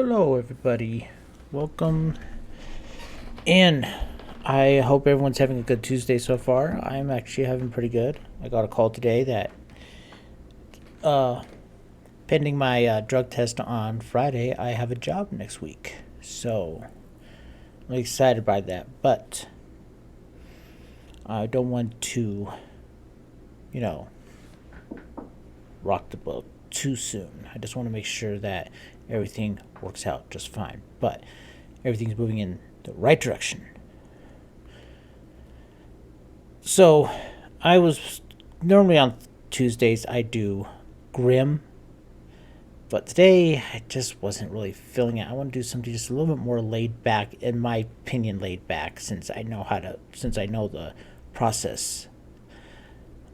Hello, everybody. Welcome in. I hope everyone's having a good Tuesday so far. I'm actually having pretty good. I got a call today that, uh, pending my drug test on Friday, I have a job next week. So I'm excited by that. But I don't want to, you know, rock the boat too soon. I just want to make sure that everything works out just fine. But everything's moving in the right direction. So I was normally on Tuesdays I do Grim, but today I just wasn't really feeling it. I want to do something just a little bit more laid back, in my opinion, laid back, since I know the process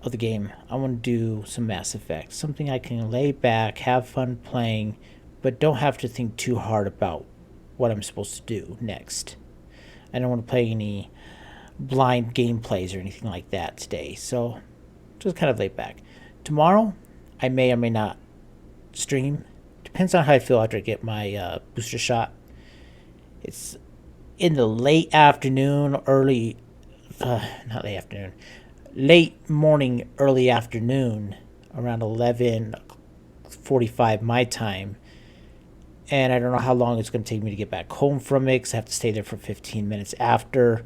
of the game. I want to do some Mass Effect, something I can lay back, have fun playing, but don't have to think too hard about what I'm supposed to do next. I don't want to play any blind gameplays or anything like that today. So just kind of laid back. Tomorrow, I may or may not stream. Depends on how I feel after I get my booster shot. It's in the late afternoon, not late afternoon, late morning, early afternoon, around 11:45 my time. And I don't know how long it's going to take me to get back home from it, because I have to stay there for 15 minutes after.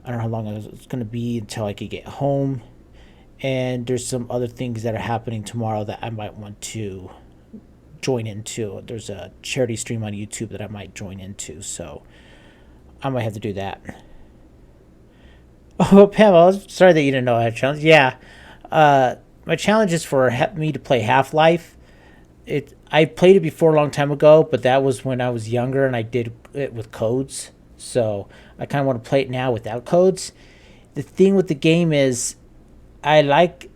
I don't know how long it's going to be until I could get home. And there's some other things that are happening tomorrow that I might want to join into. There's a charity stream on YouTube that I might join into, so I might have to do that. Oh, Pam, I was sorry that you didn't know I had a challenge. Yeah, my challenge is for me to play Half-Life. I played it before a long time ago, but that was when I was younger and I did it with codes. So I kind of want to play it now without codes. The thing with the game is, I like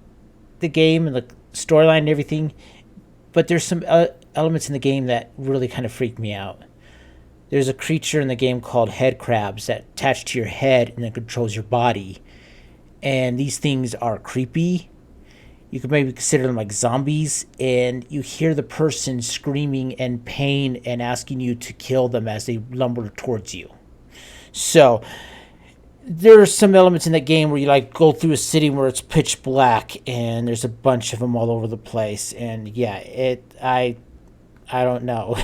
the game and the storyline and everything, but there's some elements in the game that really kind of freak me out. There's a creature in the game called head crabs that attach to your head and then controls your body. And these things are creepy. You could maybe consider them like zombies, and you hear the person screaming in pain and asking you to kill them as they lumber towards you. So there are some elements in that game where you like go through a city where it's pitch black and there's a bunch of them all over the place, and yeah, I don't know,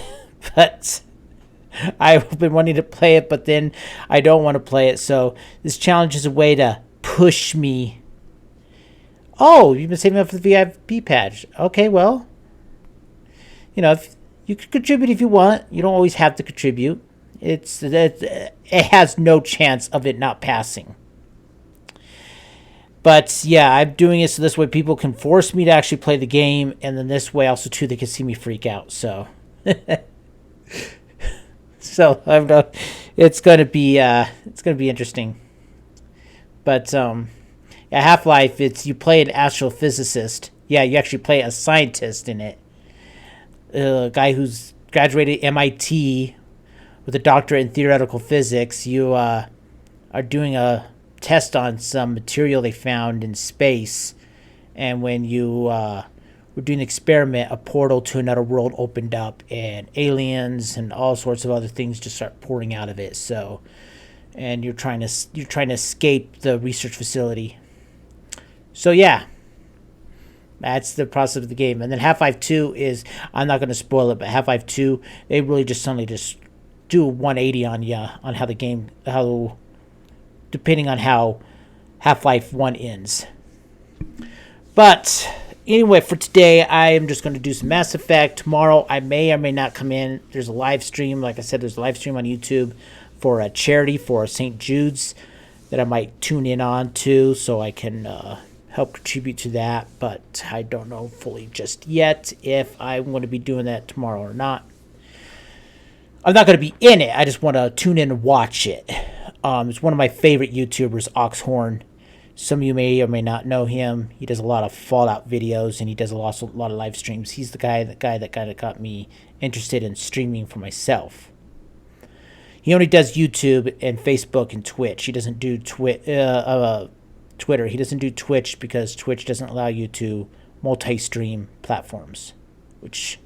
but I've been wanting to play it, but then I don't want to play it. So this challenge is a way to push me. Oh, you've been saving up for the VIP badge. Okay, well, if you could contribute if you want. You don't always have to contribute. It has no chance of it not passing. But yeah, I'm doing it so this way people can force me to actually play the game, and then this way also too they can see me freak out. So, so I'm not, it's gonna be interesting. But Half-Life, it's you play an astrophysicist. Yeah, you actually play a scientist in it. A guy who's graduated MIT with a doctorate in theoretical physics. You are doing a test on some material they found in space, and when you were doing an experiment, a portal to another world opened up, and aliens and all sorts of other things just start pouring out of it. So, and you're trying to escape the research facility. So yeah, that's the process of the game. And then Half-Life 2 is, I'm not going to spoil it, but Half-Life 2, they really just suddenly just do a 180 on you on how the game, depending on how Half-Life 1 ends. But anyway, for today, I am just going to do some Mass Effect. Tomorrow, I may or may not come in. There's a live stream. Like I said, there's a live stream on YouTube for a charity for St. Jude's that I might tune in on too, so I can help contribute to that. But I don't know fully just yet if I'm going to be doing that tomorrow or not. I'm not going to be in it. I just want to tune in and watch it. It's one of my favorite YouTubers, Oxhorn. Some of you may or may not know him. He does a lot of Fallout videos, and he does a lot of live streams. He's the guy that kind of got me interested in streaming for myself. He only does YouTube and Facebook and Twitch. He doesn't do Twitter. He doesn't do Twitch because Twitch doesn't allow you to multi-stream platforms, which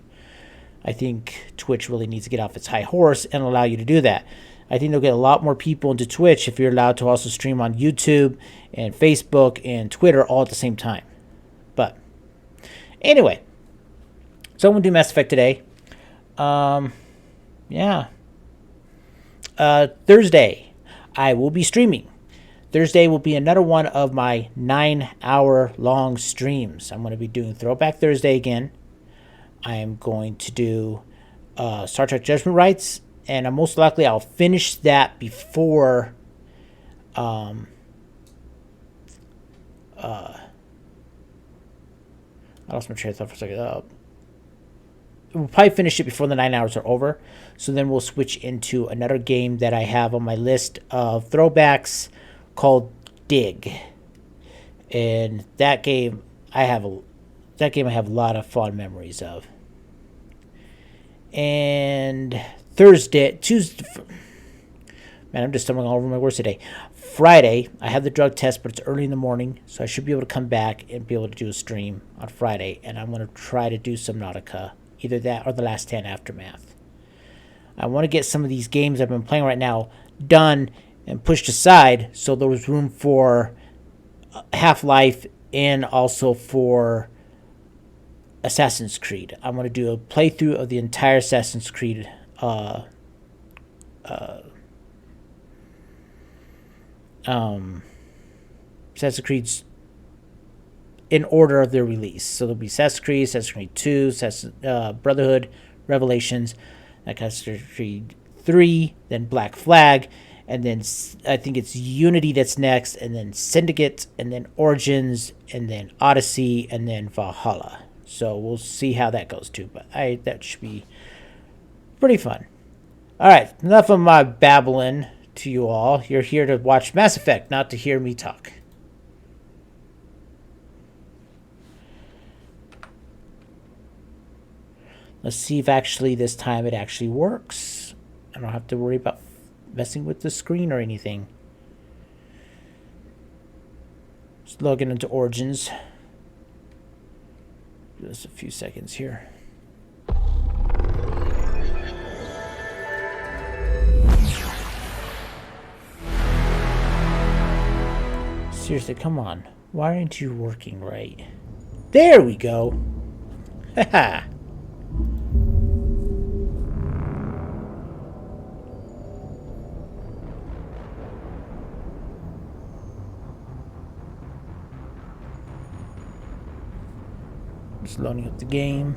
I think Twitch really needs to get off its high horse and allow you to do that. I think they'll get a lot more people into Twitch if you're allowed to also stream on YouTube and Facebook and Twitter all at the same time. But anyway, so I'm going to do Mass Effect today. Yeah. Thursday, I will be streaming. Thursday will be another one of my 9-hour-long streams. I'm going to be doing Throwback Thursday again. I am going to do Star Trek Judgment Rights, and most likely I'll finish that before I lost my train of thought for a second. We'll probably finish it before the 9 hours are over. So then we'll switch into another game that I have on my list of throwbacks called Dig. And that game I have a lot of fond memories of. And Tuesday, man, I'm just stumbling all over my words today. Friday, I have the drug test, but it's early in the morning, so I should be able to come back and be able to do a stream on Friday. And I'm going to try to do Subnautica, either that or The Last Stand Aftermath. I want to get some of these games I've been playing right now done and pushed aside, so there was room for Half-Life and also for Assassin's Creed. I'm going to do a playthrough of the entire Assassin's Creed Assassin's Creed's in order of their release. So there'll be Assassin's Creed 2, Brotherhood, Revelations, Assassin's Creed 3, then Black Flag, and then I think it's Unity that's next, and then Syndicate, and then Origins, and then Odyssey, and then Valhalla. So we'll see how that goes too, but that should be pretty fun. All right, enough of my babbling to you all. You're here to watch Mass Effect, not to hear me talk. Let's see if actually this time it actually works. I don't have to worry about messing with the screen or anything. Just logging into Origins. Just a few seconds here. Seriously, come on. Why aren't you working right? There we go. Haha. Just loading up the game.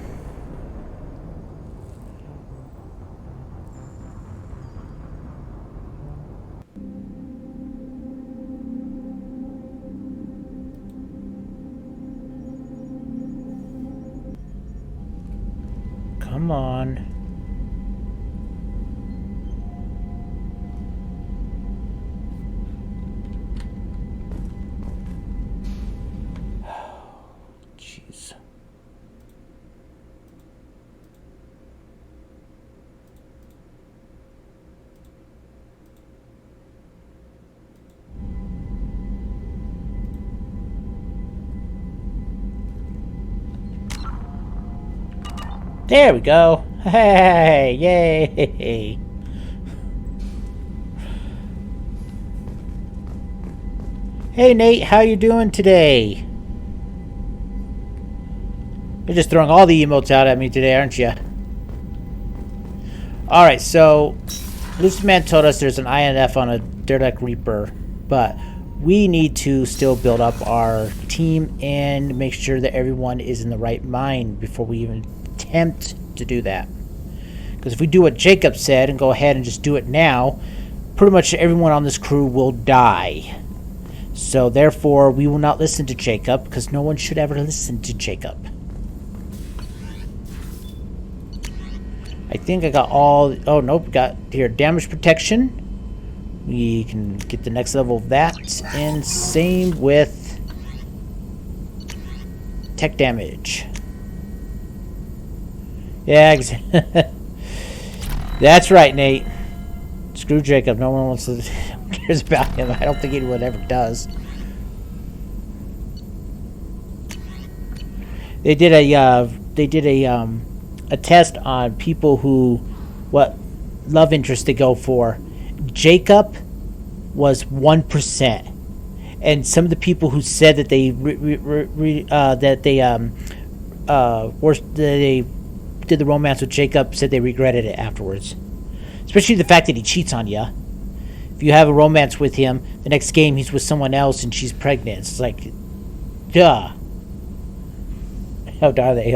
Come on. Jeez. There we go. Hey, yay. Hey Nate, how you doing today? You're just throwing all the emotes out at me today, aren't you? Alright, so Lucy Man told us there's an INF on a Derek Reaper, but we need to still build up our team and make sure that everyone is in the right mind before we even attempt to do that. Because if we do what Jacob said and go ahead and just do it now, pretty much everyone on this crew will die. So therefore we will not listen to Jacob, because no one should ever listen to Jacob. I think I got all... Oh nope, got here damage protection. We can get the next level of that, and same with tech damage. Yeah, that's right, Nate. Screw Jacob. No one wants to cares about him. I don't think anyone ever does. They did a a test on people who, what love interest they go for. Jacob was 1%, and some of the people who said that they they did the romance with Jacob said they regretted it afterwards. Especially the fact that he cheats on you. If you have a romance with him, the next game he's with someone else and she's pregnant. It's like, duh. How dare they?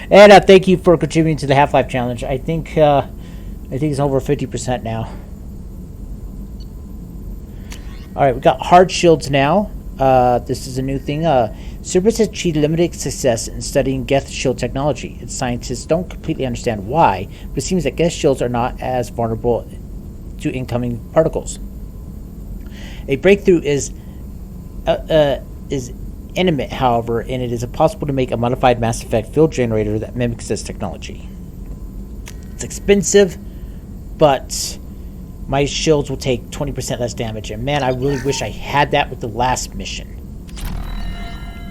And thank you for contributing to the Half-Life challenge. I think it's over 50% now. All right, we got hard shields now. This is a new thing. Cerberus has achieved limited success in studying Geth shield technology. Its scientists don't completely understand why, but it seems that Geth shields are not as vulnerable to incoming particles. A breakthrough is imminent, however, and it is possible to make a modified Mass Effect field generator that mimics this technology. It's expensive, but my shields will take 20% less damage, and man, I really wish I had that with the last mission.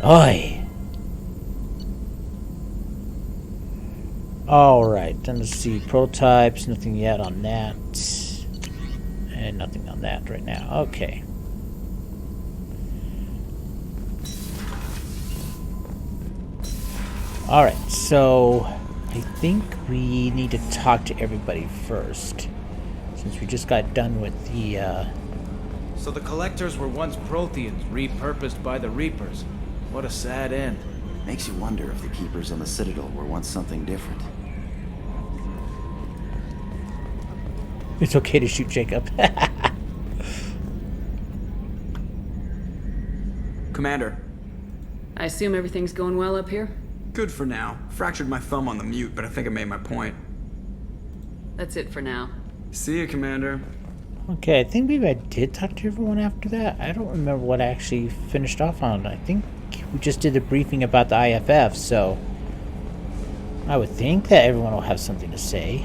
Oi! Alright, then let's see. Prototypes, nothing yet on that. And nothing on that right now. Okay. Alright, so I think we need to talk to everybody first. Since we just got done with the, So the Collectors were once Protheans, repurposed by the Reapers. What a sad end. Makes you wonder if the Keepers on the Citadel were once something different. It's okay to shoot Jacob. Commander. I assume everything's going well up here? Good for now. Fractured my thumb on the mute, but I think I made my point. That's it for now. See you, Commander. Okay, I think maybe I did talk to everyone after that. I don't remember what I actually finished off on. I think we just did a briefing about the IFF, so I would think that everyone will have something to say.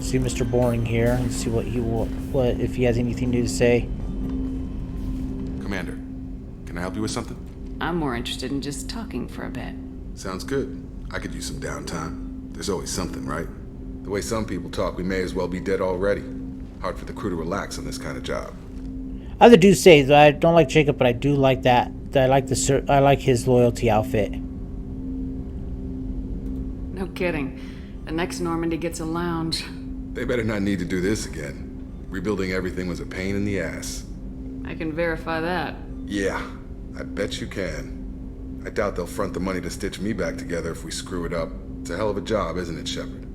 See Mr. Boring here and see what if he has anything new to say. Commander, can I help you with something? I'm more interested in just talking for a bit. Sounds good. I could use some downtime. There's always something, right? The way some people talk, we may as well be dead already. Hard for the crew to relax on this kind of job. I do say that I don't like Jacob, but I do like that. I like his loyalty outfit. No kidding. The next Normandy gets a lounge. They better not need to do this again. Rebuilding everything was a pain in the ass. I can verify that. Yeah, I bet you can. I doubt they'll front the money to stitch me back together if we screw it up. It's a hell of a job, isn't it, Shepard?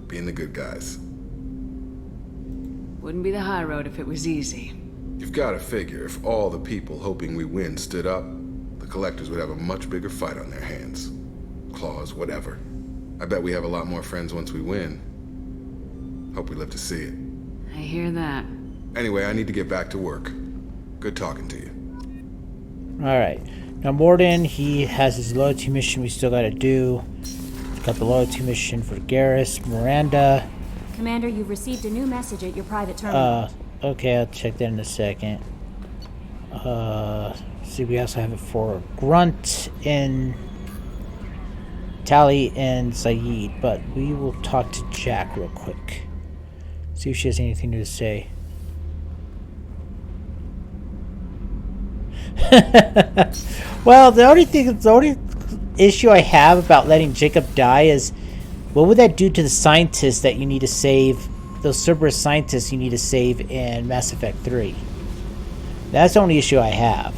Being the good guys. Wouldn't be the high road if it was easy. You've got to figure if all the people hoping we win stood up, the Collectors would have a much bigger fight on their hands. Claws, whatever. I bet we have a lot more friends once we win. Hope we live to see it. I hear that. Anyway, I need to get back to work. Good talking to you. Alright. Now Morden, he has his loyalty mission we still gotta do. Got the loyalty mission for Garrus, Miranda. Commander, you've received a new message at your private terminal. Okay, I'll check that in a second. See, we also have it for Grunt and Tali and Saeed, but we will talk to Jack real quick. See if she has anything to say. Well, the only issue I have about letting Jacob die is, what would that do to the scientists that you need to save, those Cerberus scientists you need to save in Mass Effect 3? That's the only issue I have.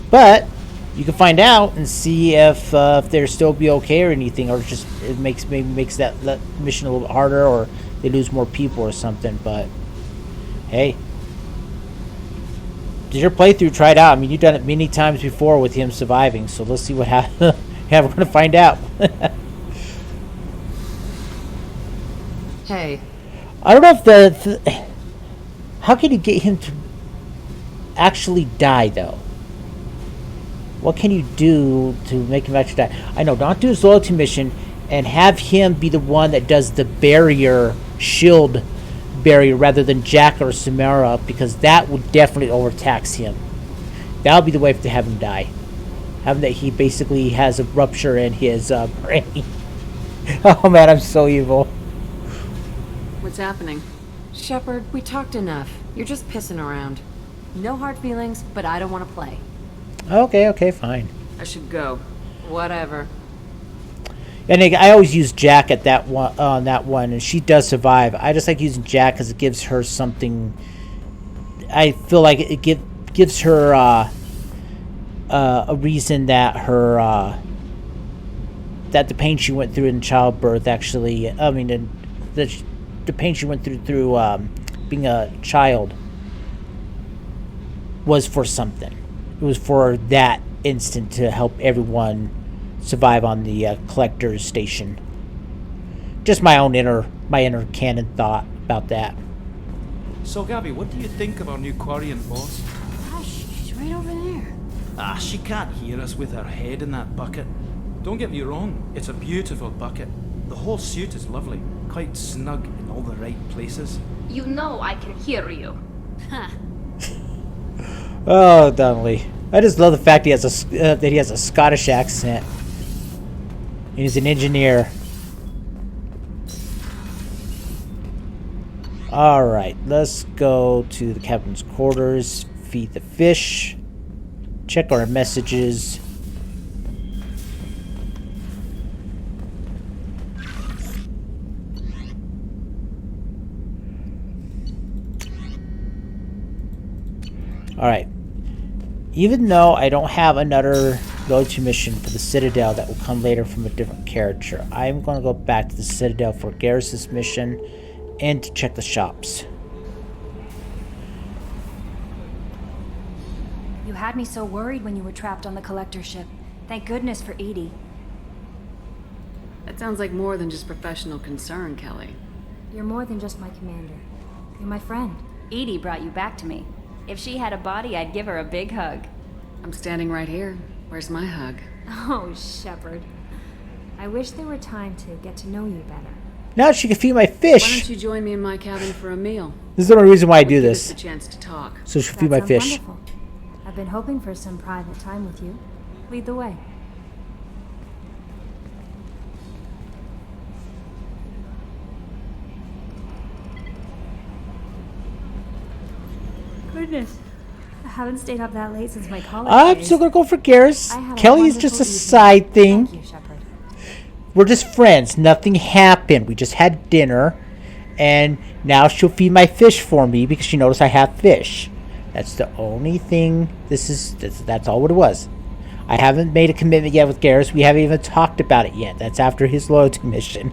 But you can find out and see if they're still be okay or anything, or just it maybe makes that mission a little bit harder, or they lose more people or something. But hey, did your playthrough? Try it out. I mean, you've done it many times before with him surviving, so let's see what happens. Yeah, we're gonna find out. Hey. I don't know if how can you get him to actually die, though? What can you do to make him actually die? I know, not do his loyalty mission and have him be the one that does the barrier, shield barrier, rather than Jack or Samara, because that would definitely overtax him. That would be the way to have him die. having that he basically has a rupture in his brain. Oh man, I'm so evil. What's happening? Shepard, we talked enough. You're just pissing around. No hard feelings, but I don't want to play. Okay, fine. I should go. Whatever. And I always use Jack at that one on that one, and she does survive. I just like using Jack because it gives her something. I feel like it gives her a reason that her that the pain she went through in childbirth actually. I mean, the pain she went through being a child was for something. It was for that instant to help everyone survive on the collector's station. Just my inner canon thought about that. So, Gabby, what do you think of our new Quarian boss? Gosh, she's right over there. Ah, she can't hear us with her head in that bucket. Don't get me wrong, it's a beautiful bucket. The whole suit is lovely, quite snug in all the right places. You know I can hear you. Huh. Oh, Donnelly. I just love the fact he has that he has a Scottish accent. He's an engineer. Alright, let's go to the captain's quarters, feed the fish, check our messages. Alright. Even though I don't have another loyalty mission for the Citadel that will come later from a different character, I'm going to go back to the Citadel for Garrus's mission and to check the shops. You had me so worried when you were trapped on the collector ship. Thank goodness for Edie. That sounds like more than just professional concern, Kelly. You're more than just my commander. You're my friend. Edie brought you back to me. If she had a body, I'd give her a big hug. I'm standing right here. Where's my hug? Oh, Shepard. I wish there were time to get to know you better. Now she can feed my Why fish. don't you join me in my cabin for a meal? This is the only reason why I do Give us this. a chance to talk. So she can That feed my sounds fish. wonderful. I've been hoping for some private time with you. Lead the way. Goodness. I haven't stayed up that late since my college I'm days. still gonna go for Garrus. I had a Kelly is just a wonderful evening. side thing. Thank you, Shepard. We're just friends. Nothing happened. We just had dinner, and now she'll feed my fish for me because she noticed I have fish. That's the only thing. That's all what it was. I haven't made a commitment yet with Garrus. We haven't even talked about it yet. That's after his loyalty mission.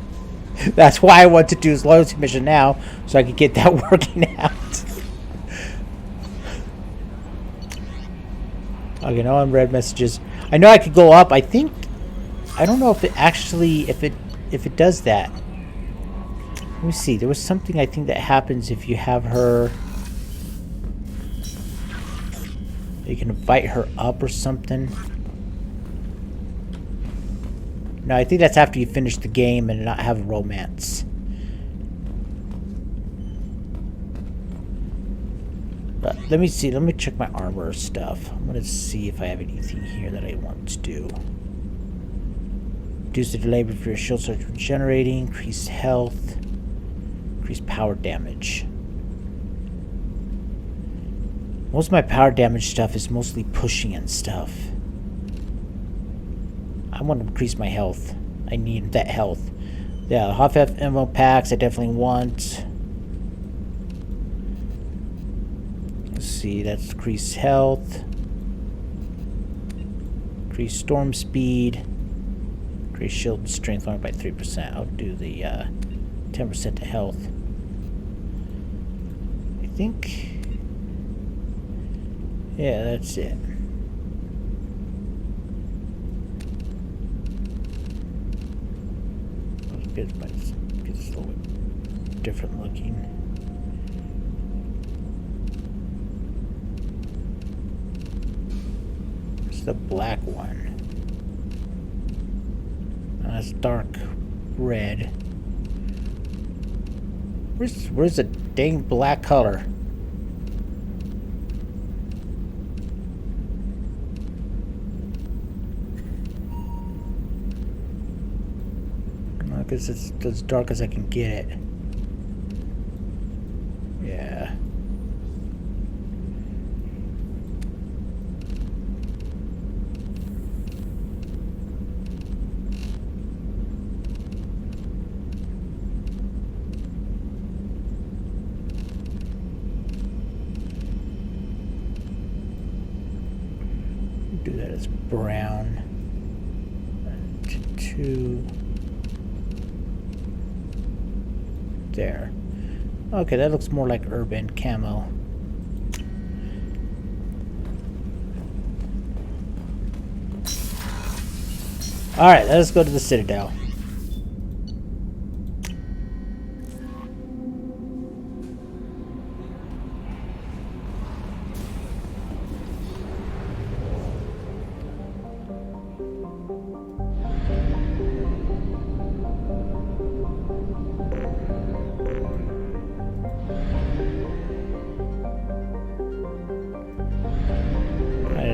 That's why I want to do his loyalty mission now, so I could get that working out. Okay, no unread messages. I know I could go up. I don't know if it actually if it does that. Let me see. There was something I think that happens if you have her. You can invite her up or something. No, I think that's after you finish the game and not have romance. But let me see. Let me check my armor stuff. I'm going to see if I have anything here that I want to do. Reduce the delay for your shield starts regenerating. Increase health. Increase power damage. Most of my power damage stuff is mostly pushing and stuff. I want to increase my health. I need that health. Yeah, half-F ammo packs I definitely want. Let's see, that's increased health. Increase storm speed. Increase shield and strength only by 3%. I'll do the 10% to health. I think... yeah, that's it. It's a little bit different looking. It's the black one. That's dark red. Where's the dang black color? Because it's as dark as I can get it. Yeah. Do that as brown. And 2. There. Okay, that looks more like urban camo. Alright, let's go to the Citadel.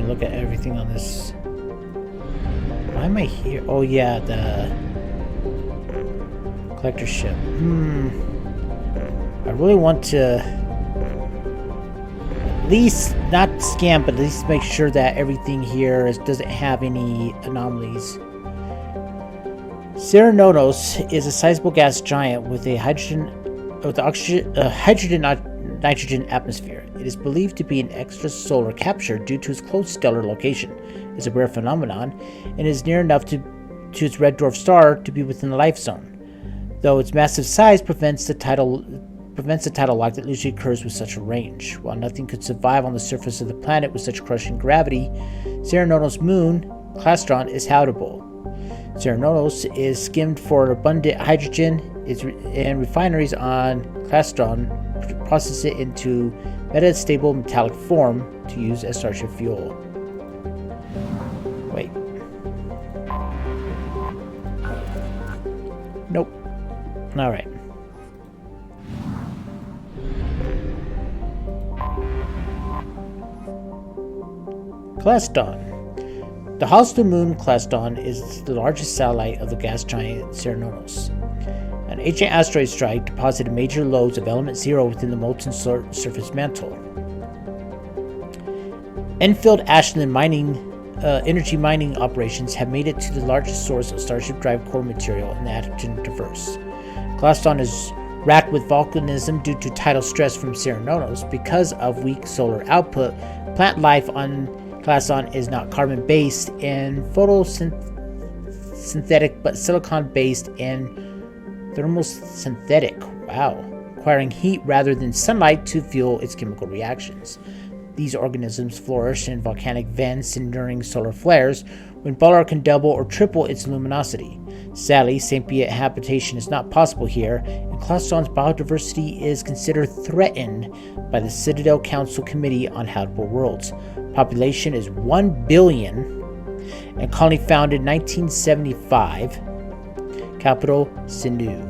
Look at everything on this. Why am I here? Oh yeah, the collector ship. I really want to at least not scan, but at least make sure that everything here doesn't have any anomalies. Cernunnos is a sizable gas giant with a nitrogen atmosphere. It is believed to be an extrasolar capture due to its close stellar location. It's a rare phenomenon and is near enough to its red dwarf star to be within the life zone, though its massive size prevents the tidal lock that usually occurs with such a range. While nothing could survive on the surface of the planet with such crushing gravity, Cernunnos' moon, Kestrel, is habitable. Cernunnos is skimmed for abundant hydrogen, and refineries on Kestrel process it into metastable metallic form to use as starship fuel. Wait. Nope. Alright. Kestrel. The hostile moon Kestrel is the largest satellite of the gas giant Cernunnos. An ancient asteroid strike deposited major loads of element 0 within the molten surface mantle. Enfield Ashland energy mining operations have made it to the largest source of Starship Drive core material in the Atherton Traverse. Kestrel is racked with volcanism due to tidal stress from Cernunnos. Because of weak solar output, plant life on Kestrel is not carbon-based and photosynthetic, but silicon-based and thermosynthetic, requiring heat rather than sunlight to fuel its chemical reactions. These organisms flourish in volcanic vents and during solar flares, when Bolar can double or triple its luminosity. Sadly, sapient habitation is not possible here, and Kestrel's biodiversity is considered threatened by the Citadel Council Committee on Habitable Worlds. Population is 1 billion, and colony founded in 1975. Capital, Sinu.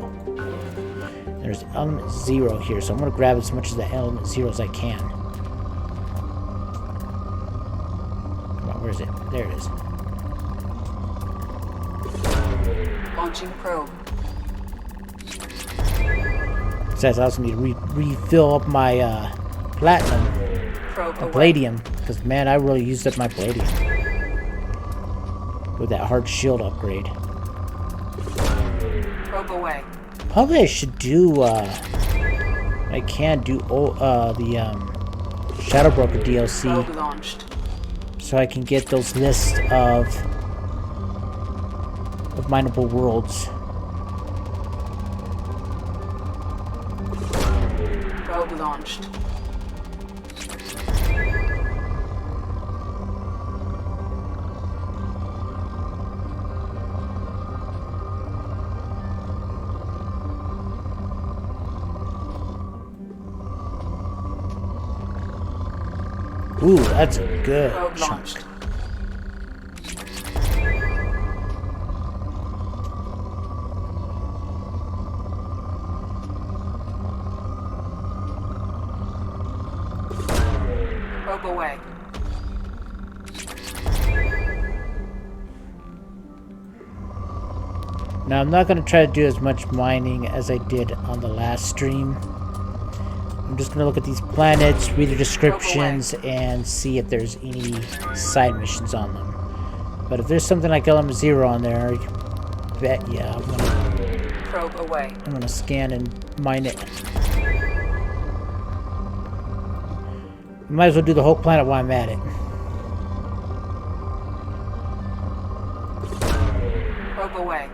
There's element 0 here, so I'm going to grab as much of the element 0 as I can. Come on, where is it? There it is. Launching probe. Besides, I also need to refill up my platinum, palladium, because man, I really used up my palladium with that hard shield upgrade. Probe away. Probably I should do, I can do the Shadow Broker DLC, Probe launched. so I can get those lists of mineable worlds. Probe launched. Ooh, that's a good Probe chunk. launched. Probe away. Now, I'm not going to try to do as much mining as I did on the last stream. I'm just going to look at these planets, read the descriptions, and see if there's any side missions on them. But if there's something like Element Zero on there, you bet, yeah, Probe away. I'm going to scan and mine it. Might as well do the whole planet while I'm at it. Probe away.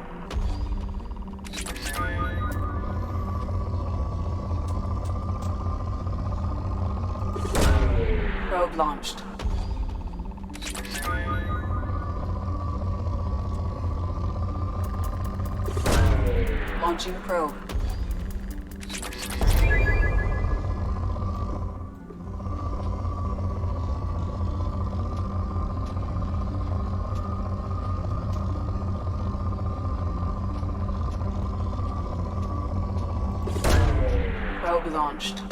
Probe launched. Launching probe. Probe launched.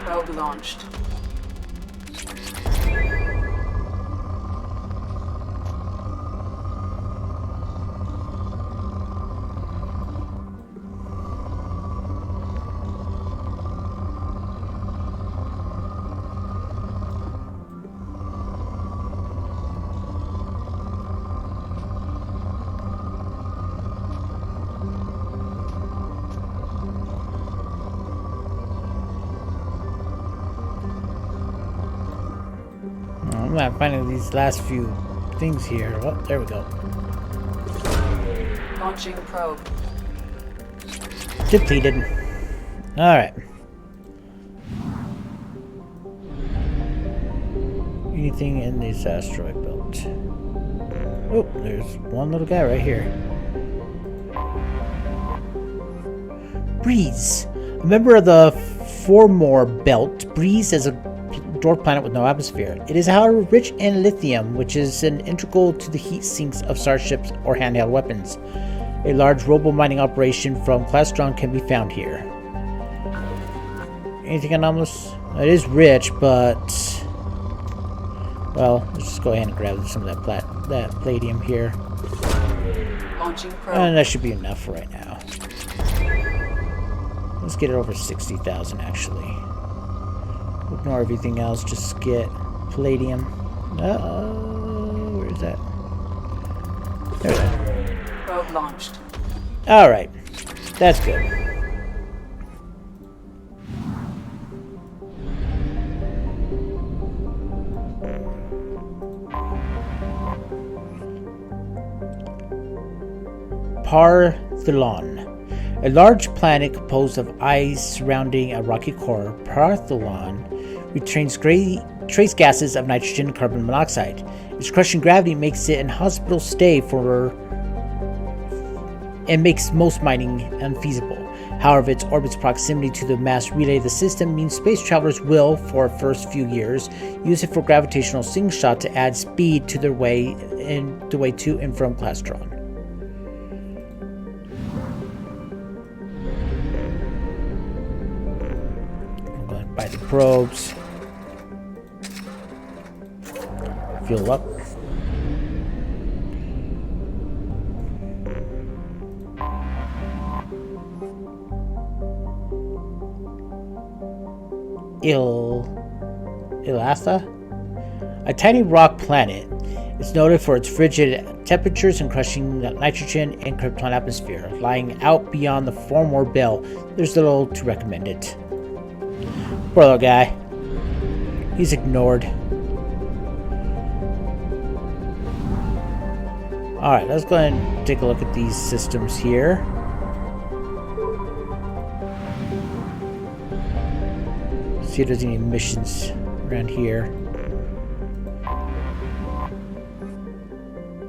Probe launched. I'm not finding these last few things here. Oh, there we go. Launching probe. Depleted. Alright. Anything in this asteroid belt? Oh, there's one little guy right here. Breeze. A member of the Formor belt, Breeze is a dwarf planet with no atmosphere. It is, however, rich in lithium, which is an integral to the heat sinks of starships or handheld weapons. A large robo-mining operation from Kestrel can be found here. Anything anomalous? It is rich, but... well, let's just go ahead and grab some of that palladium here. Launching probe. And that should be enough for right now. Let's get it over 60,000, actually. Ignore everything else, just get palladium. Where is that? There we go. Probe launched. Alright, that's good. Partholon. A large planet composed of ice surrounding a rocky core, Partholon retains trace gases of nitrogen and carbon monoxide. Its crushing gravity makes it an hospital stay and makes most mining unfeasible. However, its orbit's proximity to the mass relay of the system means space travelers will, for the first few years, use it for gravitational slingshot to add speed to their way to and from Kestrel. I'm going to buy the probes. Fuel up. Ilasa? A tiny rock planet. It's noted for its frigid temperatures and crushing nitrogen and krypton atmosphere. Lying out beyond the Formor belt, there's little to recommend it. Poor little guy. He's ignored. Alright, let's go ahead and take a look at these systems here. See if there's any missions around here.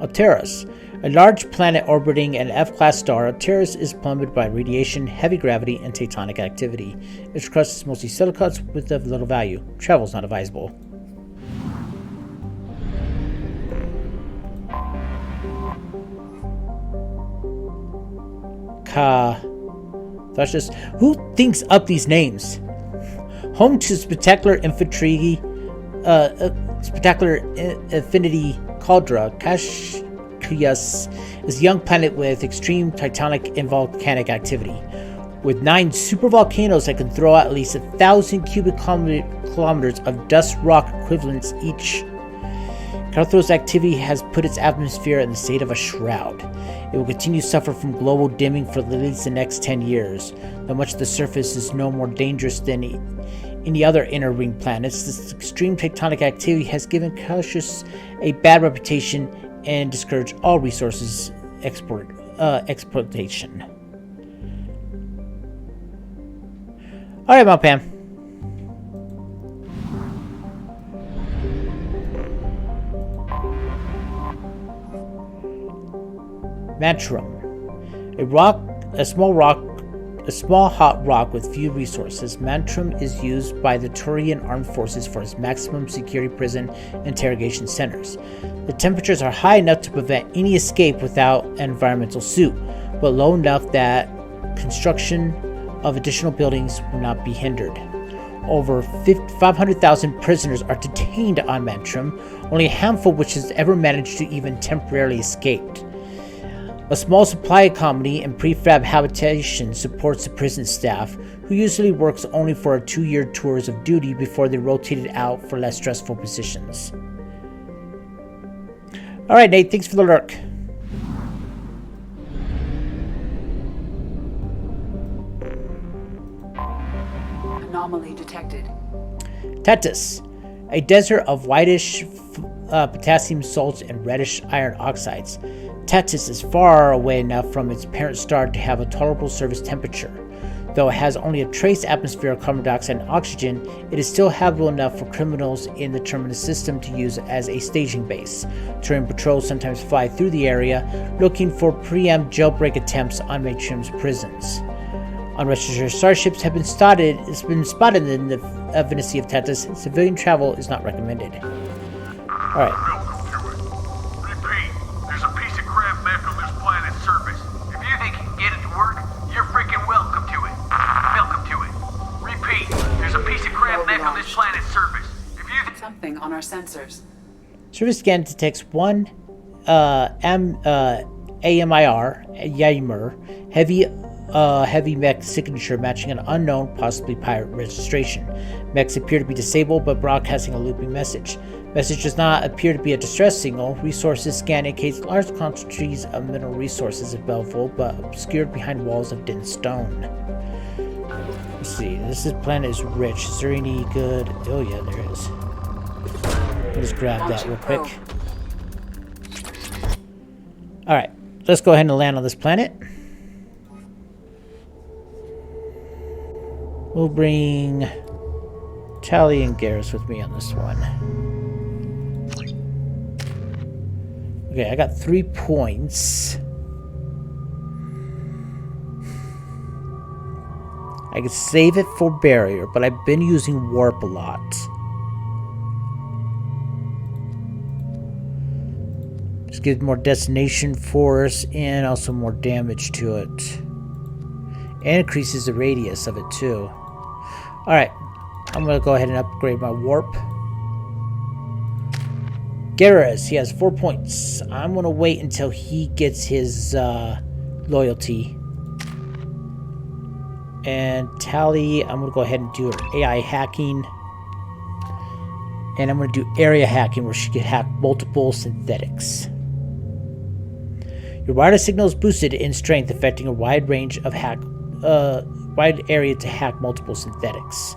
Alterus. A large planet orbiting an F-class star, Terrace is plummeted by radiation, heavy gravity, and tectonic activity. Its crust is mostly silicates with of little value. Travel is not advisable. Who thinks up these names? Home to spectacular infinity caldera, Castrius is a young planet with extreme tectonic and volcanic activity. With 9 supervolcanoes that can throw out at least 1,000 cubic kilometers of dust rock equivalents each. Castrius' activity has put its atmosphere in the state of a shroud. It will continue to suffer from global dimming for at least the next 10 years. Though much of the surface is no more dangerous than any other inner ring planets, this extreme tectonic activity has given Castrius a bad reputation and discouraged all resources exploitation. Alright, Mount Pam. Mantrum. A small hot rock with few resources. Mantrum is used by the Turian armed forces for its maximum security prison interrogation centers. The temperatures are high enough to prevent any escape without an environmental suit, but low enough that construction of additional buildings will not be hindered. Over 500,000 prisoners are detained on Mantrum, only a handful which has ever managed to even temporarily escape. A small supply economy and prefab habitation supports the prison staff, who usually works only for 2-year tours of duty before they're rotated out for less stressful positions. Alright, Nate, thanks for the lurk. Anomaly detected. Tethys, a desert of whitish potassium salts and reddish iron oxides. Tethys is far away enough from its parent star to have a tolerable surface temperature. Though it has only a trace atmosphere of carbon dioxide and oxygen, it is still habitable enough for criminals in the Terminus system to use as a staging base. Turian patrols sometimes fly through the area, looking for preempt jailbreak attempts on Matrium's prisons. Unregistered starships have been spotted in the vicinity of Tethys. Civilian travel is not recommended. Alright. Something on our sensors. Surface scan detects one AMIR, Ymir, heavy mech signature matching an unknown, possibly pirate registration. Mechs appear to be disabled but broadcasting a looping message. Message does not appear to be a distress signal. Resources scan indicates large quantities of mineral resources available but obscured behind walls of dense stone. Let's see, this planet is rich. Is there any good... Oh yeah, there is. Let's grab that real quick. Alright, let's go ahead and land on this planet. We'll bring Tally and Garrus with me on this one. Okay, I got 3 points. I could save it for barrier, but I've been using warp a lot. Just gives more destination force and also more damage to it. And increases the radius of it too. Alright, I'm going to go ahead and upgrade my warp. Garrus, he has 4 points. I'm going to wait until he gets his loyalty. And Tally, I'm going to go ahead and do AI hacking. And I'm going to do area hacking where she can hack multiple synthetics. Your wireless signal is boosted in strength, affecting a wide range of wide area to hack multiple synthetics.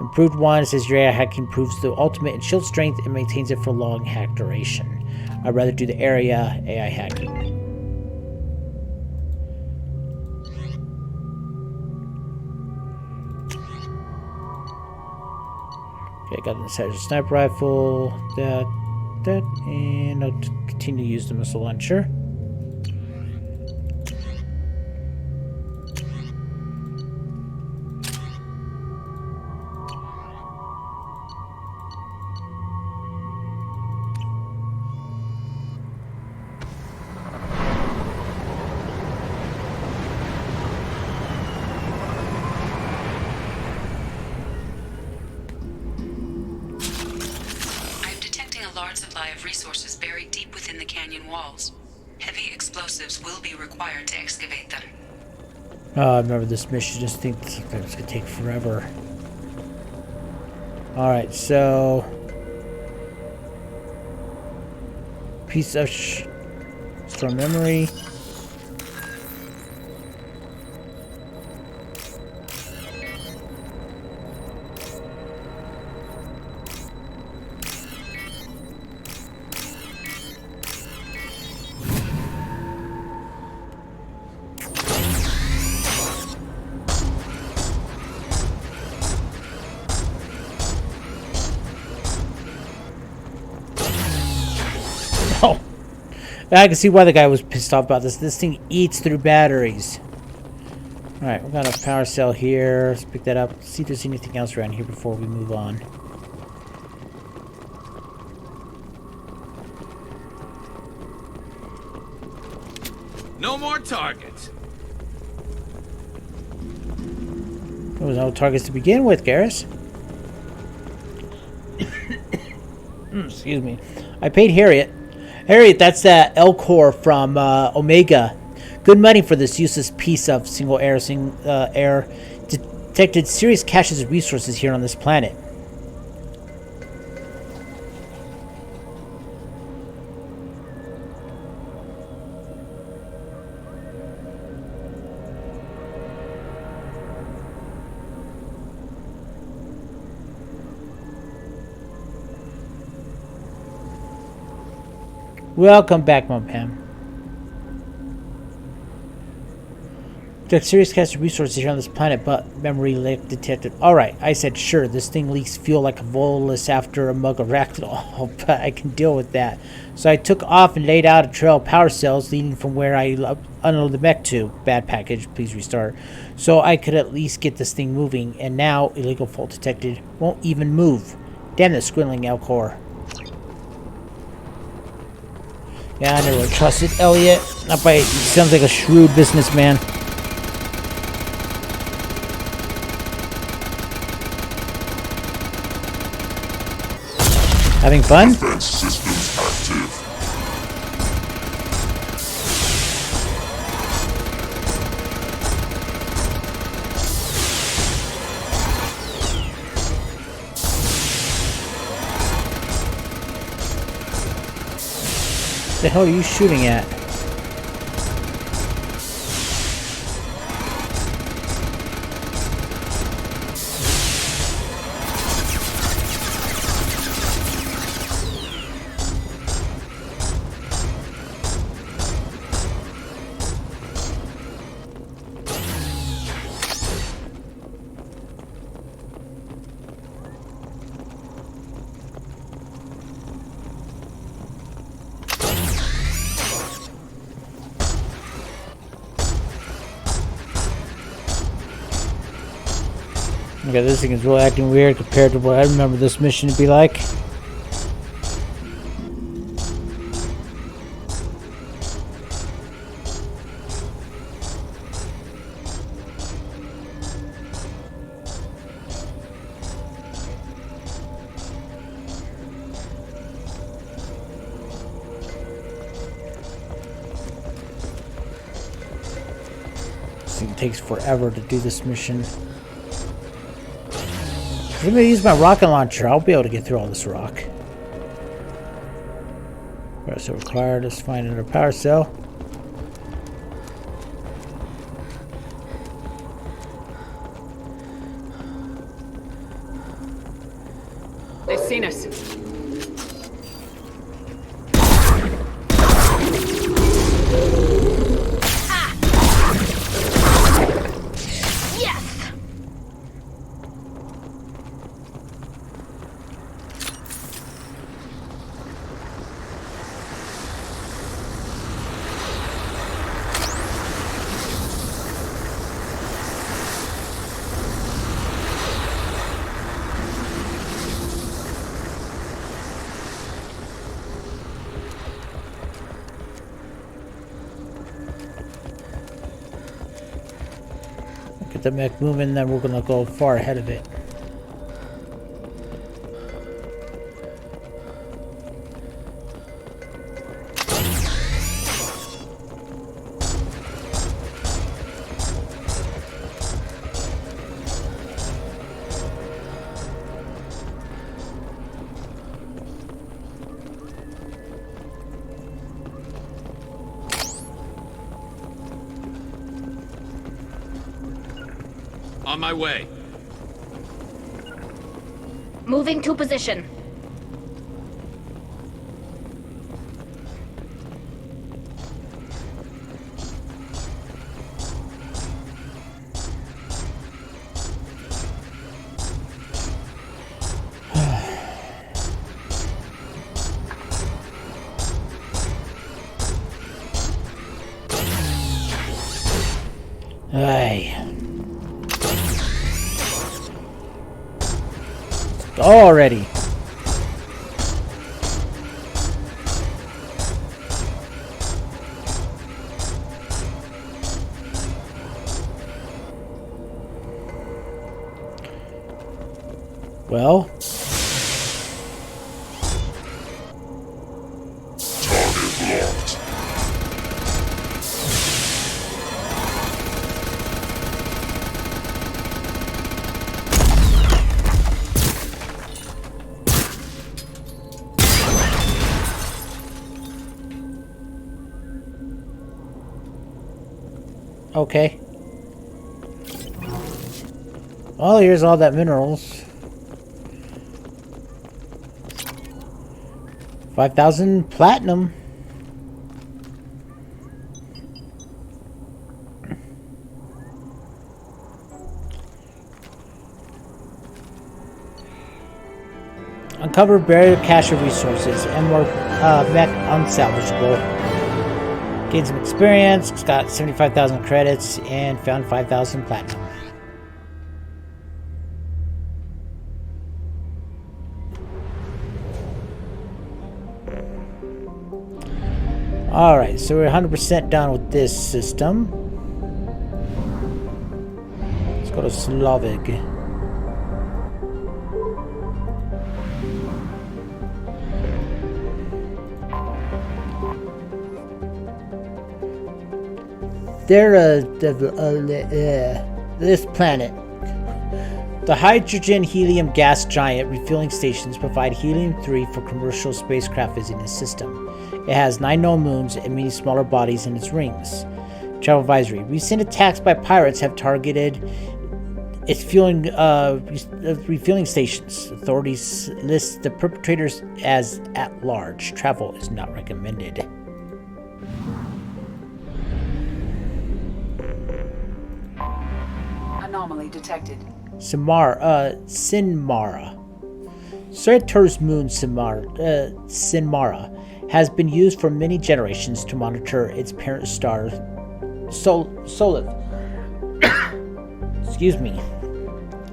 Improved 1 says your AI hacking improves the ultimate in shield strength and maintains it for long hack duration. I'd rather do the area AI hacking. Okay, I got inside a sniper rifle, that, and I'll continue to use the missile launcher. large supply of resources buried deep within the canyon walls. Heavy explosives will be required to excavate them. Oh, I remember this mission. Just think it's going to take forever. Alright, so... Piece of store memory. Oh, I can see why the guy was pissed off about this. This thing eats through batteries. Alright, we got a power cell here. Let's pick that up. See if there's anything else around here before we move on. No more targets. There was no targets to begin with, Garrus. Excuse me. I paid Harriet. Harriet, that's that L-Core from Omega. Good money for this useless piece of single air. Detected serious caches of resources here on this planet. Welcome back, Mom Pam. Detect serious cache of resources here on this planet, but memory leak detected. Alright, I said sure, this thing leaks fuel like a volus after a mug of Ractol, but I can deal with that. So I took off and laid out a trail of power cells leading from where I unloaded the mech to. Bad package, please restart. So I could at least get this thing moving, and now illegal fault detected. Won't even move. Damn the squiddling L-Core. Yeah, I never trusted Elliot. Not by, he sounds like a shrewd businessman. Having fun? Defense systems active. What the hell are you shooting at? Okay, this thing is really acting weird compared to what I remember this mission to be like. This thing takes forever to do this mission. I'm going to use my rocket launcher. I'll be able to get through all this rock. Alright, so required. Let's find another power cell. They've seen us. Get the mech moving, then we're gonna go far ahead of it. On my way. Moving to position. Aye. Already. Well. Okay. Well, here's all that minerals. 5,000 platinum. Uncover buried cache of resources and more mech unsalvageable. Gained some experience, got 75,000 credits, and found 5,000 platinum. Alright, so we're 100% done with this system. Let's go to Slavik. This planet. The hydrogen helium gas giant refueling stations provide helium-3 for commercial spacecraft visiting the system. It has 9 known moons and many smaller bodies in its rings. Travel advisory. Recent attacks by pirates have targeted its refueling stations. Authorities list the perpetrators as at large. Travel is not recommended. Anomaly detected. Sinmara. Satur's moon Sinmara has been used for many generations to monitor its parent star Solith. Excuse me.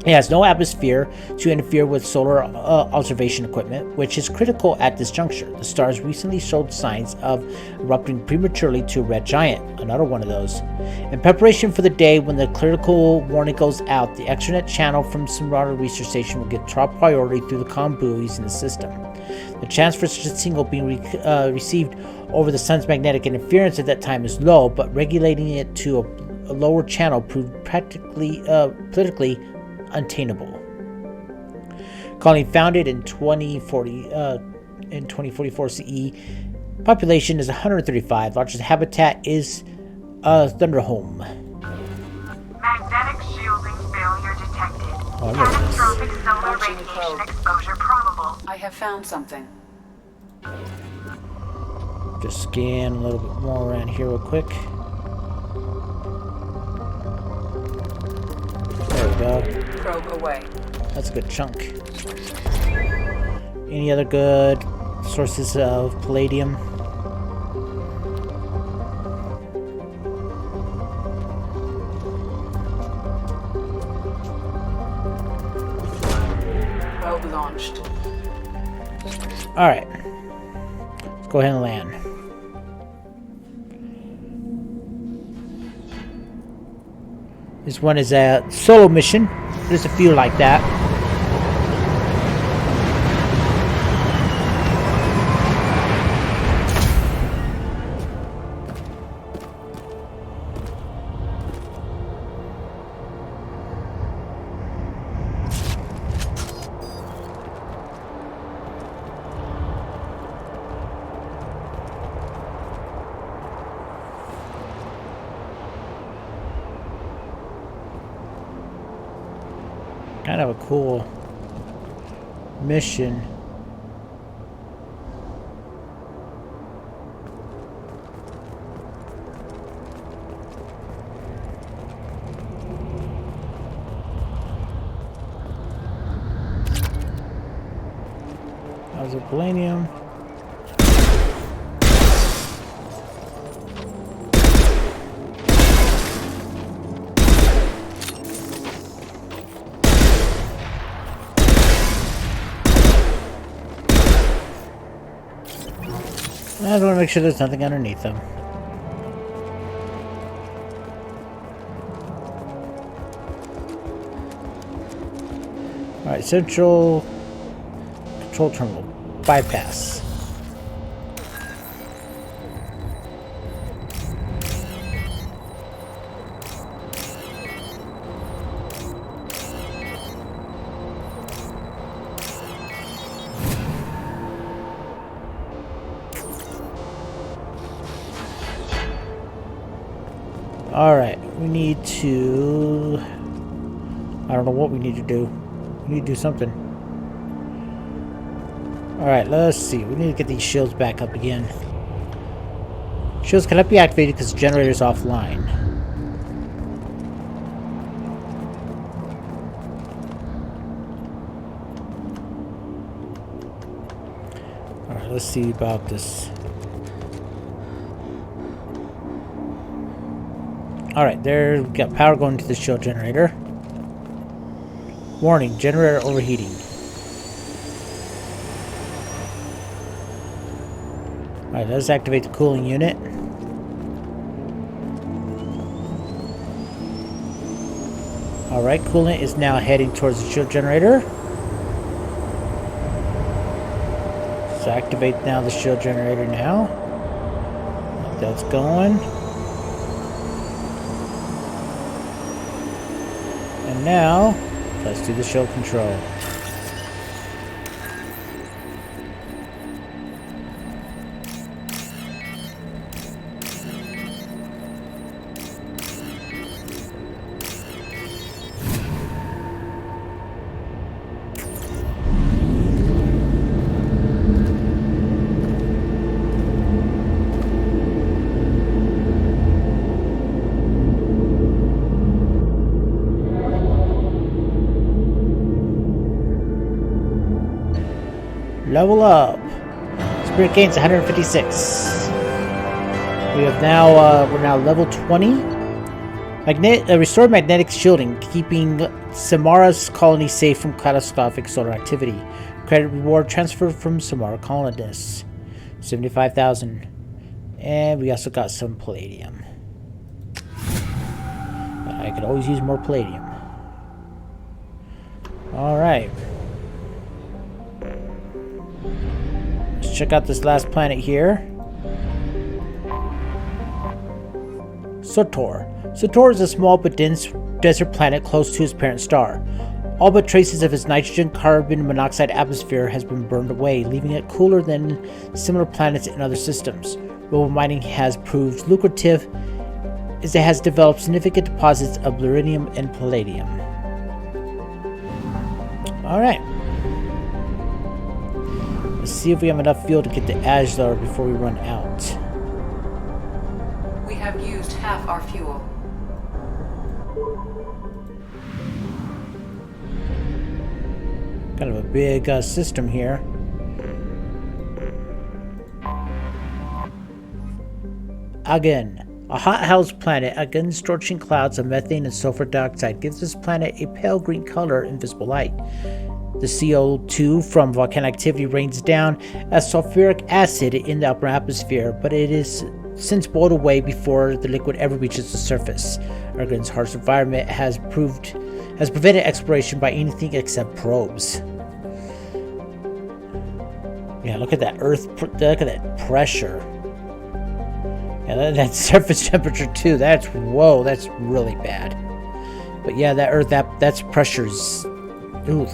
It has no atmosphere to interfere with solar observation equipment, which is critical at this juncture. The stars recently showed signs of erupting prematurely to a red giant, another one of those. In preparation for the day when the critical warning goes out, the extranet channel from Sinmara Research Station will get top priority through the comm buoys in the system. The chance for such a signal being received over the sun's magnetic interference at that time is low, but regulating it to a lower channel proved practically politically untenable. Colony founded in 2044 CE. Population is 135. Largest habitat is Thunderhome. Magnetic shielding failure detected. Oh, look at this. Catastrophic solar radiation exposure probable. I have found something. Just scan a little bit more around here real quick. There we go. Probe away. That's a good chunk. Any other good sources of palladium? Probe launched. Alright. Let's go ahead and land. This one is a solo mission. There's a few like that. Kind of a cool mission. That was a palladium. I just want to make sure there's nothing underneath them. Alright, central control terminal. Bypass. Alright, we need to... I don't know what we need to do. We need to do something. Alright, let's see. We need to get these shields back up again. Shields cannot be activated because the generator is offline. Alright, let's see about this. Alright, there we got power going to the shield generator. Warning, generator overheating. Alright, let's activate the cooling unit. Alright, coolant is now heading towards the shield generator. So activate now the shield generator now. That's going. And now, let's do the shield control. Level up. Spirit gains 156. We have now we're now level 20. Restore magnetic shielding, keeping Samara's colony safe from catastrophic solar activity. Credit reward transferred from Samara colonists. 75,000. And we also got some palladium. I could always use more palladium. Alright. Check out this last planet here. Sotor. Sotor is a small but dense desert planet close to its parent star. All but traces of its nitrogen carbon monoxide atmosphere has been burned away, leaving it cooler than similar planets in other systems. Mobile mining has proved lucrative as it has developed significant deposits of beryllium and palladium. Alright. Let's see if we have enough fuel to get to Ashlar before we run out. We have used half our fuel. Kind of a big system here. Again, a hot-housed planet, again scorching clouds of methane and sulfur dioxide gives this planet a pale green color in visible light. The CO2 from volcanic activity rains down as sulfuric acid in the upper atmosphere, but it is since boiled away before the liquid ever reaches the surface. Argon's harsh environment has prevented exploration by anything except probes. Yeah, look at that Earth. Look at that pressure. Yeah, that surface temperature too. That's really bad. But yeah, that Earth, that's pressure's. Ooh,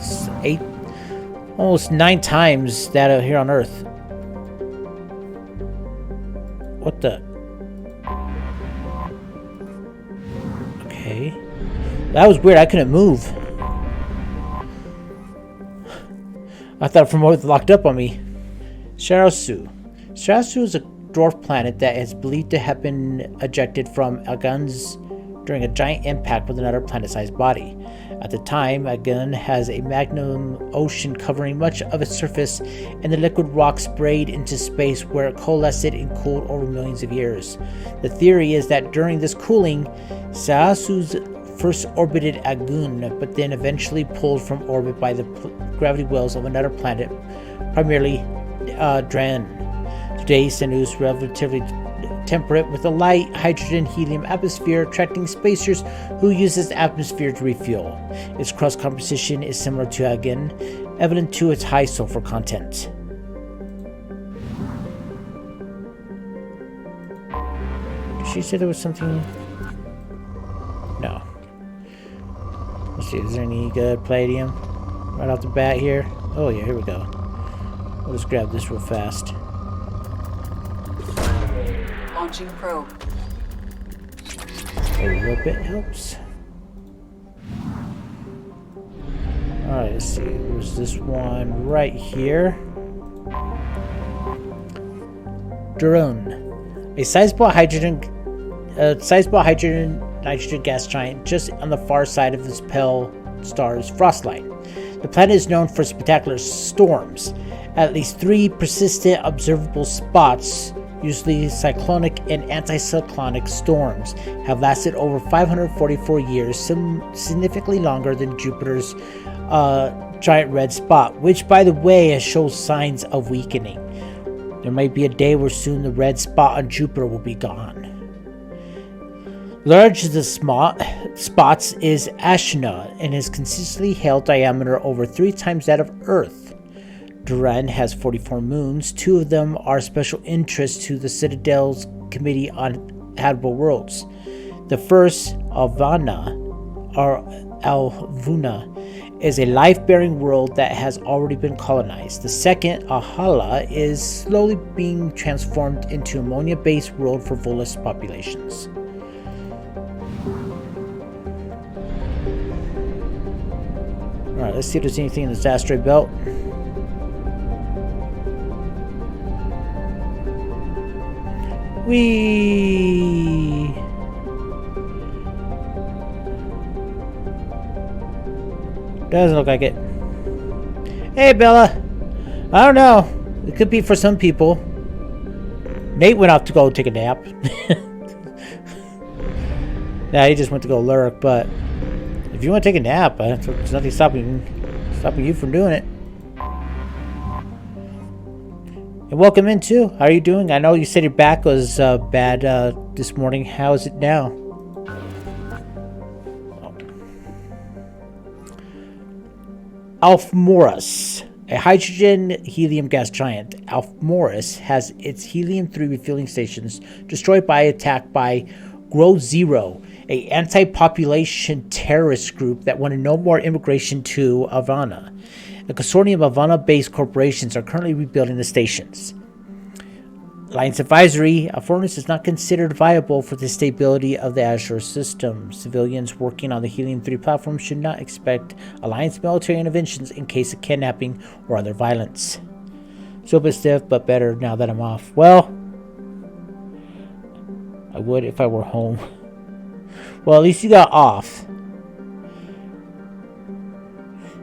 almost 9 times that here on Earth. What the? Okay. That was weird. I couldn't move. I thought Formosa was locked up on me. Sharasu. Sharasu is a dwarf planet that is believed to have been ejected from Agun's during a giant impact with another planet-sized body. At the time, Agun has a magnum ocean covering much of its surface, and the liquid rock sprayed into space where it coalesced and cooled over millions of years. The theory is that during this cooling, Sharasu first orbited Agun, but then eventually pulled from orbit by the gravity wells of another planet, primarily Dran. Today, Senu is relatively temperate with a light hydrogen helium atmosphere, attracting spacers who use this atmosphere to refuel. Its crust composition is similar to Agun, evident to its high sulfur content. Did she say there was something? No. Let's see, is there any good palladium right off the bat here? Oh yeah, here we go. We'll just grab this real fast. Launching probe. A little bit helps. Alright, let's see. There's this one right here. Durun. A sizable hydrogen nitrogen gas giant just on the far side of this pale star's frostlight. The planet is known for spectacular storms. At least 3 persistent observable spots, usually cyclonic and anticyclonic storms, have lasted over 544 years, significantly longer than Jupiter's giant red spot, which, by the way, shows signs of weakening. There might be a day where soon the red spot on Jupiter will be gone. Large as the spots is Ashna and is consistently held diameter over 3 times that of Earth. Duran has 44 moons. 2 of them are special interest to the Citadel's Committee on Habitable Worlds. The first, Alvuna, is a life-bearing world that has already been colonized. The second, Ahala, is slowly being transformed into an ammonia-based world for Volus populations. Alright, let's see if there's anything in this asteroid belt. Whee! Doesn't look like it. Hey, Bella! I don't know. It could be for some people. Nate went off to go take a nap. Nah, he just went to go lurk, but if you want to take a nap, there's nothing stopping you from doing it. And welcome in too. How are you doing? I know you said your back was bad this morning. How is it now? Alphmorus, a hydrogen helium gas giant. Alphmorus has its helium-3 refueling stations destroyed by attack by Grow Zero, a anti-population terrorist group that wanted no more immigration to Havana. A consortium of Havana-based corporations are currently rebuilding the stations. Alliance Advisory, Alphmorus is not considered viable for the stability of the Azure system. Civilians working on the Helium-3 platform should not expect Alliance military interventions in case of kidnapping or other violence. So a bit stiff, but better now that I'm off. Well, I would if I were home. Well, at least you got off.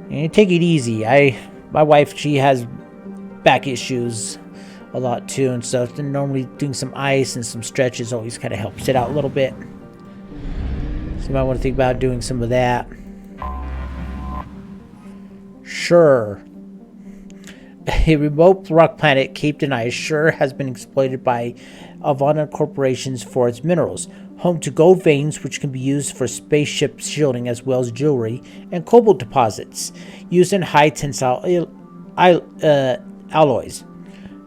And take it easy. My wife, she has back issues a lot too and stuff. And normally doing some ice and some stretches always kind of helps it out a little bit. So you might want to think about doing some of that. Sure. A remote rock planet, Cape Denai, sure has been exploited by Havana corporations for its minerals. Home to gold veins, which can be used for spaceship shielding as well as jewelry, and cobalt deposits used in high tensile alloys.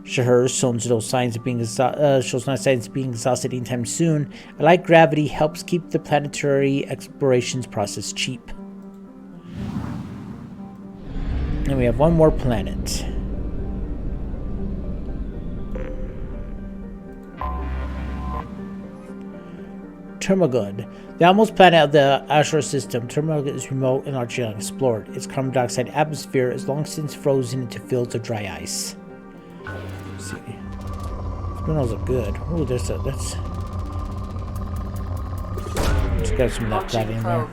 Shahar shows no signs of being exhausted anytime soon. A light gravity helps keep the planetary explorations process cheap. And we have one more planet. Termagod. The outmost planet of the Ashur system, Termagod is remote and largely unexplored. Its carbon dioxide atmosphere is long since frozen into fields of dry ice. Let's see. These minerals are good. Ooh, that's... Just got some of that platinum there.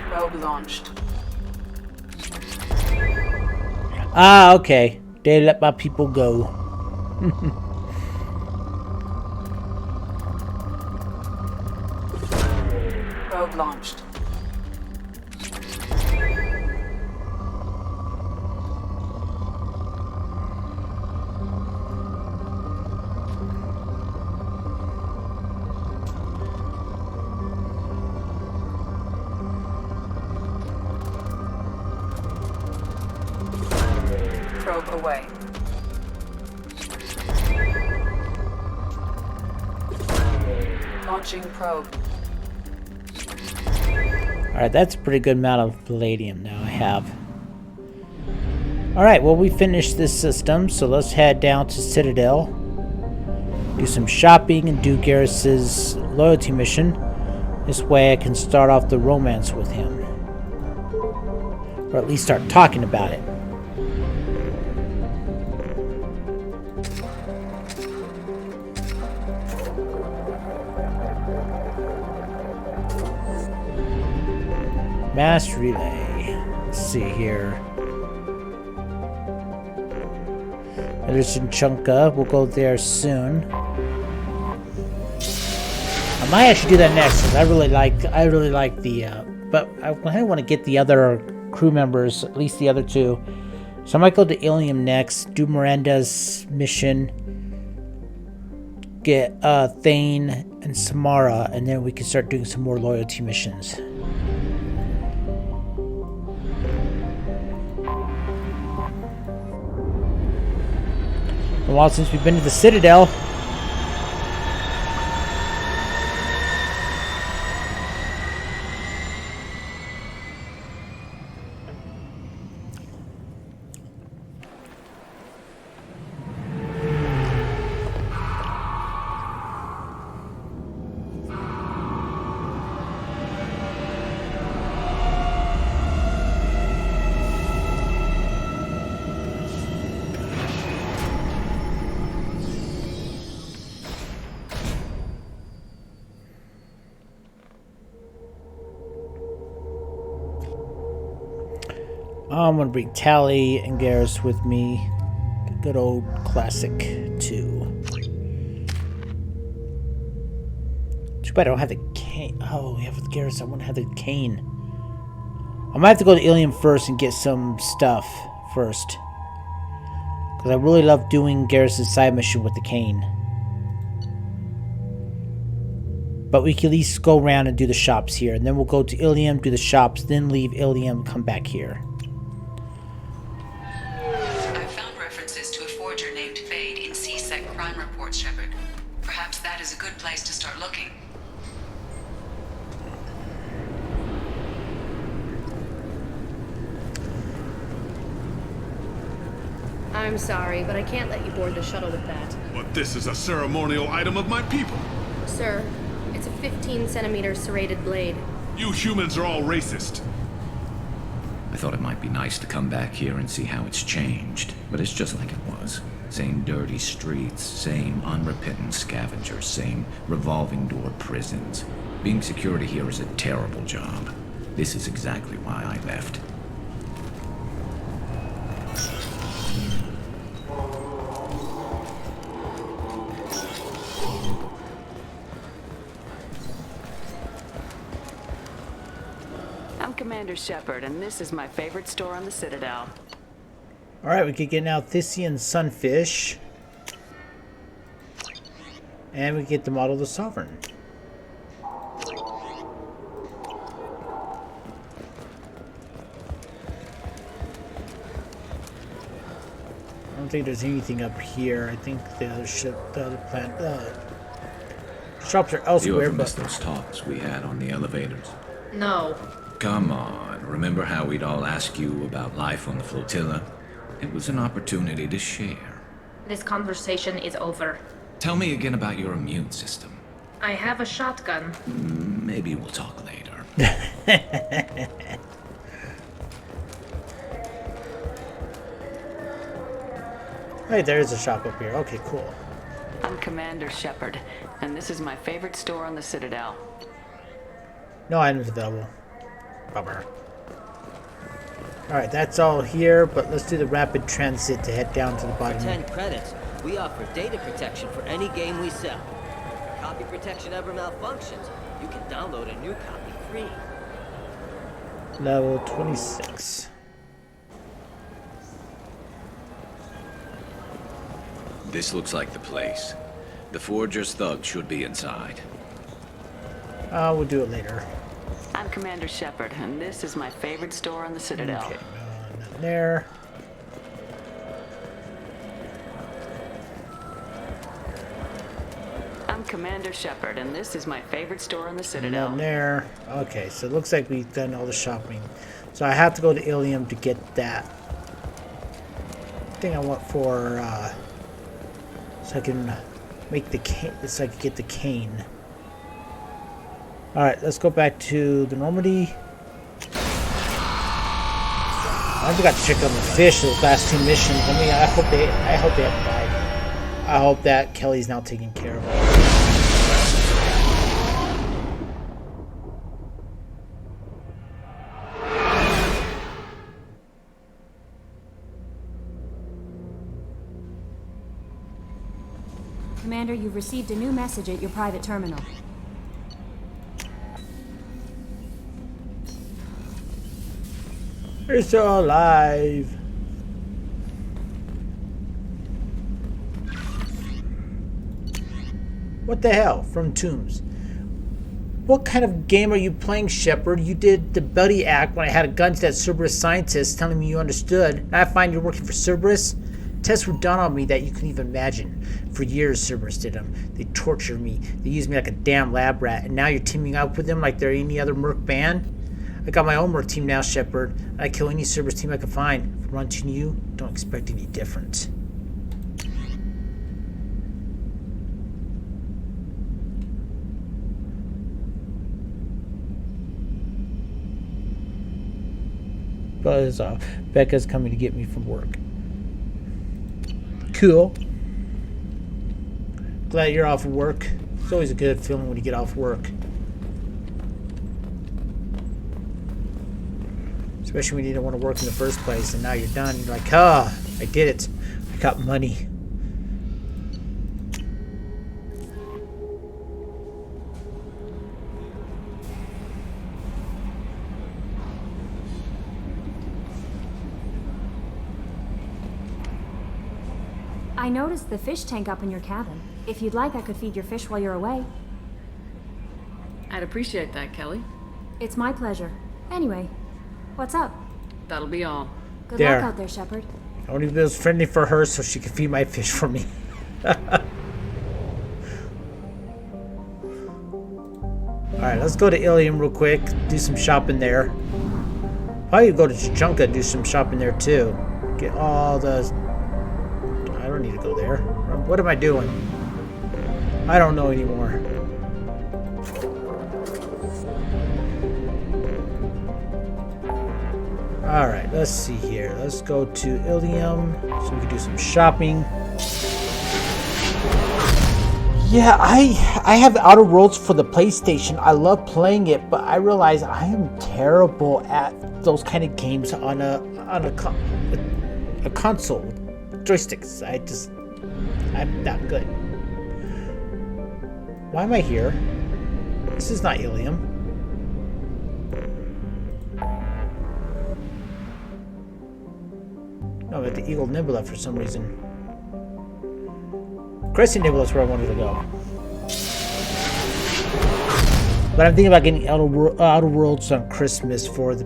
Probe launched. Ah, okay. They let my people go. Probe launched. Probe away. Launching probe. Alright, that's a pretty good amount of palladium now I have. Alright, well we finished this system, so let's head down to Citadel. Do some shopping and do Garrus's loyalty mission. This way I can start off the romance with him. Or at least start talking about it. Mass relay. Let's see here. There's Chunka. We'll go there soon. I might actually do that next because I really like the. But I want to get the other crew members, at least the other two. So I might go to Ilium next. Do Miranda's mission. Get Thane and Samara, and then we can start doing some more loyalty missions. A while since we've been to the Citadel. I'm gonna bring Tally and Garrus with me. Good old classic 2. Too bad I don't have the cane. Oh, we have with Garrus. I want to have the cane. I might have to go to Ilium first and get some stuff first. Because I really love doing Garrus' side mission with the cane. But we can at least go around and do the shops here. And then we'll go to Ilium, do the shops, then leave Ilium, come back here. Shepard. Perhaps that is a good place to start looking. I'm sorry, but I can't let you board the shuttle with that. But this is a ceremonial item of my people. Sir, it's a 15-centimeter serrated blade. You humans are all racist. I thought it might be nice to come back here and see how it's changed, but it's just like it was. Same dirty streets, same unrepentant scavengers, same revolving door prisons. Being security here is a terrible job. This is exactly why I left. I'm Commander Shepard, and this is my favorite store on the Citadel. Alright, we could get now Thyssian Sunfish. And we get the model of the Sovereign. I don't think there's anything up here. I think the other ship, the other planet, shops are elsewhere. You ever missed those talks we had on the elevators? No. Come on, remember how we'd all ask you about life on the flotilla? It was an opportunity to share. This conversation is over. Tell me again about your immune system. I have a shotgun. Maybe we'll talk later. Hey, there is a shop up here. Okay, cool. I'm Commander Shepard, and this is my favorite store on the Citadel. No items available. Bummer. Alright, that's all here, but let's do the rapid transit to head down to the bottom. For 10 credits, we offer data protection for any game we sell. If copy protection ever malfunctions, you can download a new copy free. Level 26. This looks like the place. The Forger's thug should be inside. We'll do it later. I'm Commander Shepard, and this is my favorite store on the Citadel. Okay, nothing there. I'm Commander Shepard, and this is my favorite store on the Citadel. Nothing there. Okay, so it looks like we've done all the shopping. So I have to go to Ilium to get that thing I want for, so I can make the cane, so I can get the cane. Alright, let's go back to the Normandy. I forgot to check on the fish those last two missions. I mean, I hope they haven't died. I hope that Kelly's now taking care of it. Commander, you've received a new message at your private terminal. You're still alive. What the hell? From Tombs. What kind of game are you playing, Shepard? You did the buddy act when I had a gun to that Cerberus scientist telling me you understood. Now I find you're working for Cerberus? Tests were done on me that you couldn't even imagine. For years, Cerberus did them. They tortured me. They used me like a damn lab rat. And now you're teaming up with them like they're any other merc band? I got my own merc team now, Shepard. I kill any Cerberus team I can find. If I run to you, don't expect any different. Buzz off. Becca's coming to get me from work. Cool. Glad you're off of work. It's always a good feeling when you get off work. Especially when you didn't want to work in the first place and now you're done. You're like, ah, I did it. I got money. I noticed the fish tank up in your cabin. If you'd like, I could feed your fish while you're away. I'd appreciate that, Kelly. It's my pleasure. Anyway, what's up? That'll be all. Good luck out there, Shepard. I want to be friendly for her so she can feed my fish for me. Alright, let's go to Ilium real quick. Do some shopping there. Probably go to Chunka and do some shopping there too. Get all the... I don't need to go there. What am I doing? I don't know anymore. Alright, let's see here. Let's go to Ilium so we can do some shopping. Yeah, I have Outer Worlds for the PlayStation. I love playing it, but I realize I am terrible at those kind of games on a console. Joysticks. I'm not good. Why am I here? This is not Ilium. No, I'm at the Eagle Nebula for some reason. Crescent Nebula is where I wanted to go. But I'm thinking about getting Outer Worlds on Christmas for the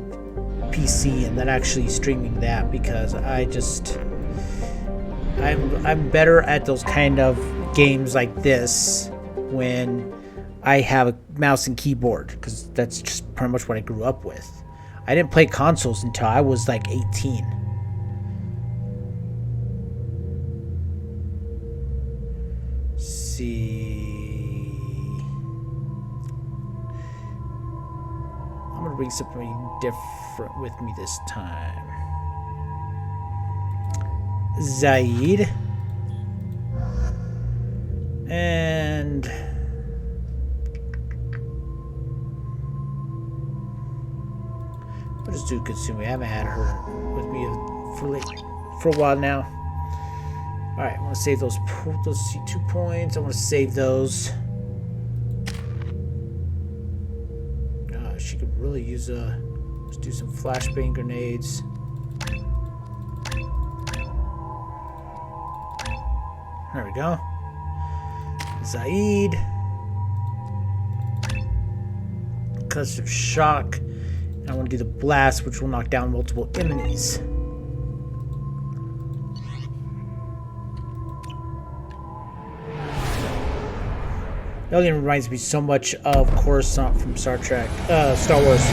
PC and then actually streaming that because I'm better at those kind of games like this when I have a mouse and keyboard because that's just pretty much what I grew up with. I didn't play consoles until I was like 18. See, I'm gonna bring something different with me this time. Zaid and we'll just do Katsumi. I haven't had her with me for a while now. All right, I want to save those 2 points. I want to save those. She could really use let's do some flashbang grenades. There we go. Zaid. Concussive shock. And I want to do the blast, which will knock down multiple enemies. Alien reminds me so much of Coruscant from Star Wars.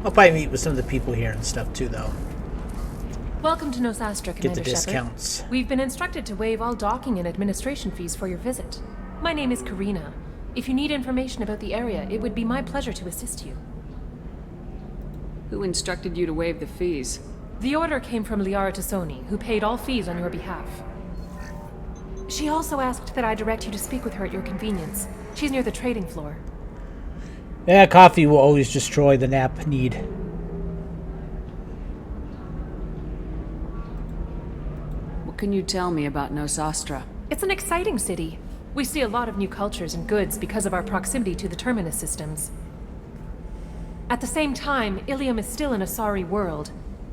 I'll probably meet with some of the people here and stuff too, though. Welcome to Nosastra, Commander Get the discounts. Shepard. We've been instructed to waive all docking and administration fees for your visit. My name is Karina. If you need information about the area, it would be my pleasure to assist you. Who instructed you to waive the fees? The order came from Liara Tassoni, who paid all fees on your behalf. She also asked that I direct you to speak with her at your convenience. She's near the trading floor. Yeah, coffee will always destroy the nap need. What can you tell me about Nosastra? It's an exciting city. We see a lot of new cultures and goods because of our proximity to the Terminus systems. At the same time, Ilium is still an Asari world.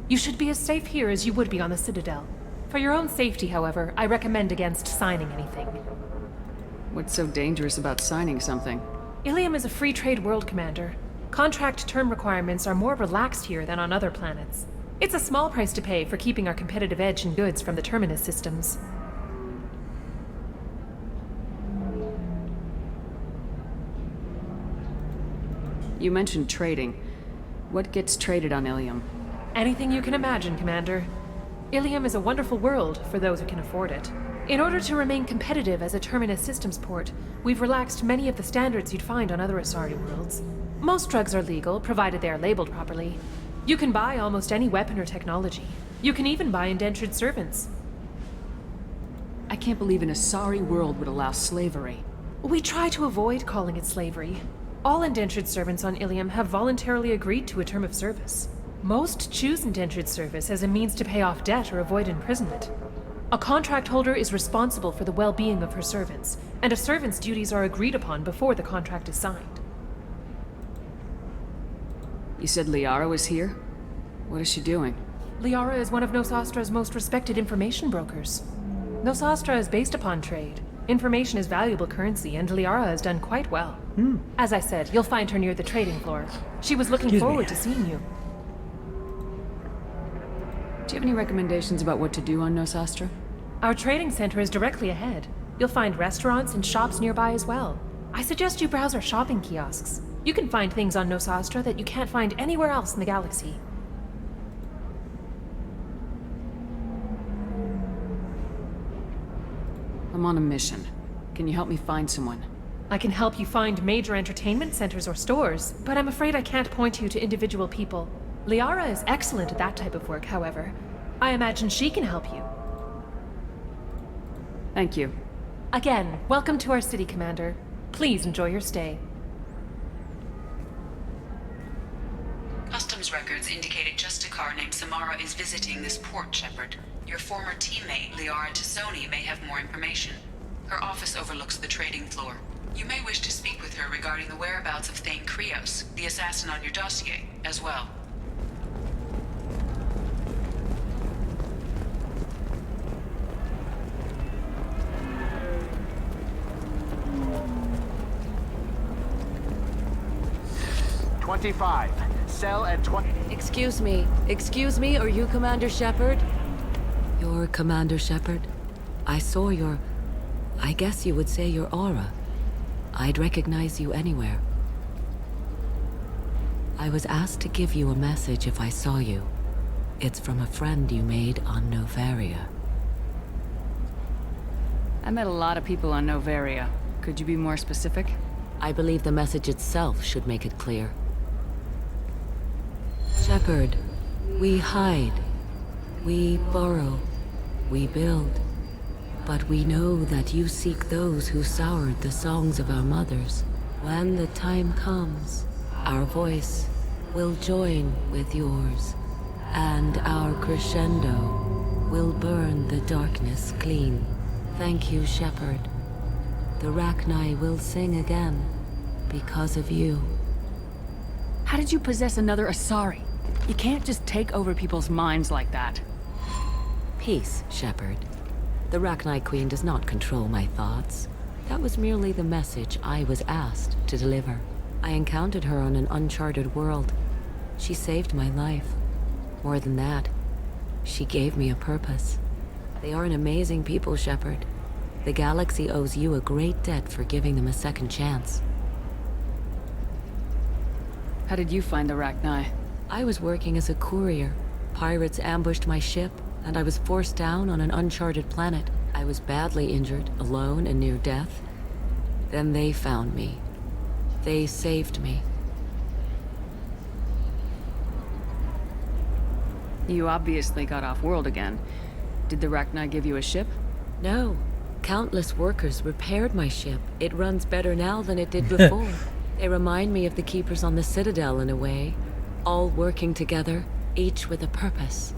You should be as safe here as you would be on the Citadel. For your own safety, however, I recommend against signing anything. What's so dangerous about signing something? Ilium is a free trade world, Commander. Contract term requirements are more relaxed here than on other planets. It's a small price to pay for keeping our competitive edge in goods from the Terminus systems. You mentioned trading. What gets traded on Ilium? Anything you can imagine, Commander. Ilium is a wonderful world for those who can afford it. In order to remain competitive as a Terminus systems port, we've relaxed many of the standards you'd find on other Asari worlds. Most drugs are legal, provided they are labeled properly. You can buy almost any weapon or technology. You can even buy indentured servants. I can't believe an Asari world would allow slavery. We try to avoid calling it slavery. All indentured servants on Ilium have voluntarily agreed to a term of service. Most choose indentured service as a means to pay off debt or avoid imprisonment. A contract holder is responsible for the well-being of her servants, and a servant's duties are agreed upon before the contract is signed. You said Liara was here? What is she doing? Liara is one of Nosastra's most respected information brokers. Nosastra is based upon trade. Information is valuable currency, and Liara has done quite well. As I said, you'll find her near the trading floor. She was looking forward to seeing you. Do you have any recommendations about what to do on Nosastra? Our trading center is directly ahead. You'll find restaurants and shops nearby as well. I suggest you browse our shopping kiosks. You can find things on Nosastra that you can't find anywhere else in the galaxy. I'm on a mission. Can you help me find someone? I can help you find major entertainment centers or stores, but I'm afraid I can't point you to individual people. Liara is excellent at that type of work, however. I imagine she can help you. Thank you. Again, welcome to our city, Commander. Please enjoy your stay. Customs records indicated just a car named Samara is visiting this port, Shepard. Your former teammate, Liara Tassoni, may have more information. Her office overlooks the trading floor. You may wish to speak with her regarding the whereabouts of Thane Krios, the assassin on your dossier, as well. 25. Cell at 20. Excuse me. Excuse me, are you Commander Shepard? You're Commander Shepard? I saw your... I guess you would say your aura. I'd recognize you anywhere. I was asked to give you a message if I saw you. It's from a friend you made on Novaria. I met a lot of people on Novaria. Could you be more specific? I believe the message itself should make it clear. Shepard, we hide. We borrow. We build. But we know that you seek those who soured the songs of our mothers. When the time comes, our voice will join with yours, and our crescendo will burn the darkness clean. Thank you, Shepard. The Rachni will sing again because of you. How did you possess another Asari? You can't just take over people's minds like that. Peace, Shepard. The Rachni Queen does not control my thoughts. That was merely the message I was asked to deliver. I encountered her on an uncharted world. She saved my life. More than that, she gave me a purpose. They are an amazing people, Shepard. The galaxy owes you a great debt for giving them a second chance. How did you find the Rachni? I was working as a courier. Pirates ambushed my ship, and I was forced down on an uncharted planet. I was badly injured, alone and near death. Then they found me. They saved me. You obviously got off-world again. Did the Rachni give you a ship? No. Countless workers repaired my ship. It runs better now than it did before. They remind me of the Keepers on the Citadel in a way. All working together, each with a purpose.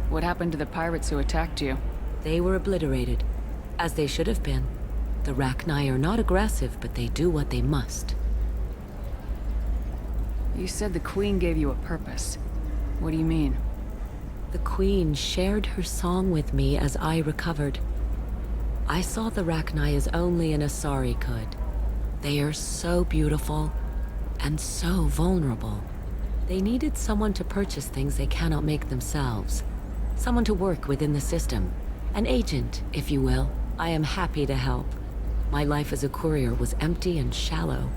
What happened to the pirates who attacked you? They were obliterated, as they should have been. The Rachni are not aggressive, but they do what they must. You said the Queen gave you a purpose. What do you mean? The Queen shared her song with me as I recovered. I saw the Rachni as only an Asari could. They are so beautiful and so vulnerable. They needed someone to purchase things they cannot make themselves. Someone to work within the system. An agent, if you will. I am happy to help. My life as a courier was empty and shallow.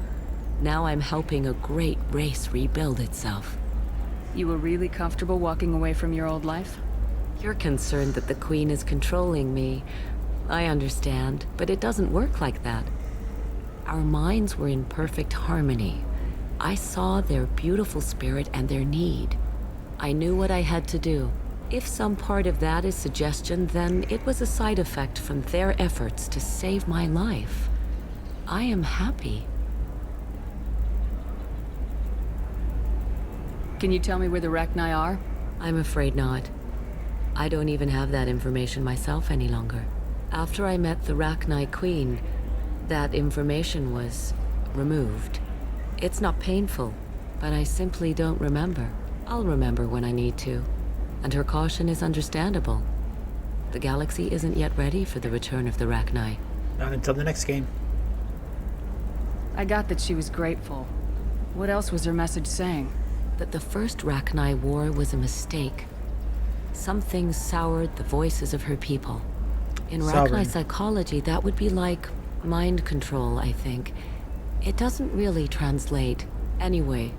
Now I'm helping a great race rebuild itself. You were really comfortable walking away from your old life? You're concerned that the Queen is controlling me. I understand, but it doesn't work like that. Our minds were in perfect harmony. I saw their beautiful spirit and their need. I knew what I had to do. If some part of that is suggestion, then it was a side effect from their efforts to save my life. I am happy. Can you tell me where the Rachni are? I'm afraid not. I don't even have that information myself any longer. After I met the Rachni Queen, that information was removed. It's not painful, but I simply don't remember. I'll remember when I need to. And her caution is understandable. The galaxy isn't yet ready for the return of the Rachni. Not until the next game. I got that she was grateful. What else was her message saying? That the first Rachni war was a mistake. Some things soured the voices of her people. In Rachni psychology, that would be like mind control, I think. It doesn't really translate. Anyway,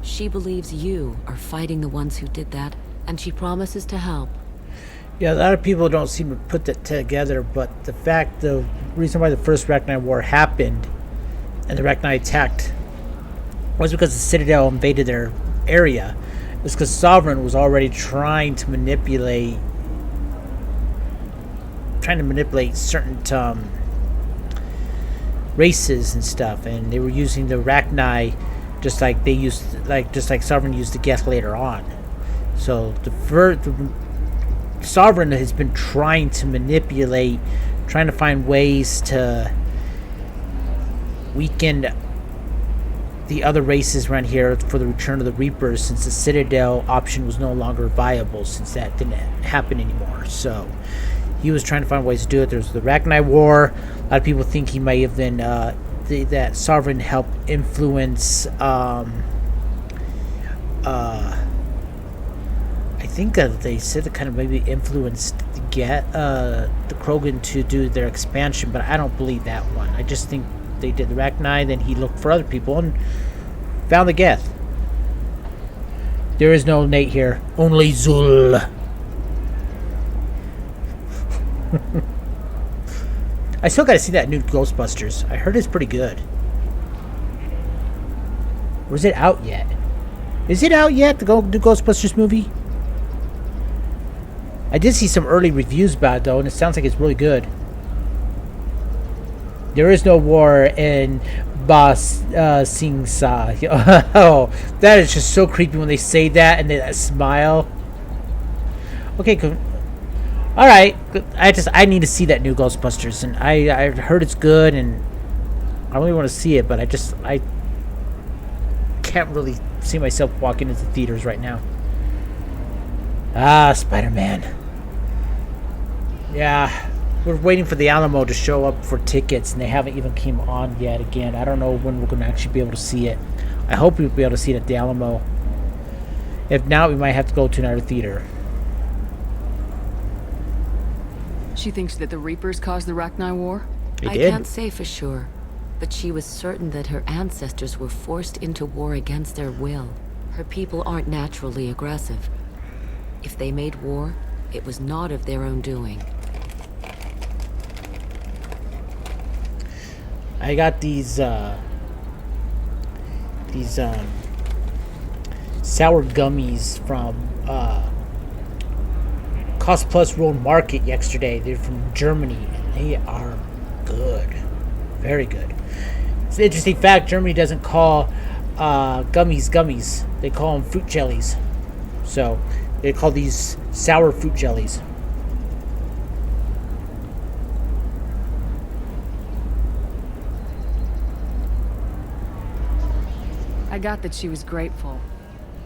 she believes you are fighting the ones who did that, and she promises to help. Yeah, a lot of people don't seem to put that together, but the reason why the first Rachni War happened and the Rachni attacked was because the Citadel invaded their area. It was because Sovereign was already trying to manipulate certain races and stuff, and they were using the Rachni just like Sovereign used the Geth later on. So the Sovereign has been trying to manipulate, trying to find ways to weaken the other races around here for the return of the Reapers, since the Citadel option was no longer viable, since that didn't happen anymore. So he was trying to find ways to do it. There's the Rachni War. A lot of people think he may have been that Sovereign helped influence. I think they said it kind of maybe influenced the Krogan to do their expansion, but I don't believe that one. I just think they did the Rachni, then he looked for other people and found the Geth. There is no Nate here, only Zul. I still gotta see that new Ghostbusters. I heard it's pretty good. Or is it out yet? Is it out yet, the new Ghostbusters movie? I did see some early reviews about it, though, and it sounds like it's really good. There is no war in Ba Sing Sa. Oh, that is just so creepy when they say that and that smile. Okay, cool. All right, I need to see that new Ghostbusters, and I heard it's good, and I really want to see it, but I can't really see myself walking into theaters right now. Ah, Spider-Man. Yeah, we're waiting for the Alamo to show up for tickets, and they haven't even came on yet. Again, I don't know when we're going to actually be able to see it. I hope we'll be able to see it at the Alamo. If not, we might have to go to another theater. She thinks that the Reapers caused the Rachni War? I can't say for sure, but she was certain that her ancestors were forced into war against their will. Her people aren't naturally aggressive. If they made war, it was not of their own doing. I got these sour gummies from Cost Plus World Market yesterday. They're from Germany, and they are good. Very good. It's an interesting fact, Germany doesn't call gummies. They call them fruit jellies. So, they call these sour fruit jellies. I got that she was grateful.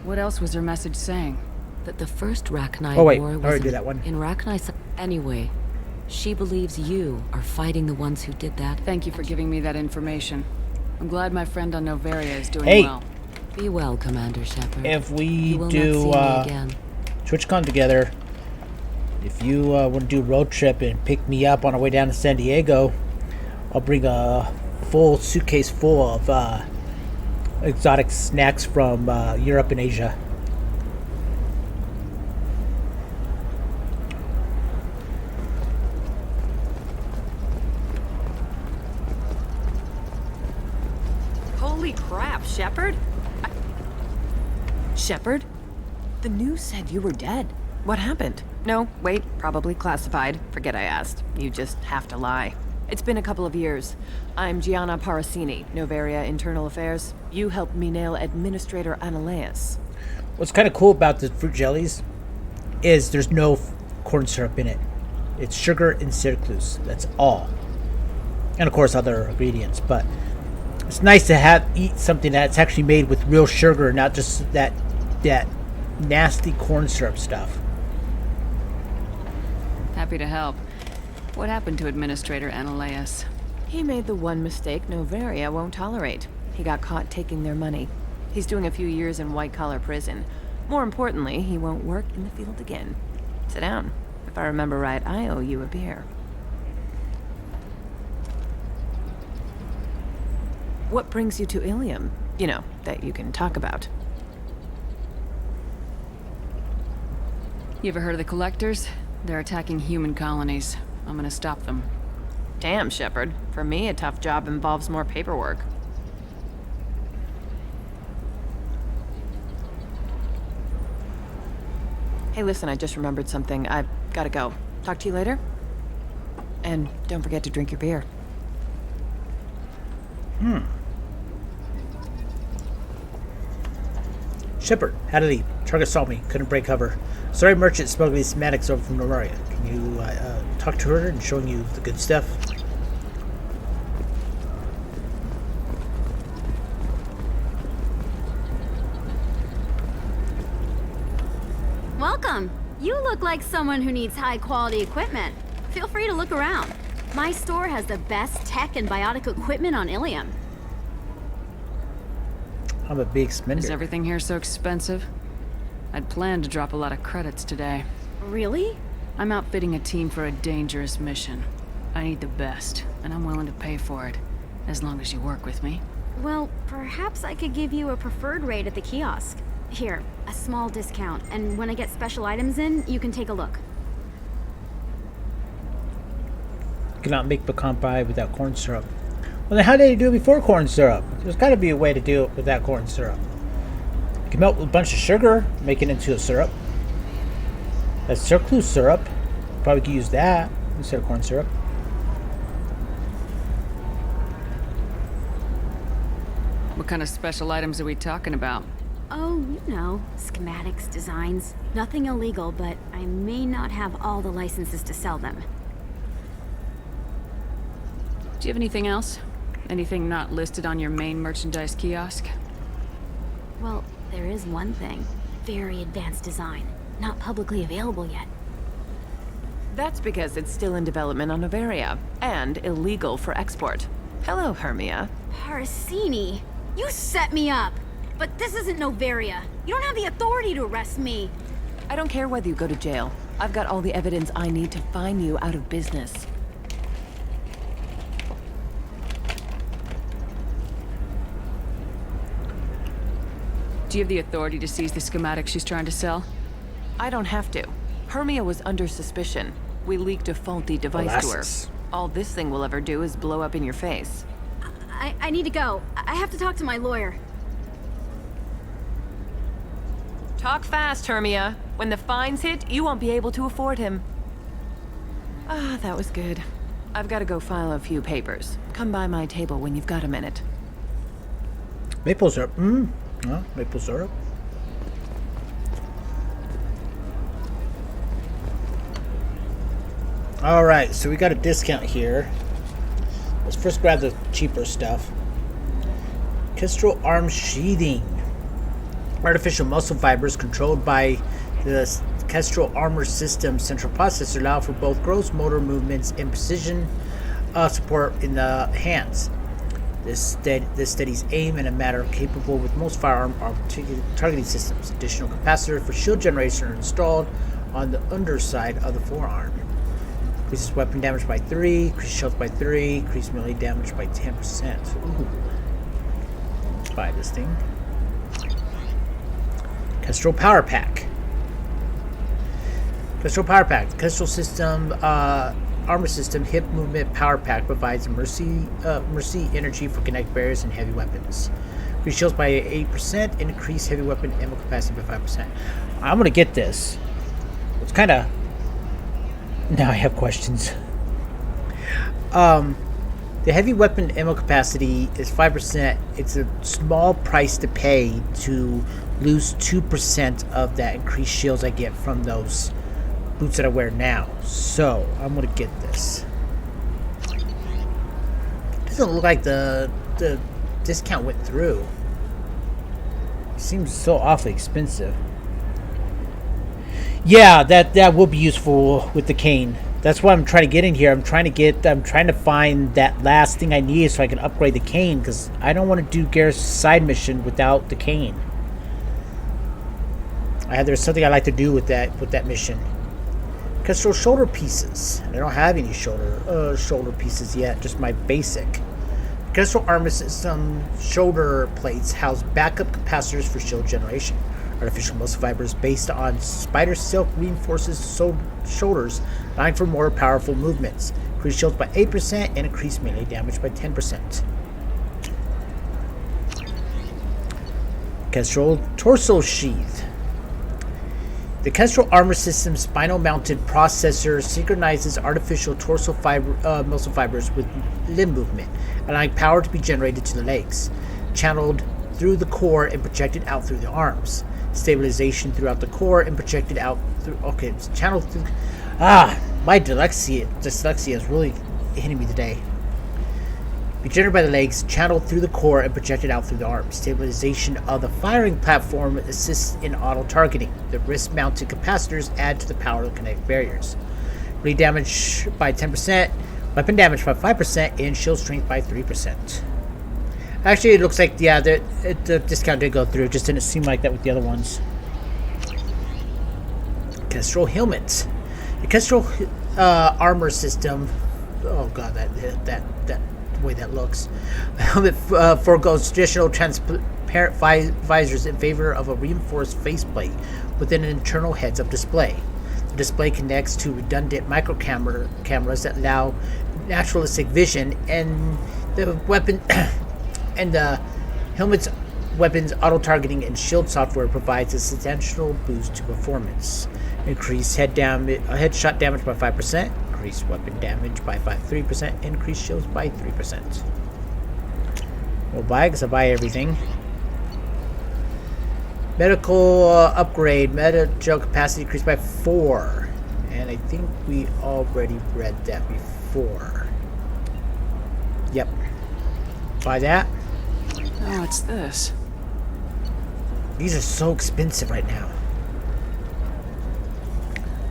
What else was her message saying? That the first Rachni War was I already did that one. in Rachni. Anyway, she believes you are fighting the ones who did that. Thank you for giving me that information. I'm glad my friend on Noveria is doing Hey. well. Be well, Commander Shepard. If we You will do not see me again. TwitchCon together, if you want to do a road trip and pick me up on our way down to San Diego, I'll bring a full suitcase full of exotic snacks from Europe and Asia. Holy crap, Shepard? Shepard? The news said you were dead. What happened? No, wait, probably classified. Forget I asked. You just have to lie. It's been a couple of years. I'm Gianna Parasini, Noveria Internal Affairs. You helped me nail Administrator Analeas. What's kind of cool about the fruit jellies is there's no corn syrup in it. It's sugar and Syracuse. That's all. And of course other ingredients, but it's nice to eat something that's actually made with real sugar, not just that nasty corn syrup stuff. Happy to help. What happened to Administrator Analeas? He made the one mistake Noveria won't tolerate. He got caught taking their money. He's doing a few years in white-collar prison. More importantly, he won't work in the field again. Sit down. If I remember right, I owe you a beer. What brings you to Ilium? You know, that you can talk about. You ever heard of the Collectors? They're attacking human colonies. I'm gonna stop them. Damn, Shepard. For me, a tough job involves more paperwork. Hey, listen, I just remembered something. I've gotta go. Talk to you later? And don't forget to drink your beer. Shepard, how to leave. Target saw me. Couldn't break cover. Sorry, merchant smuggling schematics over from Noveria. Can you talk to her and showing you the good stuff? Welcome. You look like someone who needs high-quality equipment. Feel free to look around. My store has the best tech and biotic equipment on Ilium. I'm a big spender. Is everything here so expensive? I'd planned to drop a lot of credits today. Really? I'm outfitting a team for a dangerous mission. I need the best, and I'm willing to pay for it, as long as you work with me. Well, perhaps I could give you a preferred rate at the kiosk. Here, a small discount, and when I get special items in, you can take a look. Cannot make pecan pie without corn syrup. Well, then how did you do it before corn syrup? There's got to be a way to do it without corn syrup. You can melt a bunch of sugar, make it into a syrup. That's circle syrup. Probably could use that instead of corn syrup. What kind of special items are we talking about? Oh, you know, schematics, designs. Nothing illegal, but I may not have all the licenses to sell them. Do you have anything else? Anything not listed on your main merchandise kiosk? Well, there is one thing. Very advanced design. Not publicly available yet. That's because it's still in development on Noveria, and illegal for export. Hello, Hermia. Parasini, you set me up! But this isn't Noveria. You don't have the authority to arrest me. I don't care whether you go to jail. I've got all the evidence I need to find you out of business. Do you have the authority to seize the schematic she's trying to sell? I don't have to. Hermia was under suspicion. We leaked a faulty device to her. All this thing will ever do is blow up in your face. I need to go. I have to talk to my lawyer. Talk fast, Hermia. When the fines hit, you won't be able to afford him. Ah, that was good. I've got to go file a few papers. Come by my table when you've got a minute. Maple syrup. Oh, maple syrup. Alright, so we got a discount here. Let's first grab the cheaper stuff. Kestrel Arm Sheathing. Artificial muscle fibers controlled by the Kestrel Armor System central processor allow for both gross motor movements and precision support in the hands. This steadies aim in a manner capable with most firearm targeting systems. Additional capacitors for shield generation are installed on the underside of the forearm. Increases weapon damage by 3, increases health by 3, increases melee damage by 10%. Ooh. Let's buy this thing. Kestrel Power Pack. Kestrel Power Pack. The Kestrel System Armor System Hip Movement Power Pack provides mercy energy for kinetic barriers and heavy weapons. Increase shields by 8% and increase heavy weapon ammo capacity by 5%. I'm gonna get this. It's kind of. Now I have questions. The heavy weapon ammo capacity is 5%. It's a small price to pay to lose 2% of that increased shields I get from those boots that I wear now. So I'm gonna get this. Doesn't look like the discount went through. It seems so awfully expensive. Yeah, that will be useful with the cane. That's what I'm trying to get in here. I'm trying to find that last thing I need so I can upgrade the cane, because I don't want to do Garrett's side mission without the cane. There's something I like to do with that mission. Kestrel shoulder pieces. I don't have any shoulder pieces yet, just my basic. Kestrel Armor System shoulder plates house backup capacitors for shield generation. Artificial muscle fibers based on spider silk reinforces shoulders, allowing for more powerful movements. Increase shields by 8% and increase melee damage by 10%. Kestrel Torso Sheath. The Kestrel Armor System spinal-mounted processor synchronizes artificial torso muscle fibers with limb movement, allowing power to be generated to the legs, channeled through the core and projected out through the arms. Stabilization throughout the core and projected out through. Okay, it's channeled through. My dyslexia is really hitting me today. Be generated by the legs, channeled through the core, and projected out through the arms. Stabilization of the firing platform assists in auto-targeting. The wrist-mounted capacitors add to the power of kinetic barriers. Bleed damage by 10%. Weapon damage by 5% and shield strength by 3%. Actually, it looks like, yeah, the discount did go through. It just didn't seem like that with the other ones. Kestrel helmets. The Kestrel armor system. Oh god, that way that looks. The helmet foregoes traditional transparent visors in favor of a reinforced faceplate with an internal heads-up display. The display connects to redundant micro cameras that allow naturalistic vision, and the weapon and the helmet's weapons auto-targeting and shield software provides a substantial boost to performance. Increased headshot damage by 5%, increased weapon damage by 3%, increased shields by 3%. We'll buy, because I buy everything. Medical upgrade, medical capacity increased by 4. And I think we already read that before. Yep. Buy that. Oh, it's this. These are so expensive right now.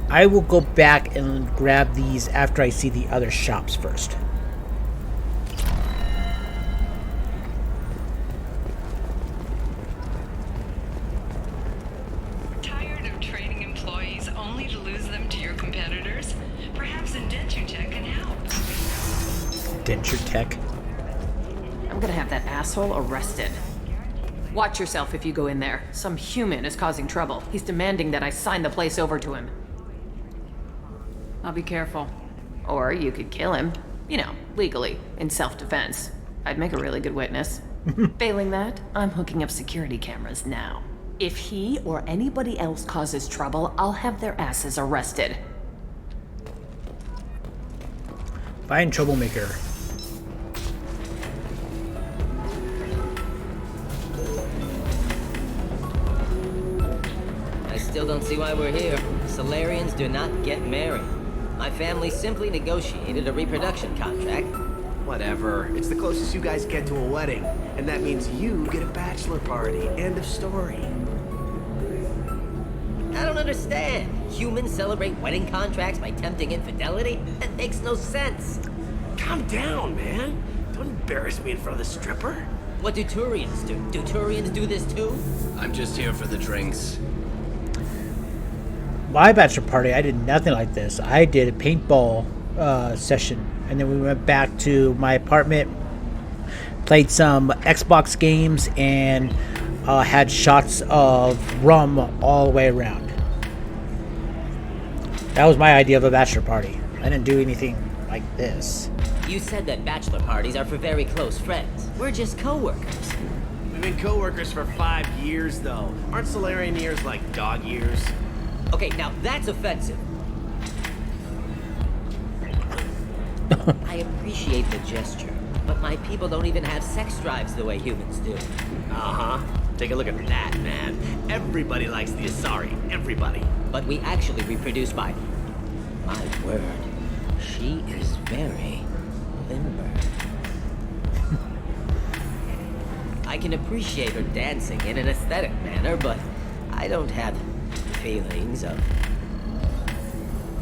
I will go back and grab these after I see the other shops first. Tired of training employees only to lose them to your competitors? Perhaps Indenture Tech can help. Indenture Tech? I'm gonna have that asshole arrested. Watch yourself if you go in there. Some human is causing trouble. He's demanding that I sign the place over to him. I'll be careful. Or you could kill him. You know, legally, in self-defense. I'd make a really good witness. Failing that, I'm hooking up security cameras now. If he or anybody else causes trouble, I'll have their asses arrested. Find troublemaker. I still don't see why we're here. Solarians do not get married. My family simply negotiated a reproduction contract. Whatever. It's the closest you guys get to a wedding. And that means you get a bachelor party. End of story. I don't understand. Humans celebrate wedding contracts by tempting infidelity? That makes no sense. Calm down, man. Don't embarrass me in front of the stripper. What do Turians do? Do Turians do this too? I'm just here for the drinks. My bachelor party, I did nothing like this. I did a paintball session, and then we went back to my apartment, played some Xbox games, and had shots of rum all the way around. That was my idea of a bachelor party. I didn't do anything like this. You said that bachelor parties are for very close friends. We're just co-workers. We've been co-workers for 5 years, though. Aren't Solarian years like dog years? Okay, now that's offensive. I appreciate the gesture, but my people don't even have sex drives the way humans do. Uh-huh. Take a look at that, man. Everybody likes the Asari. Everybody. But we actually reproduce by... My word. She is very limber. I can appreciate her dancing in an aesthetic manner, but I don't have feelings of...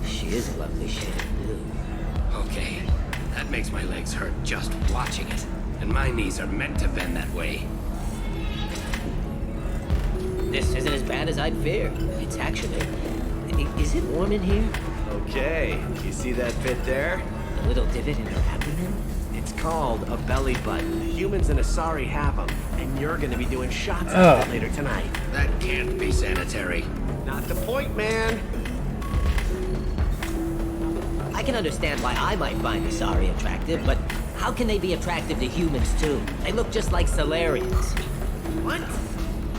She is a lovely shade of blue. Okay, that makes my legs hurt just watching it. And my knees are meant to bend that way. This isn't as bad as I'd feared. It's actually... Is it warm in here? Okay, you see that bit there? A little divot in her abdomen? It's called a belly button. Humans and Asari have them, and you're gonna be doing shots of it later tonight. That can't be sanitary. Not the point, man. I can understand why I might find Asari attractive, but how can they be attractive to humans too? They look just like Solarians. What?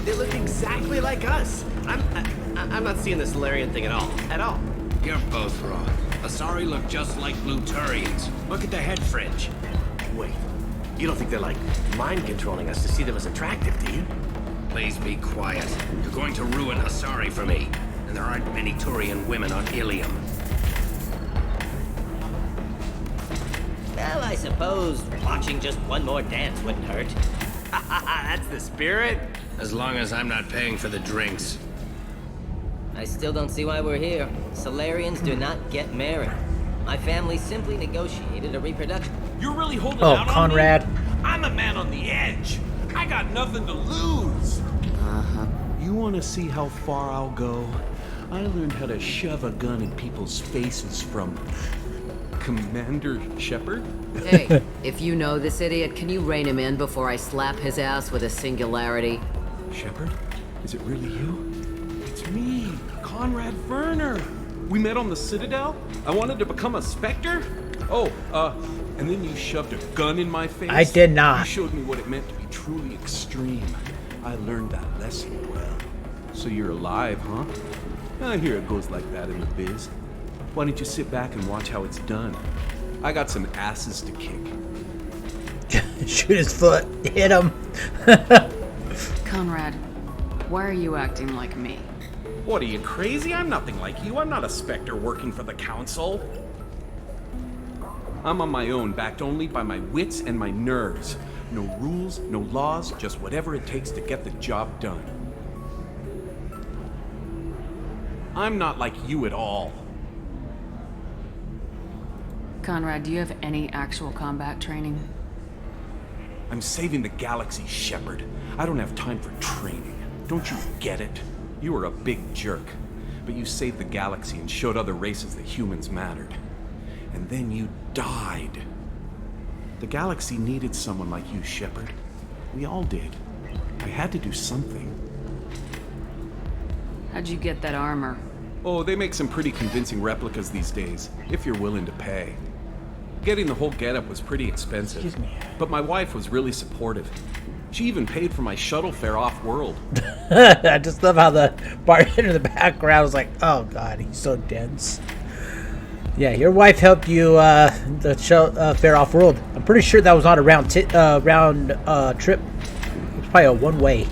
They look exactly like us. I'm not seeing the Solarian thing at all. At all. You're both wrong. Asari look just like blue Turians. Look at the head fringe. Wait. You don't think they're like mind controlling us to see them as attractive, do you? Please be quiet. You're going to ruin Asari for me. And there aren't many Turian women on Ilium. Well, I suppose watching just one more dance wouldn't hurt. That's the spirit. As long as I'm not paying for the drinks. I still don't see why we're here. Solarians do not get married. My family simply negotiated a reproduction. You're really holding Oh, out Conrad. on me? I'm a man on the edge. I got nothing to lose. Uh-huh. You want to see how far I'll go? I learned how to shove a gun in people's faces from Commander Shepard. Hey, if you know this idiot, can you rein him in before I slap his ass with a singularity? Shepard? Is it really you? It's me, Conrad Werner. We met on the Citadel. I wanted to become a Spectre. Oh, and then you shoved a gun in my face. I did not. You showed me what it meant to be truly extreme. I learned that lesson well. So you're alive, huh? I hear it goes like that in the biz. Why don't you sit back and watch how it's done? I got some asses to kick. Shoot his foot. Hit him. Conrad, why are you acting like me? What, are you crazy? I'm nothing like you. I'm not a Spectre working for the Council. I'm on my own, backed only by my wits and my nerves. No rules, no laws, just whatever it takes to get the job done. I'm not like you at all. Conrad, do you have any actual combat training? I'm saving the galaxy, Shepard. I don't have time for training. Don't you get it? You were a big jerk, but you saved the galaxy and showed other races that humans mattered. And then you died. The galaxy needed someone like you, Shepard. We all did. I had to do something. How'd you get that armor? Oh, they make some pretty convincing replicas these days, if you're willing to pay. Getting the whole getup was pretty expensive. Excuse me. But my wife was really supportive. She even paid for my shuttle fare off-world. I just love how the bartender in the background was like, oh god, he's so dense. Yeah, your wife helped you the show fare off-world. I'm pretty sure that was not a round trip. It was probably a one-way.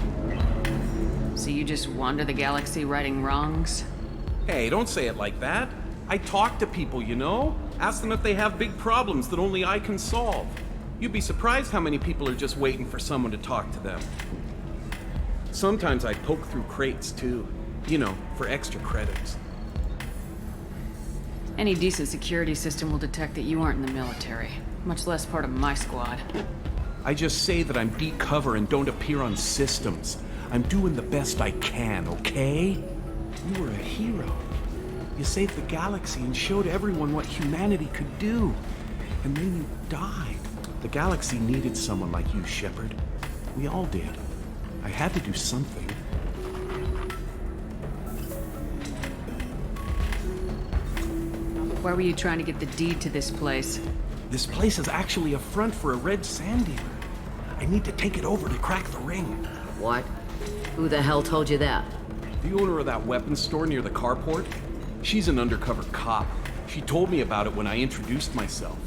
So you just wander the galaxy righting wrongs? Hey, don't say it like that. I talk to people, you know? Ask them if they have big problems that only I can solve. You'd be surprised how many people are just waiting for someone to talk to them. Sometimes I poke through crates, too. You know, for extra credits. Any decent security system will detect that you aren't in the military, much less part of my squad. I just say that I'm deep cover and don't appear on systems. I'm doing the best I can, okay? You were a hero. You saved the galaxy and showed everyone what humanity could do. And then you died. The galaxy needed someone like you, Shepard. We all did. I had to do something. Why were you trying to get the deed to this place? This place is actually a front for a red sand dealer. I need to take it over to crack the ring. What? Who the hell told you that? The owner of that weapons store near the carport. She's an undercover cop. She told me about it when I introduced myself.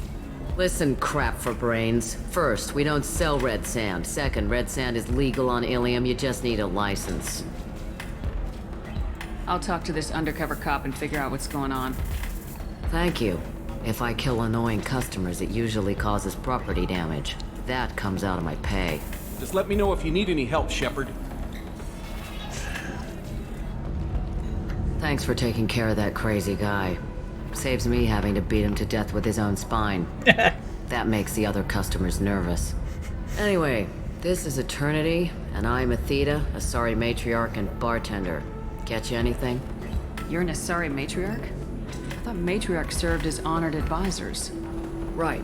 Listen, crap for brains. First, we don't sell red sand. Second, red sand is legal on Ilium. You just need a license. I'll talk to this undercover cop and figure out what's going on. Thank you. If I kill annoying customers, it usually causes property damage. That comes out of my pay. Just let me know if you need any help, Shepard. Thanks for taking care of that crazy guy. Saves me having to beat him to death with his own spine. That makes the other customers nervous. Anyway, this is Eternity, and I'm Athena, Asari matriarch and bartender. Catch anything? You're an Asari matriarch? I thought matriarchs served as honored advisors. Right.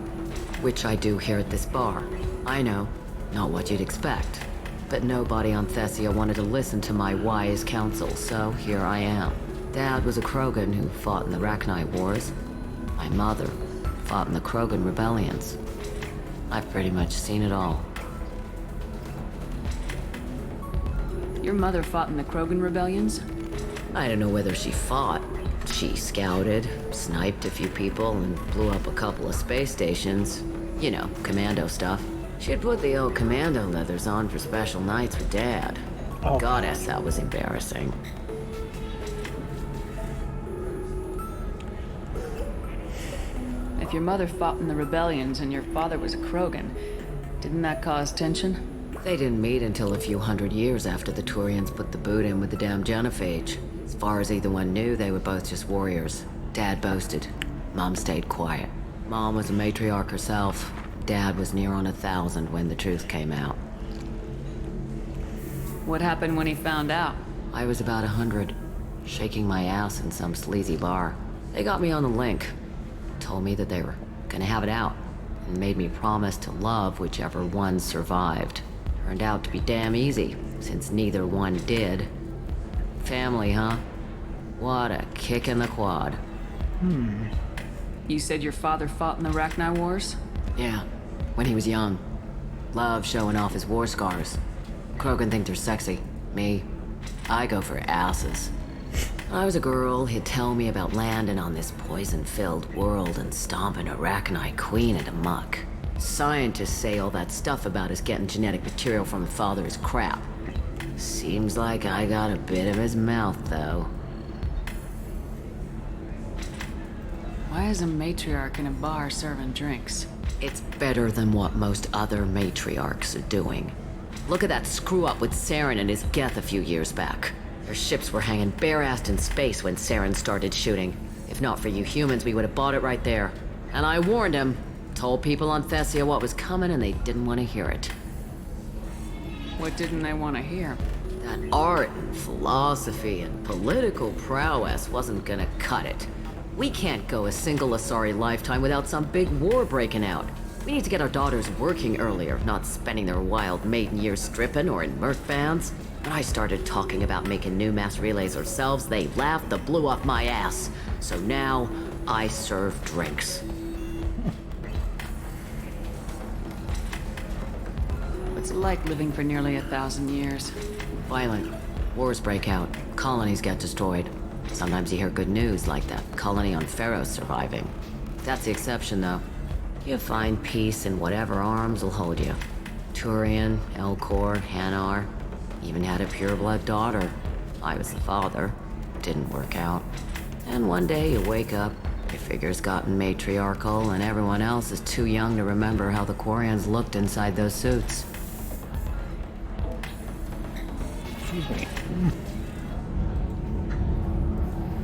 Which I do here at this bar. I know, not what you'd expect. But nobody on Thessia wanted to listen to my wise counsel, so here I am. Dad was a Krogan who fought in the Rachni Wars. My mother fought in the Krogan rebellions. I've pretty much seen it all. Your mother fought in the Krogan rebellions? I don't know whether she fought. She scouted, sniped a few people, and blew up a couple of space stations. You know, commando stuff. She'd put the old commando leathers on for special nights with Dad. Oh. Goddess, that was embarrassing. If your mother fought in the rebellions and your father was a Krogan, didn't that cause tension? They didn't meet until a few hundred years after the Turians put the boot in with the damn Genophage. As far as either one knew, they were both just warriors. Dad boasted. Mom stayed quiet. Mom was a matriarch herself. Dad was near on 1,000 when the truth came out. What happened when he found out? I was about 100, shaking my ass in some sleazy bar. They got me on the link. Told me that they were gonna have it out, and made me promise to love whichever one survived. Turned out to be damn easy, since neither one did. Family, huh? What a kick in the quad. You said your father fought in the Rachni Wars? Yeah, when he was young. Loved showing off his war scars. Krogan think they're sexy. Me, I go for asses. When I was a girl, he'd tell me about landing on this poison-filled world and stomping a Rachni queen into muck. Scientists say all that stuff about us getting genetic material from his father is crap. Seems like I got a bit of his mouth, though. Why is a matriarch in a bar serving drinks? It's better than what most other matriarchs are doing. Look at that screw-up with Saren and his Geth a few years back. Their ships were hanging bare-assed in space when Saren started shooting. If not for you humans, we would have bought it right there. And I warned him. Told people on Thessia what was coming and they didn't want to hear it. What didn't they want to hear? That art and philosophy and political prowess wasn't gonna cut it. We can't go a single Asari lifetime without some big war breaking out. We need to get our daughters working earlier, not spending their wild maiden years stripping or in mirth bands. When I started talking about making new mass relays ourselves, they laughed the blue off my ass. So now, I serve drinks. What's it like living for nearly 1,000 years? Violent. Wars break out. Colonies get destroyed. Sometimes you hear good news, like that colony on Pharaoh surviving. That's the exception, though. You find peace in whatever arms will hold you. Turian, Elcor, Hanar. Even had a pureblood daughter. I was the father. Didn't work out. And one day you wake up, your figure's gotten matriarchal, and everyone else is too young to remember how the Quarians looked inside those suits. Excuse me.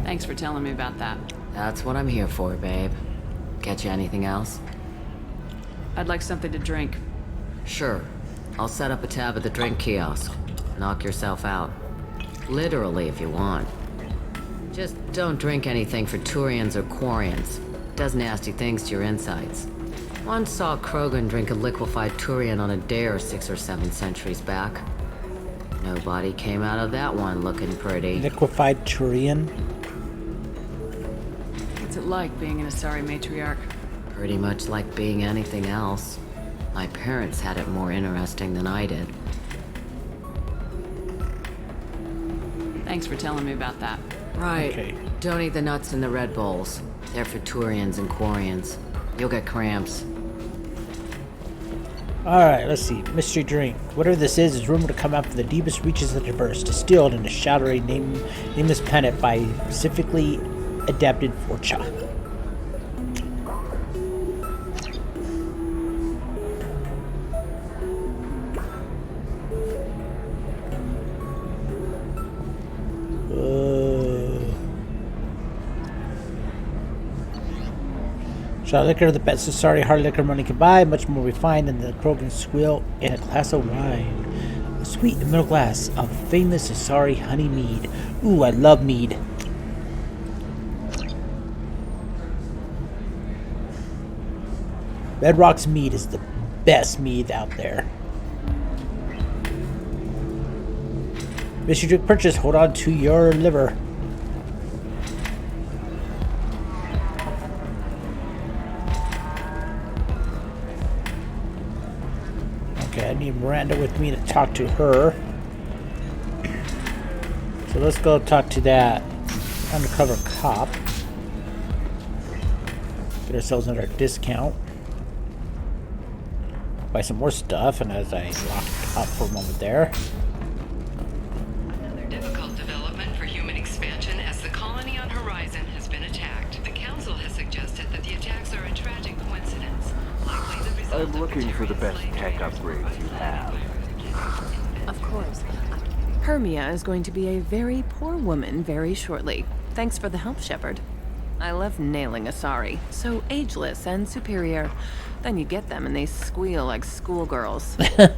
Thanks for telling me about that. That's what I'm here for, babe. Get you anything else? I'd like something to drink. Sure. I'll set up a tab at the drink kiosk. Knock yourself out. Literally, if you want. Just don't drink anything for Turians or Quarians. Does nasty things to your insides. Once saw Krogan drink a liquefied Turian on a dare 6 or 7 centuries back. Nobody came out of that one looking pretty. Liquefied Turian? What's it like being an Asari matriarch? Pretty much like being anything else. My parents had it more interesting than I did. Thanks for telling me about that. Right. Okay. Don't eat the nuts in the Red Bowls. They're for Turians and Quarians. You'll get cramps. Alright, let's see. Mystery drink. Whatever this is rumored to come out from the deepest reaches of the universe, distilled in a shadowy nameless planet by specifically adapted for Cha. Shot liquor, the best Asari hard liquor money can buy, much more refined than the Krogan squill in a glass of wine. A sweet middle glass of famous Asari honey mead. Ooh, I love mead. Bedrock's mead is the best mead out there. Mystery drink purchase, hold on to your liver. Okay, I need Miranda with me to talk to her. So let's go talk to that undercover cop. Get ourselves another discount. Buy some more stuff, and as I lock up for a moment there. Another difficult development for human expansion as the colony on Horizon has been attacked. The Council has suggested that the attacks are a tragic coincidence. Likely the result I'm looking for the best tech upgrades you have. Of course. Hermia is going to be a very poor woman very shortly. Thanks for the help, Shepard. I love nailing Asari. So ageless and superior. Then you get them and they squeal like schoolgirls. It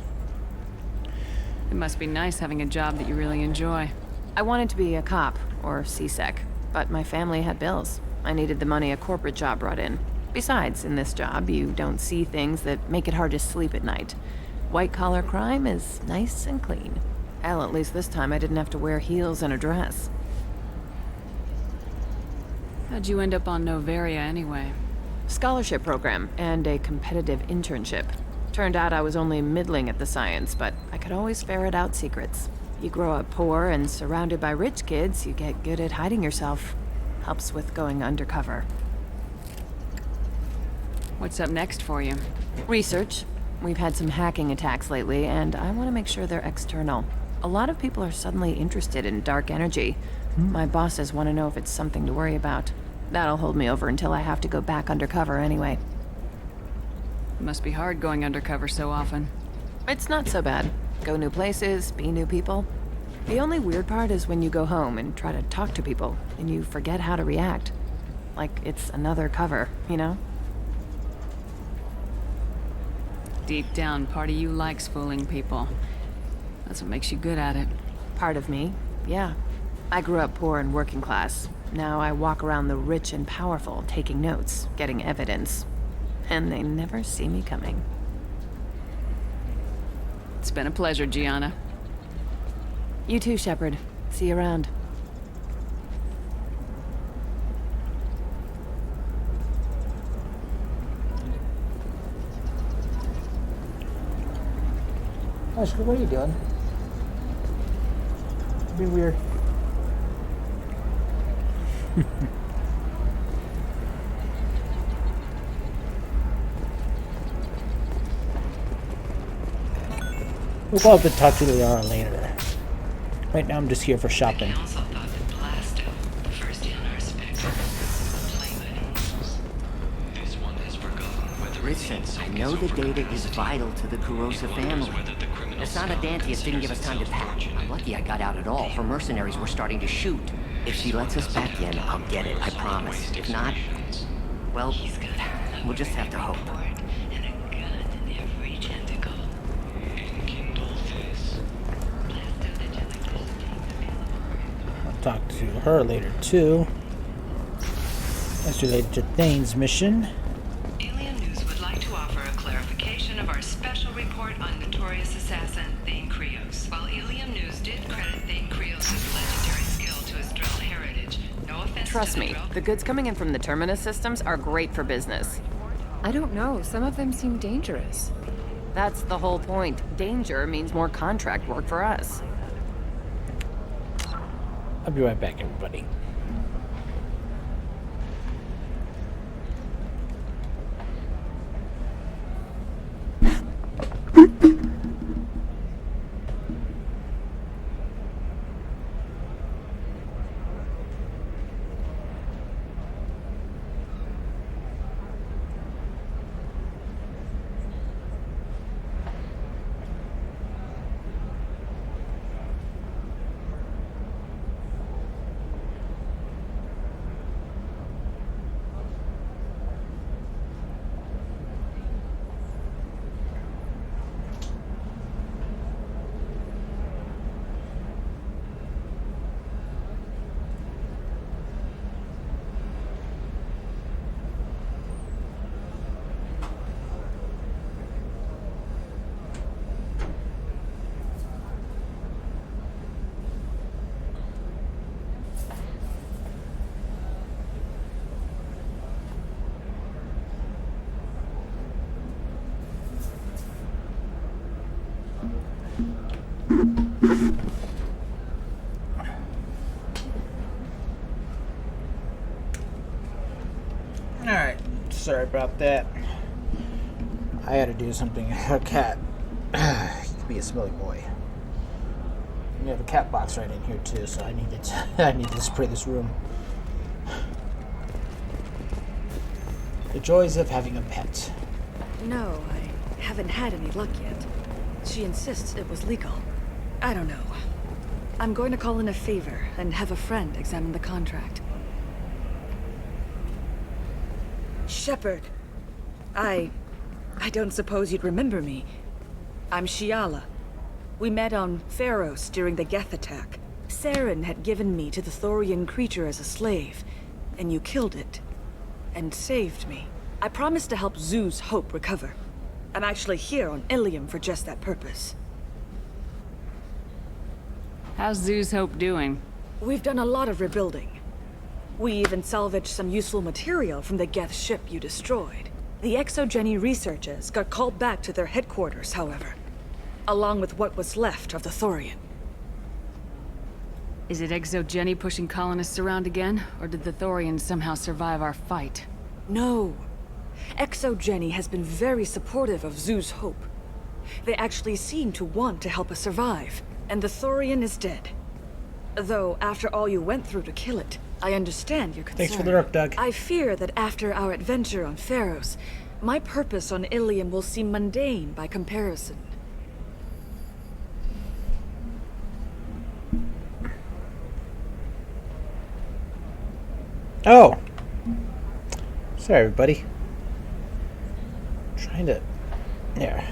must be nice having a job that you really enjoy. I wanted to be a cop, or CSEC, but my family had bills. I needed the money a corporate job brought in. Besides, in this job, you don't see things that make it hard to sleep at night. White-collar crime is nice and clean. Hell, at least this time I didn't have to wear heels and a dress. How'd you end up on Noveria anyway? Scholarship program and a competitive internship. Turned out I was only middling at the science, but I could always ferret out secrets. You grow up poor and surrounded by rich kids, you get good at hiding yourself. Helps with going undercover. What's up next for you? Research. We've had some hacking attacks lately, and I want to make sure they're external. A lot of people are suddenly interested in dark energy. My bosses want to know if it's something to worry about. That'll hold me over until I have to go back undercover anyway. It must be hard going undercover so often. It's not so bad. Go new places, be new people. The only weird part is when you go home and try to talk to people, and you forget how to react. Like it's another cover, you know? Deep down, part of you likes fooling people. That's what makes you good at it. Part of me, yeah. I grew up poor and working class. Now I walk around the rich and powerful, taking notes, getting evidence. And they never see me coming. It's been a pleasure, Gianna. You too, Shepard. See you around. Oscar, what are you doing? Be weird. We'll go up and talk to Liara later. Right now I'm just here for shopping. Listen, I know the data is vital to the Kurosa family. Asana Dantius didn't give us time to pack. I'm lucky I got out at all. Her mercenaries were starting to shoot. If she lets us back in, I'll get it, I promise. If not, well, we'll just have to hope. I'll talk to her later too. That's related to Thane's mission. Alien News would like to offer a clarification of our special report on notorious assassin Thane Krios. While Alien News did credit Thane Krios' legendary skill to his drill heritage, no offense Trust to the me, drill. the goods coming in from the Terminus systems are great for business. I don't know. Some of them seem dangerous. That's the whole point. Danger means more contract work for us. I'll be right back, everybody. Alright, sorry about that. I had to do something. A cat. He could be a smelly boy. We have a cat box right in here too, so I needed to spray this room. The joys of having a pet. No, I haven't had any luck yet. She insists it was legal. I don't know. I'm going to call in a favor and have a friend examine the contract. Shepard. I don't suppose you'd remember me. I'm Shiala. We met on Pharos during the Geth attack. Saren had given me to the Thorian creature as a slave, and you killed it. And saved me. I promised to help Zoo's Hope recover. I'm actually here on Ilium for just that purpose. How's Zoo's Hope doing? We've done a lot of rebuilding. We even salvaged some useful material from the Geth ship you destroyed. The Exogeny researchers got called back to their headquarters, however, along with what was left of the Thorian. Is it Exogeny pushing colonists around again, or did the Thorians somehow survive our fight? No. Exogeny has been very supportive of Zoo's Hope. They actually seem to want to help us survive, and the Thorian is dead. Though, after all you went through to kill it, I understand your concern. Thanks for the rook, Doug. I fear that after our adventure on Pharos, my purpose on Ilium will seem mundane by comparison. Oh! Sorry, everybody. Trying to... There.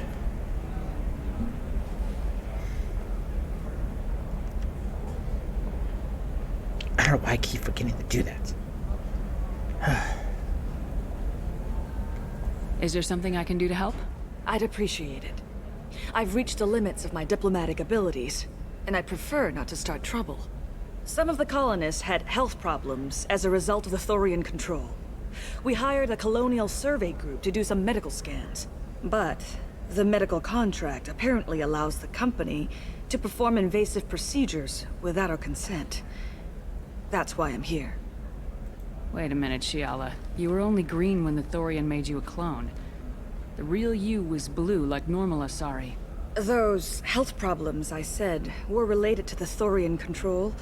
I don't know why I keep forgetting to do that. Is there something I can do to help? I'd appreciate it. I've reached the limits of my diplomatic abilities, and I prefer not to start trouble. Some of the colonists had health problems as a result of the Thorian control. We hired a colonial survey group to do some medical scans. But the medical contract apparently allows the company to perform invasive procedures without our consent. That's why I'm here. Wait a minute, Shiala. You were only green when the Thorian made you a clone. The real you was blue, like normal Asari. Those health problems I said were related to the Thorian control.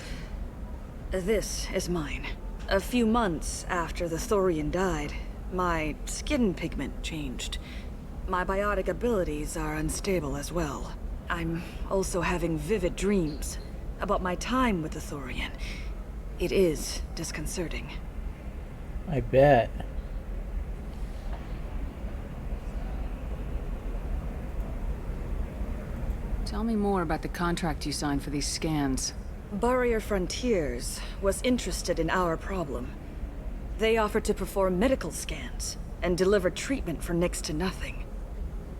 This is mine. A few months after the Thorian died, my skin pigment changed. My biotic abilities are unstable as well. I'm also having vivid dreams about my time with the Thorian. It is disconcerting. I bet. Tell me more about the contract you signed for these scans. Barrier Frontiers was interested in our problem. They offered to perform medical scans and deliver treatment for next to nothing.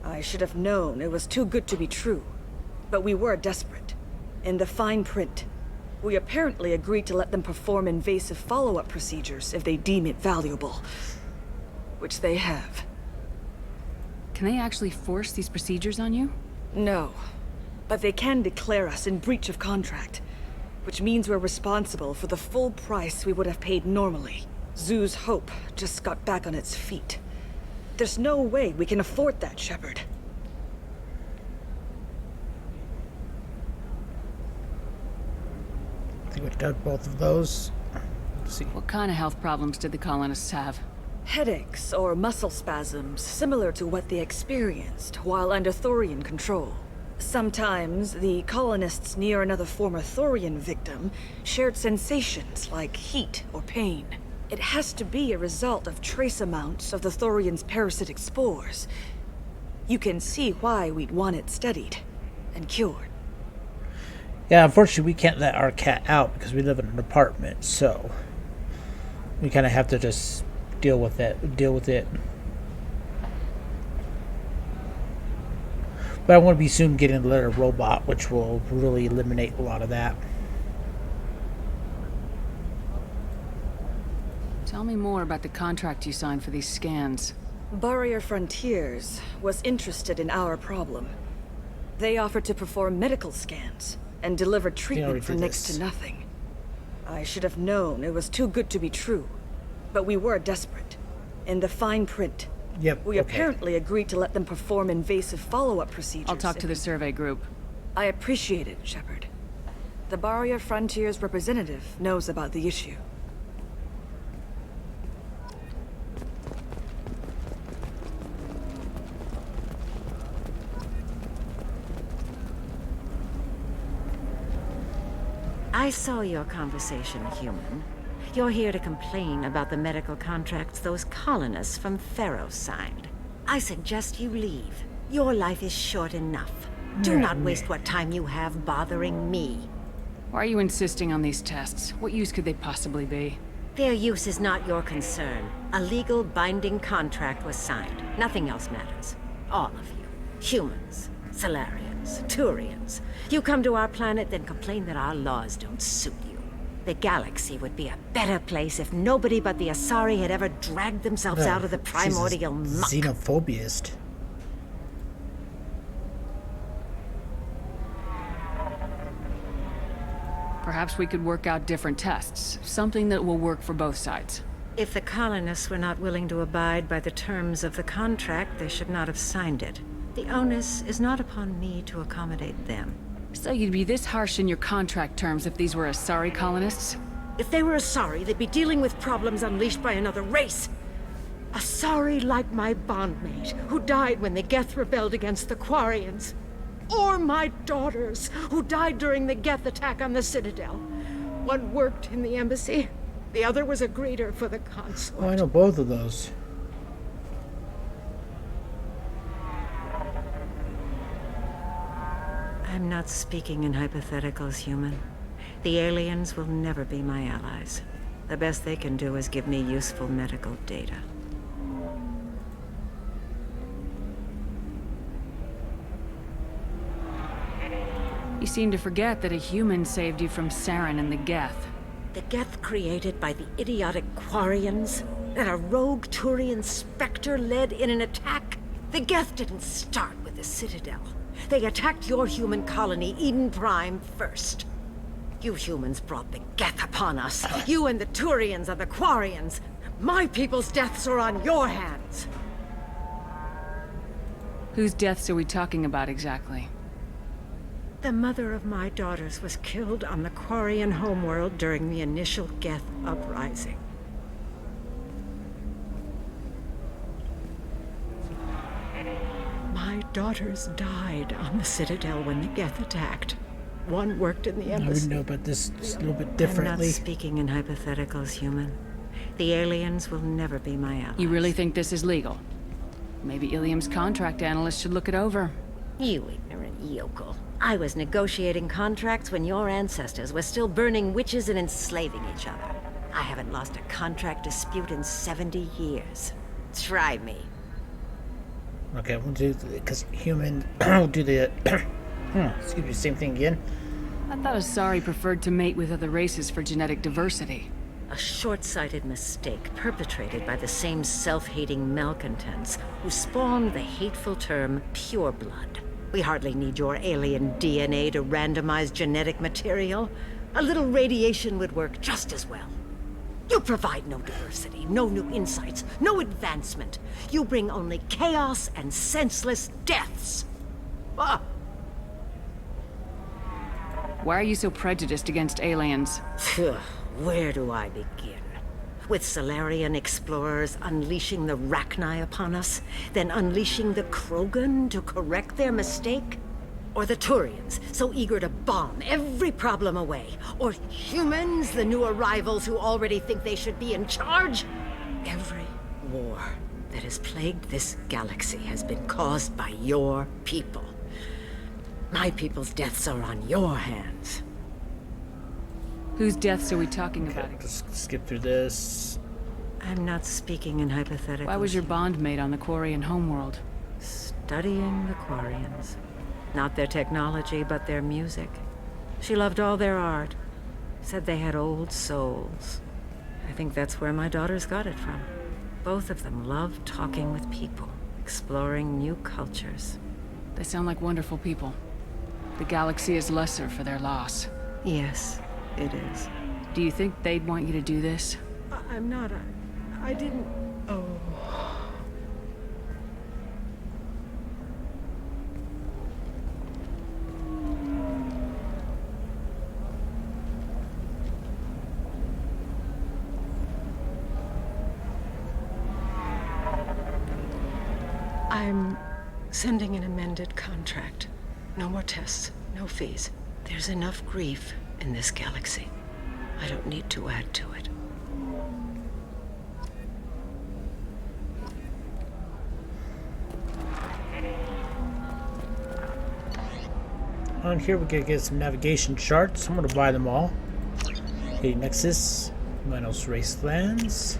I should have known it was too good to be true, but we were desperate. In the fine print, we apparently agreed to let them perform invasive follow-up procedures if they deem it valuable. Which they have. Can they actually force these procedures on you? No. But they can declare us in breach of contract. Which means we're responsible for the full price we would have paid normally. Zoo's Hope just got back on its feet. There's no way we can afford that, Shepard. I think we've done both of those. Let's see. What kind of health problems did the colonists have? Headaches or muscle spasms similar to what they experienced while under Thorian control. Sometimes, the colonists near another former Thorian victim shared sensations like heat or pain. It has to be a result of trace amounts of the Thorian's parasitic spores. You can see why we'd want it studied and cured. Yeah, unfortunately, we can't let our cat out because we live in an apartment, so we kind of have to just deal with it. But I want to be soon getting a little robot, which will really eliminate a lot of that. Tell me more about the contract you signed for these scans. Barrier Frontiers was interested in our problem. They offered to perform medical scans and deliver treatment for next to nothing. I should have known it was too good to be true, but we were desperate. In the fine print, we apparently agreed to let them perform invasive follow-up procedures. I'll talk to the survey group. I appreciate it, Shepard. The Barrier Frontiers representative knows about the issue. I saw your conversation, human. You're here to complain about the medical contracts those colonists from Pharaoh signed. I suggest you leave. Your life is short enough. Do not waste what time you have bothering me. Why are you insisting on these tests? What use could they possibly be? Their use is not your concern. A legal binding contract was signed. Nothing else matters. All of you. Humans, Solarians, Turians. You come to our planet, then complain that our laws don't suit you. The galaxy would be a better place if nobody but the Asari had ever dragged themselves out of the primordial muck. Xenophobiast. Perhaps we could work out different tests. Something that will work for both sides. If the colonists were not willing to abide by the terms of the contract, they should not have signed it. The onus is not upon me to accommodate them. So you'd be this harsh in your contract terms if these were Asari colonists? If they were Asari, they'd be dealing with problems unleashed by another race. Asari like my bondmate, who died when the Geth rebelled against the Quarians. Or my daughters, who died during the Geth attack on the Citadel. One worked in the embassy, the other was a greeter for the consulate. Oh, I know both of those. I'm not speaking in hypotheticals, human. The aliens will never be my allies. The best they can do is give me useful medical data. You seem to forget that a human saved you from Saren and the Geth. The Geth created by the idiotic Quarians? That a rogue Turian Spectre led in an attack? The Geth didn't start with the Citadel. They attacked your human colony, Eden Prime, first. You humans brought the Geth upon us. You and the Turians are the Quarians. My people's deaths are on your hands. Whose deaths are we talking about exactly? The mother of my daughters was killed on the Quarian homeworld during the initial Geth uprising. My daughters died on the Citadel when the Geth attacked. One worked in the embassy. I would know about this just a little bit differently. I'm not speaking in hypotheticals, human. The aliens will never be my allies. You really think this is legal? Maybe Ilium's contract analyst should look it over. You ignorant yokel. I was negotiating contracts when your ancestors were still burning witches and enslaving each other. I haven't lost a contract dispute in 70 years. Try me. Okay, we'll do because human. We'll do the. Excuse me, same thing again. I thought Asari preferred to mate with other races for genetic diversity. A short-sighted mistake perpetrated by the same self-hating malcontents who spawned the hateful term pureblood. We hardly need your alien DNA to randomize genetic material. A little radiation would work just as well. You provide no diversity, no new insights, no advancement. You bring only chaos and senseless deaths. Ah. Why are you so prejudiced against aliens? Where do I begin? With Solarian explorers unleashing the Rachni upon us, then unleashing the Krogan to correct their mistake? Or the Turians, so eager to bomb every problem away? Or humans, the new arrivals who already think they should be in charge? Every war that has plagued this galaxy has been caused by your people. My people's deaths are on your hands. Whose deaths are we talking about? Just skip through this. I'm not speaking in hypotheticals. Why was your bondmate on the Quarian homeworld? Studying the Quarians. Not their technology, but their music. She loved all their art. Said they had old souls. I think that's where my daughters got it from. Both of them loved talking with people, exploring new cultures. They sound like wonderful people. The galaxy is lesser for their loss. Yes, it is. Do you think they'd want you to do this? I'm not. I didn't. Oh. I'm sending an amended contract. No more tests, no fees. There's enough grief in this galaxy. I don't need to add to it. On here, we can get some navigation charts. I'm gonna buy them all. Okay, Nexus, Minos Racelands,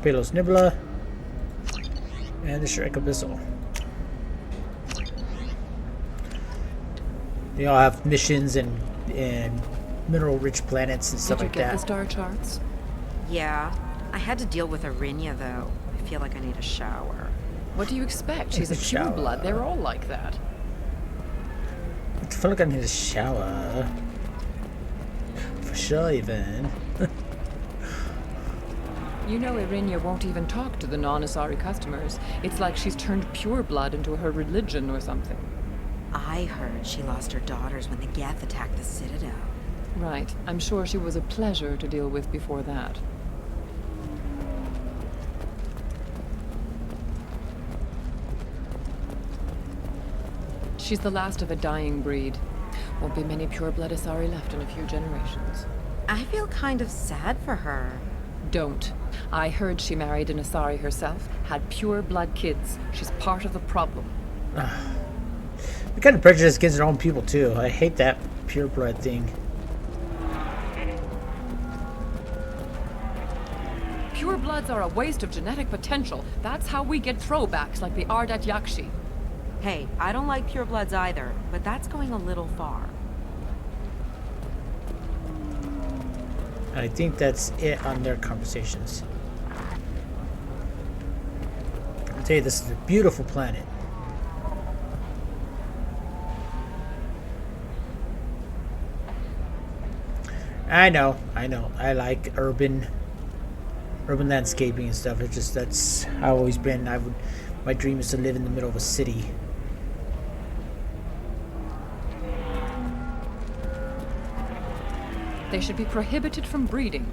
Palos Nibla, and the Shrek Abyssal. They all have missions and mineral-rich planets and stuff like that. Did you get the star charts? Yeah. I had to deal with Arinya, though. I feel like I need a shower. What do you expect? She's a pureblood. They're all like that. I feel like I need a shower. For sure, even. You know Irinya won't even talk to the non-Asari customers. It's like she's turned pureblood into her religion or something. I heard she lost her daughters when the Geth attacked the Citadel. Right. I'm sure she was a pleasure to deal with before that. She's the last of a dying breed. Won't be many pureblood Asari left in a few generations. I feel kind of sad for her. Don't. I heard she married an Asari herself, had pure-blood kids. She's part of the problem. The kind of prejudice against their own people, too. I hate that pure-blood thing. Purebloods are a waste of genetic potential. That's how we get throwbacks like the Ardat Yakshi. Hey, I don't like purebloods either, but that's going a little far. I think that's it on their conversations. I'll tell you, this is a beautiful planet. I know. I like urban landscaping and stuff. It's just that's how I've always been. My dream is to live in the middle of a city. They should be prohibited from breeding.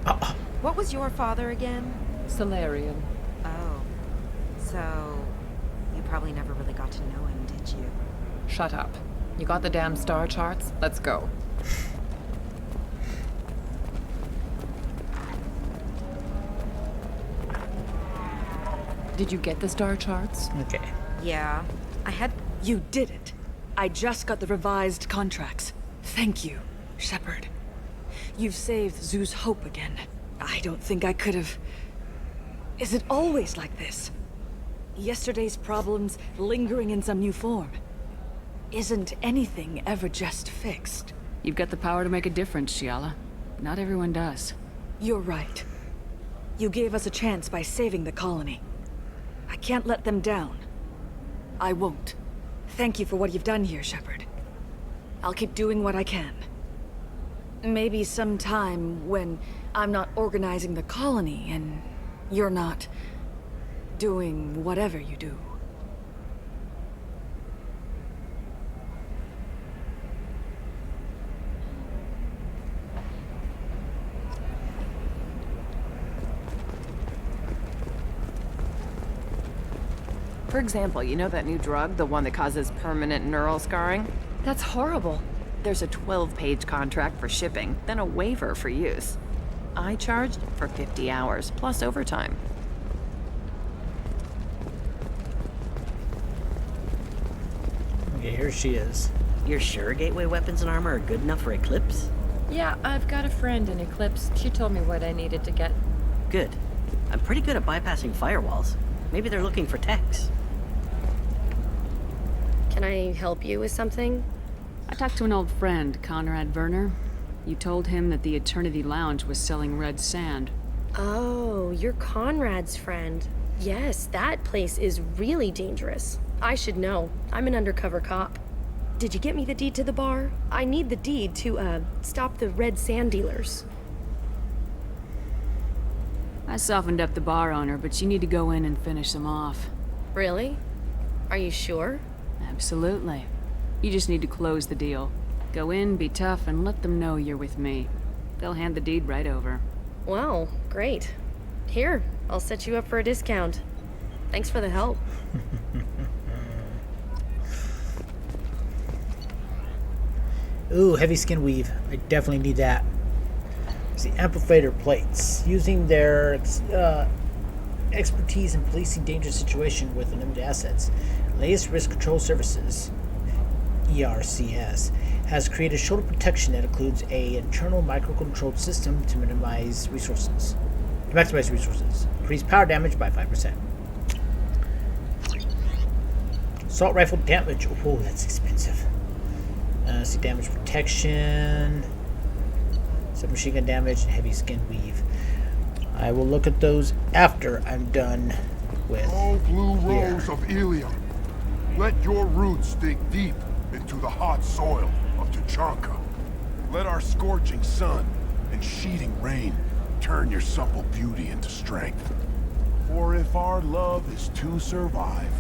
What was your father again? Solarian. Oh. So, you probably never really got to know him, did you? Shut up. You got the damn star charts? Let's go. Did you get the star charts? Okay. Yeah. You did it. I just got the revised contracts. Thank you, Shepard. You've saved Zoo's hope again. I don't think I could have... Is it always like this? Yesterday's problems lingering in some new form. Isn't anything ever just fixed? You've got the power to make a difference, Shiala. Not everyone does. You're right. You gave us a chance by saving the colony. I can't let them down. I won't. Thank you for what you've done here, Shepard. I'll keep doing what I can. Maybe sometime when I'm not organizing the colony and you're not doing whatever you do. For example, you know that new drug, the one that causes permanent neural scarring? That's horrible. There's a 12-page contract for shipping, then a waiver for use. I charged for 50 hours, plus overtime. Okay, here she is. You're sure gateway weapons and armor are good enough for Eclipse? Yeah, I've got a friend in Eclipse. She told me what I needed to get. Good. I'm pretty good at bypassing firewalls. Maybe they're looking for techs. Can I help you with something? I talked to an old friend, Conrad Werner. You told him that the Eternity Lounge was selling red sand. Oh, you're Conrad's friend. Yes, that place is really dangerous. I should know. I'm an undercover cop. Did you get me the deed to the bar? I need the deed to, stop the red sand dealers. I softened up the bar owner, but you need to go in and finish them off. Really? Are you sure? Absolutely. You just need to close the deal. Go in, be tough, and let them know you're with me. They'll hand the deed right over. Wow, great. Here, I'll set you up for a discount. Thanks for the help. Ooh, heavy skin weave. I definitely need that. See, amplifier plates. Using their expertise in policing dangerous situations with limited assets. Latest risk control services. ERCS, has created shoulder protection that includes a internal microcontrolled system to maximize resources. Increase power damage by 5%. Assault rifle damage. Oh, that's expensive. See damage protection. Submachine gun damage and heavy skin weave. I will look at those after I'm done with Oh, blue rose of Ilium, let your roots dig deep into the hot soil of Tuchanka. Let our scorching sun and sheeting rain turn your supple beauty into strength. For if our love is to survive,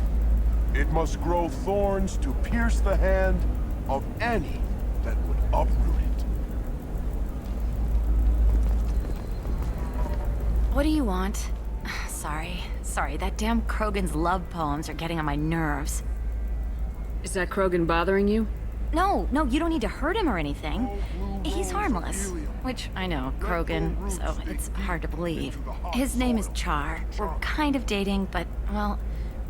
it must grow thorns to pierce the hand of any that would uproot it. What do you want? Sorry, that damn Krogan's love poems are getting on my nerves. Is that Krogan bothering you? No, you don't need to hurt him or anything. He's harmless. Which, I know, Krogan, so it's hard to believe. His name is Char. We're kind of dating, but, well,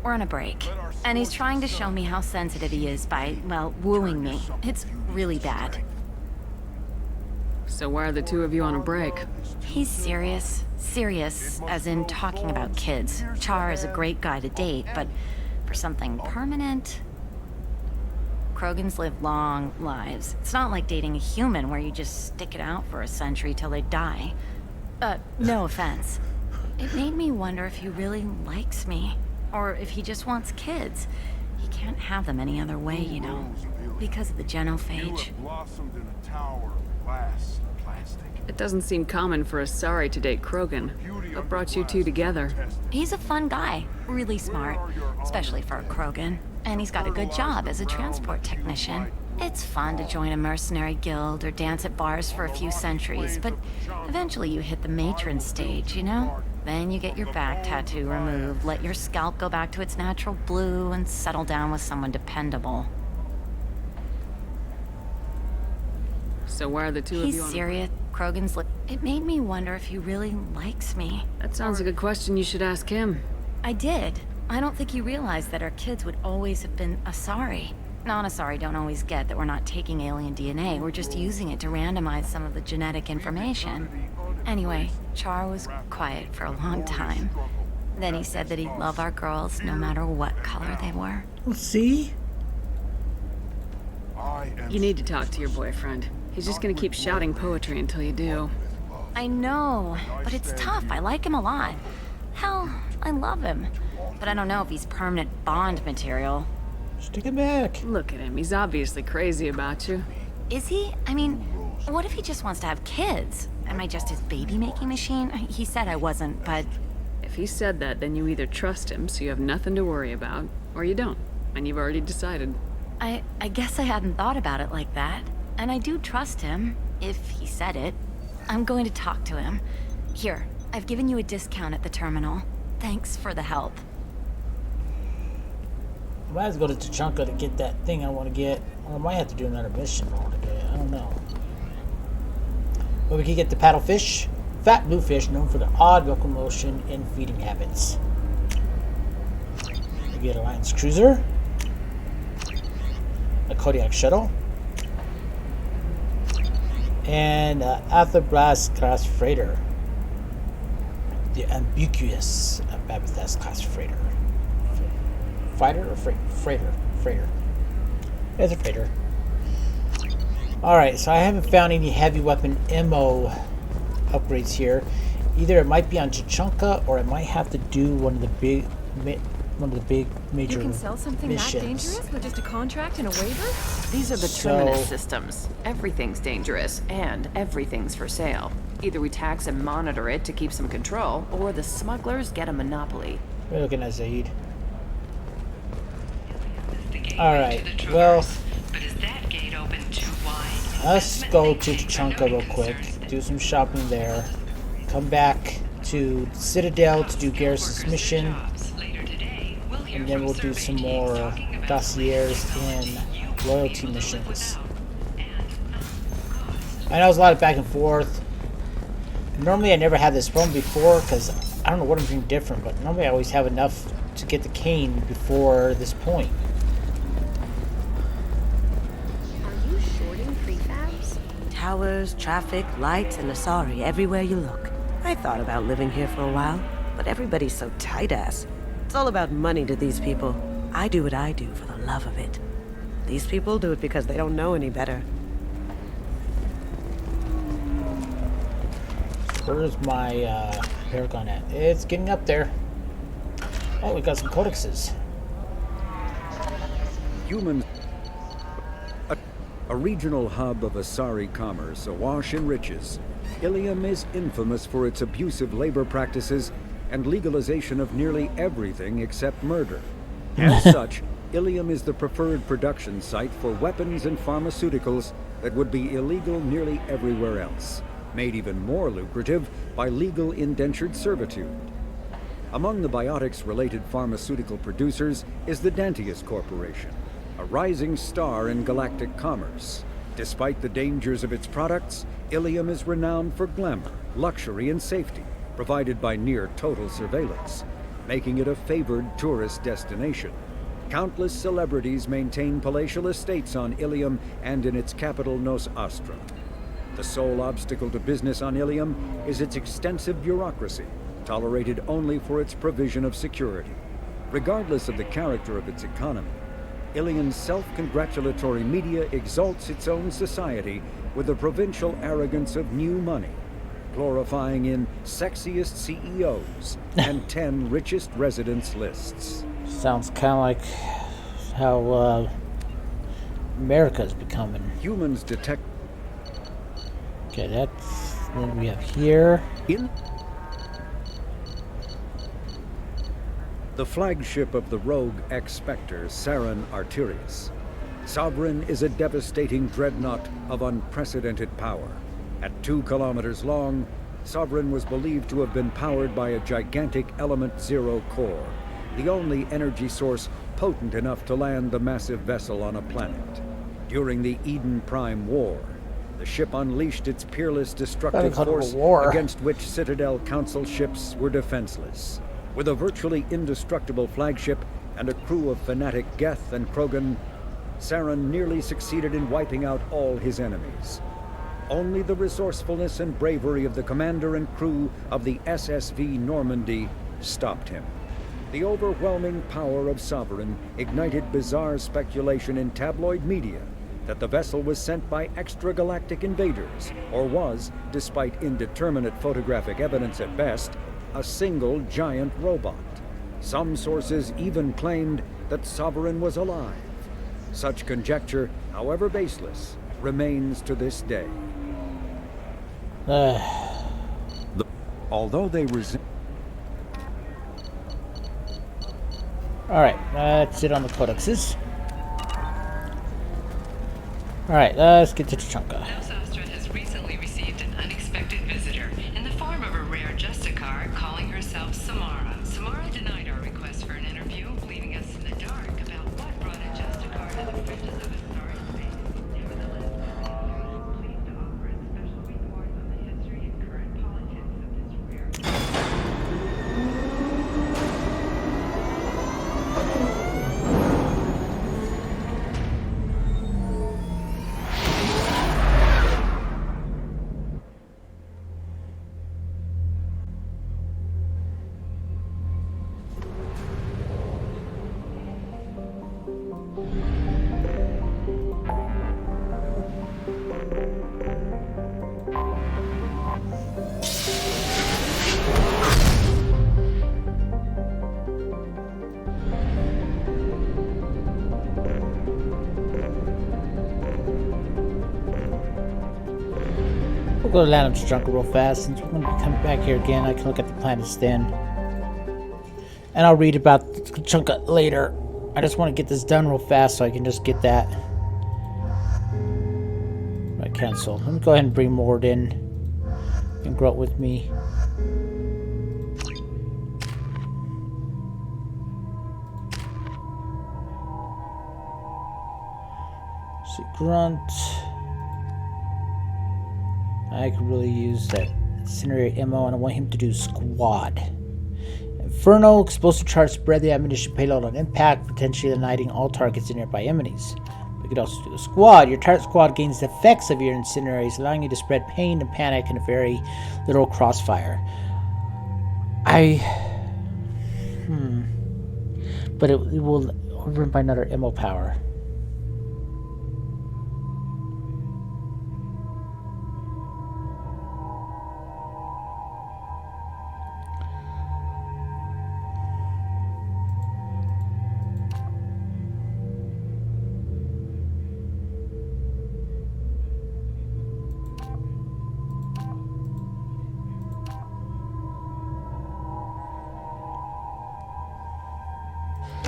we're on a break. And he's trying to show me how sensitive he is by, well, wooing me. It's really bad. So why are the two of you on a break? He's serious. Serious, as in talking about kids. Char is a great guy to date, but for something permanent... Krogans live long lives. It's not like dating a human where you just stick it out for a century till they die. No offense. It made me wonder if he really likes me. Or if he just wants kids. He can't have them any other way, you know. Because of the genophage. It doesn't seem common for Asari to date Krogan. What brought you two together? He's a fun guy. Really smart. Especially for a Krogan. And he's got a good job as a transport technician. It's fun to join a mercenary guild or dance at bars for a few centuries, but eventually you hit the matron stage, you know? Then you get your back tattoo removed, let your scalp go back to its natural blue, and settle down with someone dependable. So why are the two of you on... He's serious. Krogan's It made me wonder if he really likes me. That sounds like a question you should ask him. I did. I don't think he realized that our kids would always have been Asari. Non-Asari don't always get that we're not taking alien DNA, we're just using it to randomize some of the genetic information. Anyway, Char was quiet for a long time. Then he said that he'd love our girls no matter what color they were. Well, see? You need to talk to your boyfriend. He's just gonna keep shouting poetry until you do. I know, but it's tough. I like him a lot. Hell, I love him. But I don't know if he's permanent Bond material. Stick it back. Look at him. He's obviously crazy about you. Is he? I mean, what if he just wants to have kids? Am I just his baby-making machine? He said I wasn't, but... If he said that, then you either trust him, so you have nothing to worry about, or you don't, and you've already decided. I guess I hadn't thought about it like that. And I do trust him, if he said it. I'm going to talk to him. Here, I've given you a discount at the terminal. Thanks for the help. I might have to go to Tuchanka to get that thing I want to get. Or I might have to do another mission today. I don't know. But we can get the paddlefish. Fat bluefish known for their odd locomotion and feeding habits. We get Alliance Cruiser. A Kodiak Shuttle. And Athabras class freighter. The ambiguous Babathas class freighter. Fighter or freighter? Freighter. It's a freighter. Alright, so I haven't found any heavy weapon ammo upgrades here. Either it might be on Tuchanka or it might have to do one of the big major You can sell something missions. that dangerous with just a contract and a waiver? These are the terminus systems. Everything's dangerous, and everything's for sale. Either we tax and monitor it to keep some control, or the smugglers get a monopoly. We're looking at Zaid. Alright, well, let's go to Tuchanka real quick, do some shopping there, come back to Citadel to do Garrison's mission, and then we'll do some more dossiers and loyalty missions. I know there's a lot of back and forth. Normally I never had this problem before because I don't know what I'm doing different, but normally I always have enough to get the cane before this point. Towers, traffic, lights, and Asari everywhere you look. I thought about living here for a while, but everybody's so tight-ass. It's all about money to these people. I do what I do for the love of it. These people do it because they don't know any better. Where's my paragon at? It's getting up there. Oh, we got some codexes. Humans. A regional hub of Asari commerce awash in riches, Ilium is infamous for its abusive labor practices and legalization of nearly everything except murder. As such, Ilium is the preferred production site for weapons and pharmaceuticals that would be illegal nearly everywhere else, made even more lucrative by legal indentured servitude. Among the biotics-related pharmaceutical producers is the Dantius Corporation, a rising star in galactic commerce. Despite the dangers of its products, Ilium is renowned for glamour, luxury, and safety, provided by near-total surveillance, making it a favored tourist destination. Countless celebrities maintain palatial estates on Ilium and in its capital Nos Astra. The sole obstacle to business on Ilium is its extensive bureaucracy, tolerated only for its provision of security. Regardless of the character of its economy, Ilium's self-congratulatory media exalts its own society with the provincial arrogance of new money, glorifying in sexiest CEOs and 10 richest residents lists. Sounds kind of like how America's becoming. Humans detect... Okay, that's what we have here. The flagship of the rogue ex-Spectre, Saren Arterius. Sovereign is a devastating dreadnought of unprecedented power. At 2 kilometers long, Sovereign was believed to have been powered by a gigantic Element Zero core, the only energy source potent enough to land the massive vessel on a planet. During the Eden Prime War, the ship unleashed its peerless destructive force against which Citadel Council ships were defenseless. With a virtually indestructible flagship and a crew of fanatic Geth and Krogan, Saren nearly succeeded in wiping out all his enemies. Only the resourcefulness and bravery of the commander and crew of the SSV Normandy stopped him. The overwhelming power of Sovereign ignited bizarre speculation in tabloid media that the vessel was sent by extragalactic invaders, or was, despite indeterminate photographic evidence at best, a single giant robot. Some sources even claimed that Sovereign was alive. Such conjecture, however baseless, remains to this day. Although they resent... Alright, that's it on the codexes. Alright, let's get to Tuchanka. Nos Astra has recently received an unexpected visitor in the form of a rare Justicar calling herself Samara. Samara denied our request for an interview, leaving us in the dark about what brought a Justicar to the fringes of Asari space. Nevertheless, we are pleased to offer a special report on the history and current politics of this rare... We'll go to Land of Tuchanka real fast. Since we're going to come back here again, I can look at the planets then. And I'll read about Tuchanka later. I just want to get this done real fast so I can just get that. Right, cancel. Let me go ahead and bring Mord in. And grow up with me. See, Grunt. I could really use that incendiary ammo, and I want him to do squad. Inferno, explosive charge spread the ammunition payload on impact, potentially igniting all targets in nearby enemies. We could also do a squad. Your target squad gains the effects of your incendiaries, allowing you to spread pain and panic in a very little crossfire. But it will run by another ammo power.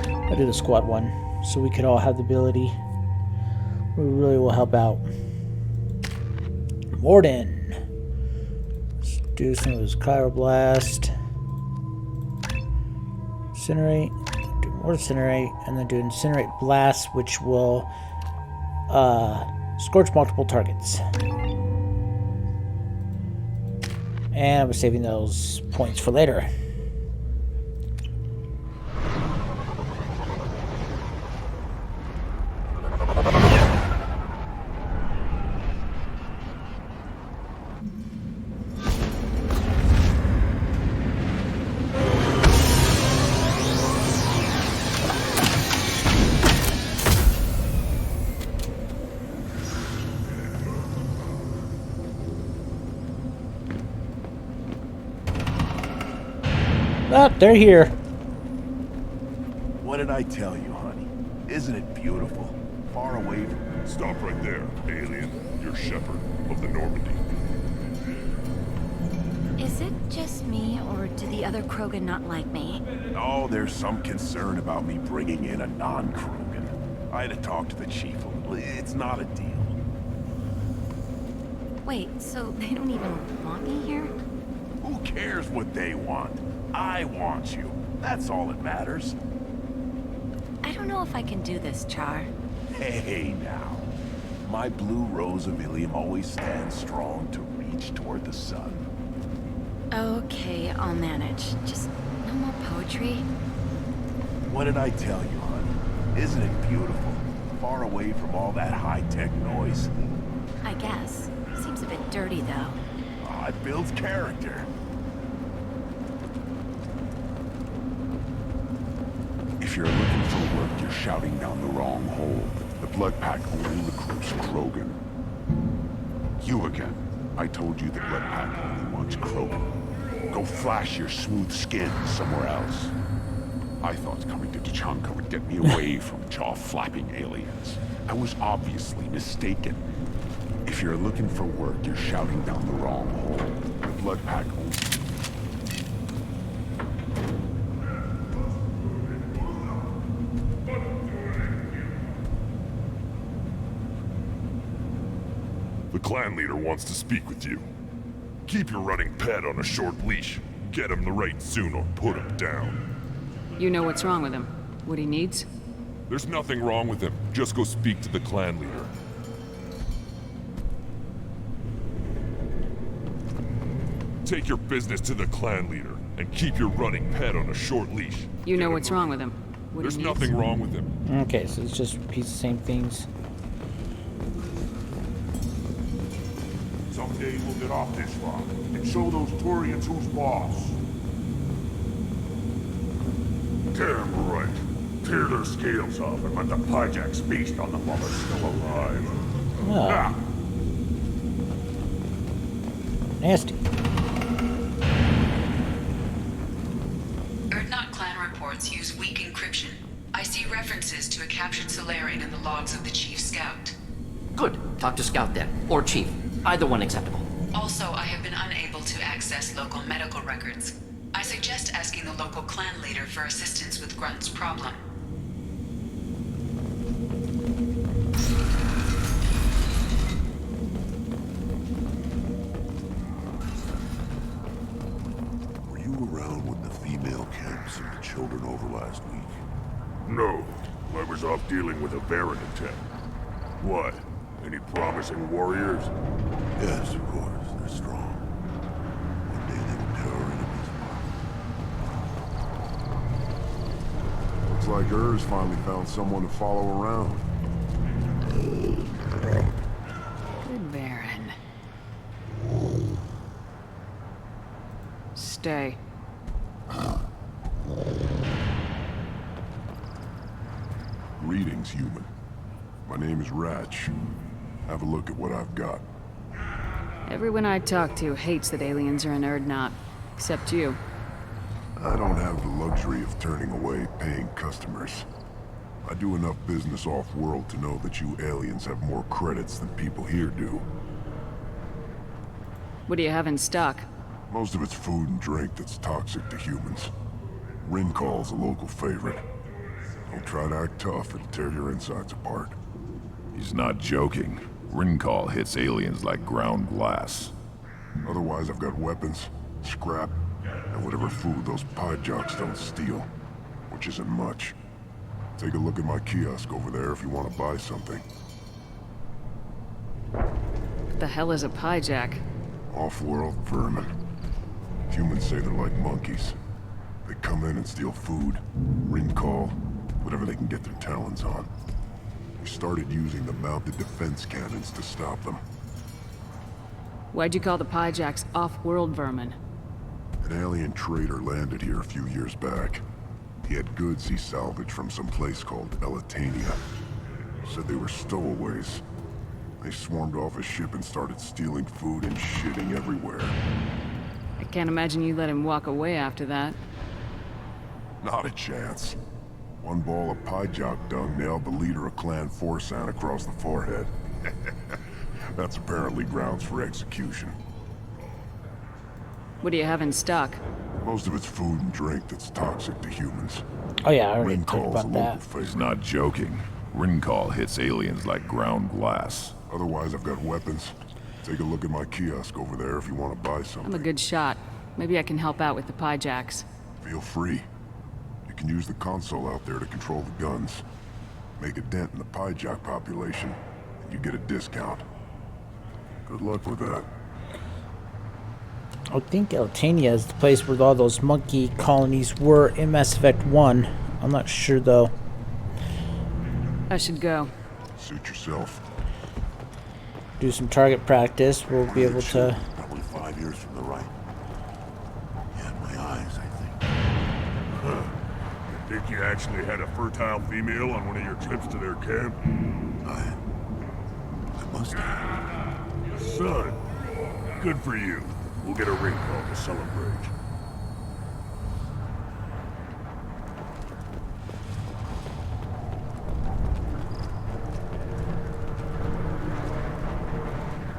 I did a squad one, so we could all have the ability. It really will help out. Morden. Let's do some of his Cryoblast. Incinerate. Do more Incinerate, and then do Incinerate Blast, which will scorch multiple targets. And we're saving those points for later. Oh, they're here. What did I tell you, honey? Isn't it beautiful? Far away from... Stop right there, alien. You're Shepherd of the Normandy. Is it just me, or do the other Krogan not like me? Oh, there's some concern about me bringing in a non-Krogan. I had to talk to the chief. It's not a deal. Wait, so they don't even want me here? Who cares what they want? I want you. That's all that matters. I don't know if I can do this, Char. Hey, now. My blue rose of Ilium always stands strong to reach toward the sun. Okay, I'll manage. Just no more poetry. What did I tell you, honey? Isn't it beautiful? Far away from all that high-tech noise. I guess. Seems a bit dirty, though. Oh, it builds character. If you're looking for work, you're shouting down the wrong hole. The Blood Pack only recruits Krogan. You again. I told you the Blood Pack only wants Krogan. Go flash your smooth skin somewhere else. I thought coming to Tuchanka would get me away from jaw-flapping aliens. I was obviously mistaken. If you're looking for work, you're shouting down the wrong hole. The Blood Pack only... The clan leader wants to speak with you. Keep your running pet on a short leash. Get him the right soon or put him down. You know what's wrong with him? What he needs? There's nothing wrong with him. Just go speak to the clan leader. Take your business to the clan leader, and keep your running pet on a short leash. You know what's wrong with him? What There's he needs? nothing wrong with him. Okay, so it's just repeats the same things. Someday we'll get off this rock and show those Turians who's boss. Damn right. Tear their scales off and let the Pyjaks feast on them while they're still alive. Oh. Ah. Nasty. Erdnot clan reports use weak encryption. I see references to a captured Solarian in the logs of the Chief Scout. Good. Talk to Scout then. Or Chief. Either one acceptable. Also, I have been unable to access local medical records. I suggest asking the local clan leader for assistance with Grunt's problem. Were you around when the female camps sent the children over last week? No. I was off dealing with a Baron attack. What? Any promising warriors? Yes, of course. They're strong. One day they will tear our enemies apart. Looks like Urs finally found someone to follow around. stay. Greetings, human. My name is Ratch. Have a look at what I've got. Everyone I talk to hates that aliens are an Erdnot. Except you. I don't have the luxury of turning away paying customers. I do enough business off-world to know that you aliens have more credits than people here do. What do you have in stock? Most of it's food and drink that's toxic to humans. Rincall's a local favorite. Don't try to act tough, it'll tear your insides apart. He's not joking. Rincall hits aliens like ground glass. Otherwise, I've got weapons, scrap, and whatever food those pie jocks don't steal. Which isn't much. Take a look at my kiosk over there if you want to buy something. What the hell is a piejack? Off-world vermin. Humans say they're like monkeys. They come in and steal food, Rincall, whatever they can get their talons on. We started using the mounted defense cannons to stop them. Why'd you call the piejacks off-world vermin? An alien trader landed here a few years back. He had goods he salvaged from some place called Elitania. Said they were stowaways. They swarmed off his ship and started stealing food and shitting everywhere. I can't imagine you let him walk away after that. Not a chance. One ball of pie jock dung nailed the leader of Clan Forsan across the forehead. That's apparently grounds for execution. What do you have in stock? Most of it's food and drink that's toxic to humans. Oh yeah, I already talked Rincall's about a local that. favorite. He's not joking. Rincall hits aliens like ground glass. Otherwise, I've got weapons. Take a look at my kiosk over there if you want to buy something. I'm a good shot. Maybe I can help out with the piejacks. Feel free. You can use the console out there to control the guns. Make a dent in the piejack population, and you get a discount. Good luck with that. I think Elitania is the place where all those monkey colonies were in Mass Effect 1. I'm not sure though. I should go. Suit yourself. Do some target practice. We'll be able to... Probably 5 years from the right. Yeah, my eyes, I think. Huh. Think you actually had a fertile female on one of your trips to their camp? I must have. Son, good for you. We'll get a ring call to celebrate.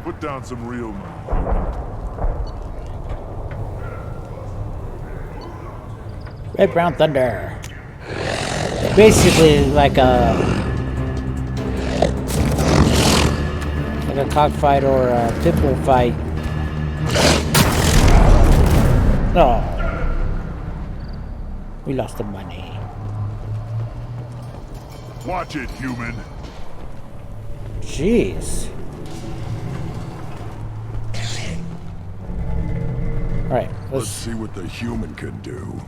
Put down some real money. Red Brown Thunder. Basically like a cockfight or a pitbull fight. No. We lost the money. Watch it, human. Jeez. Alright, let's see what the human can do.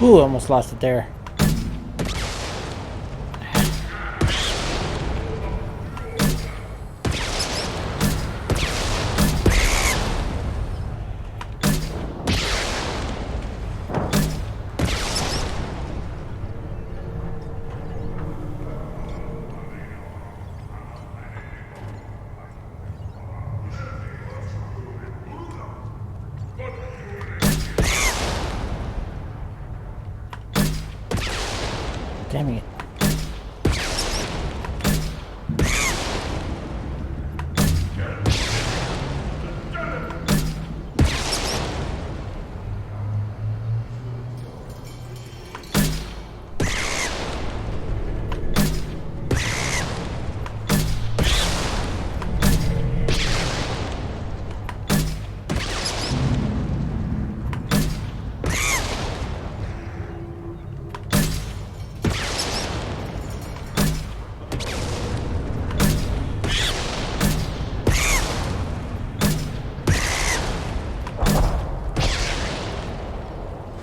Ooh, almost lost it there. Damn it.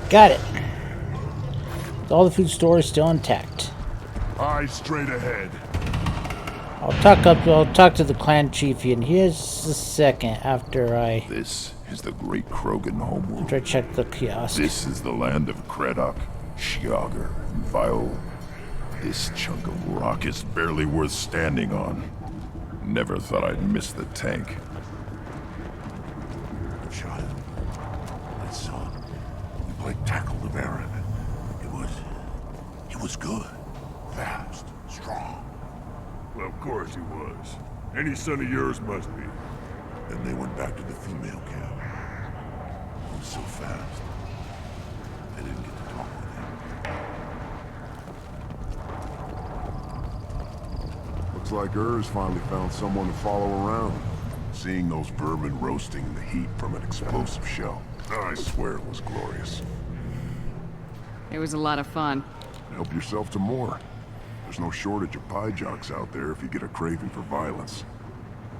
Got it. All the food store is still intact. Eyes straight ahead. I'll talk to the clan chief in here's a second after I This is the great Krogan homeworld. after I check the kiosk. This is the land of Kredok, Shiagar, and Viol. This chunk of rock is barely worth standing on. Never thought I'd miss the tank. Good shot. I saw him. We played tackle the Baron. He was good. Fast. Strong. Well, of course he was. Any son of yours must be. Then they went back to the female camp. He was so fast. They didn't get to talk with him. Looks like Urs finally found someone to follow around. Seeing those vermin roasting in the heat from an explosive shell. I swear it was glorious. It was a lot of fun. Help yourself to more. There's no shortage of pie jocks out there if you get a craving for violence.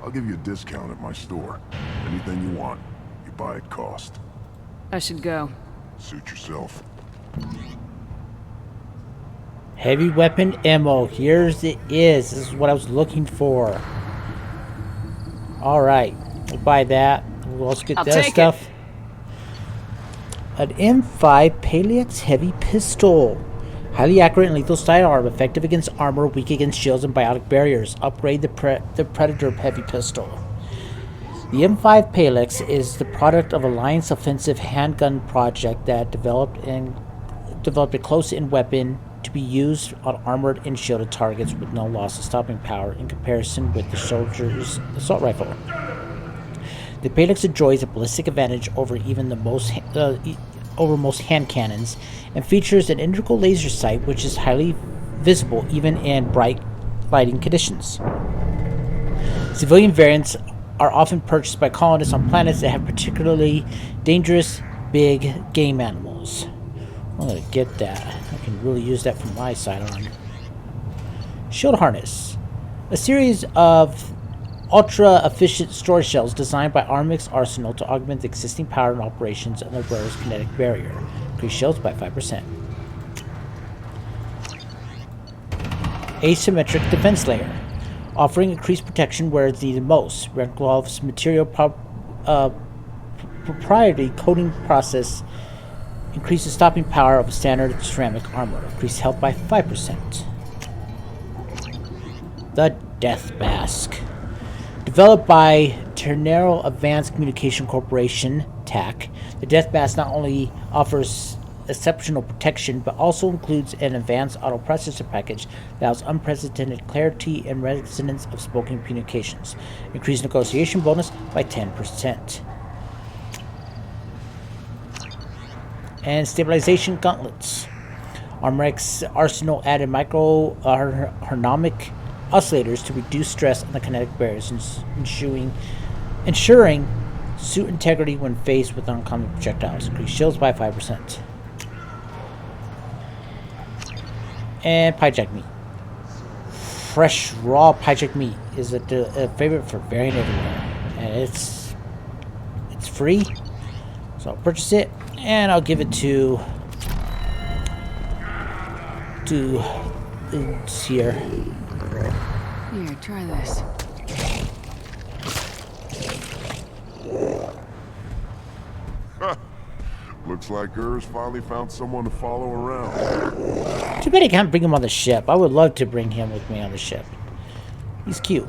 I'll give you a discount at my store. Anything you want, you buy at cost. I should go. Suit yourself. Heavy weapon ammo. Here's it is. This is what I was looking for. Alright. We'll buy that. We'll also get that stuff. An M5 Palex heavy pistol. Highly accurate and lethal sidearm, effective against armor, weak against shields and biotic barriers. Upgrade the Predator heavy pistol. The M5 Palex is the product of Alliance Offensive Handgun Project that developed a close-in weapon to be used on armored and shielded targets with no loss of stopping power in comparison with the soldier's assault rifle. The Palex enjoys a ballistic advantage over most hand cannons, and features an integral laser sight which is highly visible even in bright lighting conditions. Civilian variants are often purchased by colonists on planets that have particularly dangerous big game animals. I'm gonna get that. I can really use that from my sidearm. Shield harness. A series of ultra-efficient storage shells designed by Armix Arsenal to augment the existing power and operations of the wearer's kinetic barrier. Increase shields by 5%. Asymmetric defense layer. Offering increased protection where it's needed most. Involves material proprietary coating process. Increases stopping power of standard ceramic armor. Increase health by 5%. The Death Mask. Developed by Ternero Advanced Communication Corporation, TAC, the Death Mask not only offers exceptional protection, but also includes an advanced auto-processor package that allows unprecedented clarity and resonance of spoken communications. Increased negotiation bonus by 10%. And stabilization gauntlets. Armrex Arsenal added micro-harmonic oscillators to reduce stress on the kinetic barriers, ensuring suit integrity when faced with oncoming projectiles. Increase shields by 5%. And pyjack meat. Fresh raw pyjack meat is a favorite for variant everywhere, and it's free. So I'll purchase it, and I'll give it to to here. Here, try this. Looks like Urs finally found someone to follow around. Too bad I can't bring him on the ship. I would love to bring him with me on the ship. He's cute.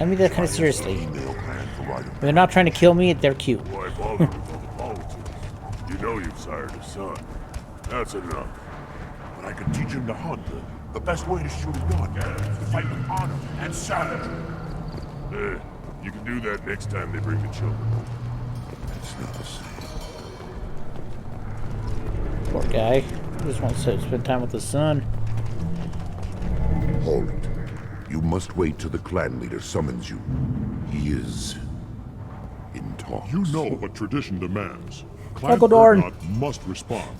I mean that kind of seriously. If they're not trying to kill me, they're cute. Why bother with all the politics? You know you've sired a son. That's enough. But I could teach him to hunt. The best way to shoot a gun is to fight with honor and savagery. You can do that next time they bring the children. It's not the same. Poor guy. He just wants to spend time with his son. Hold it. You must wait till the clan leader summons you. He is in talks. You know what tradition demands. Clan Michael Dorn must respond.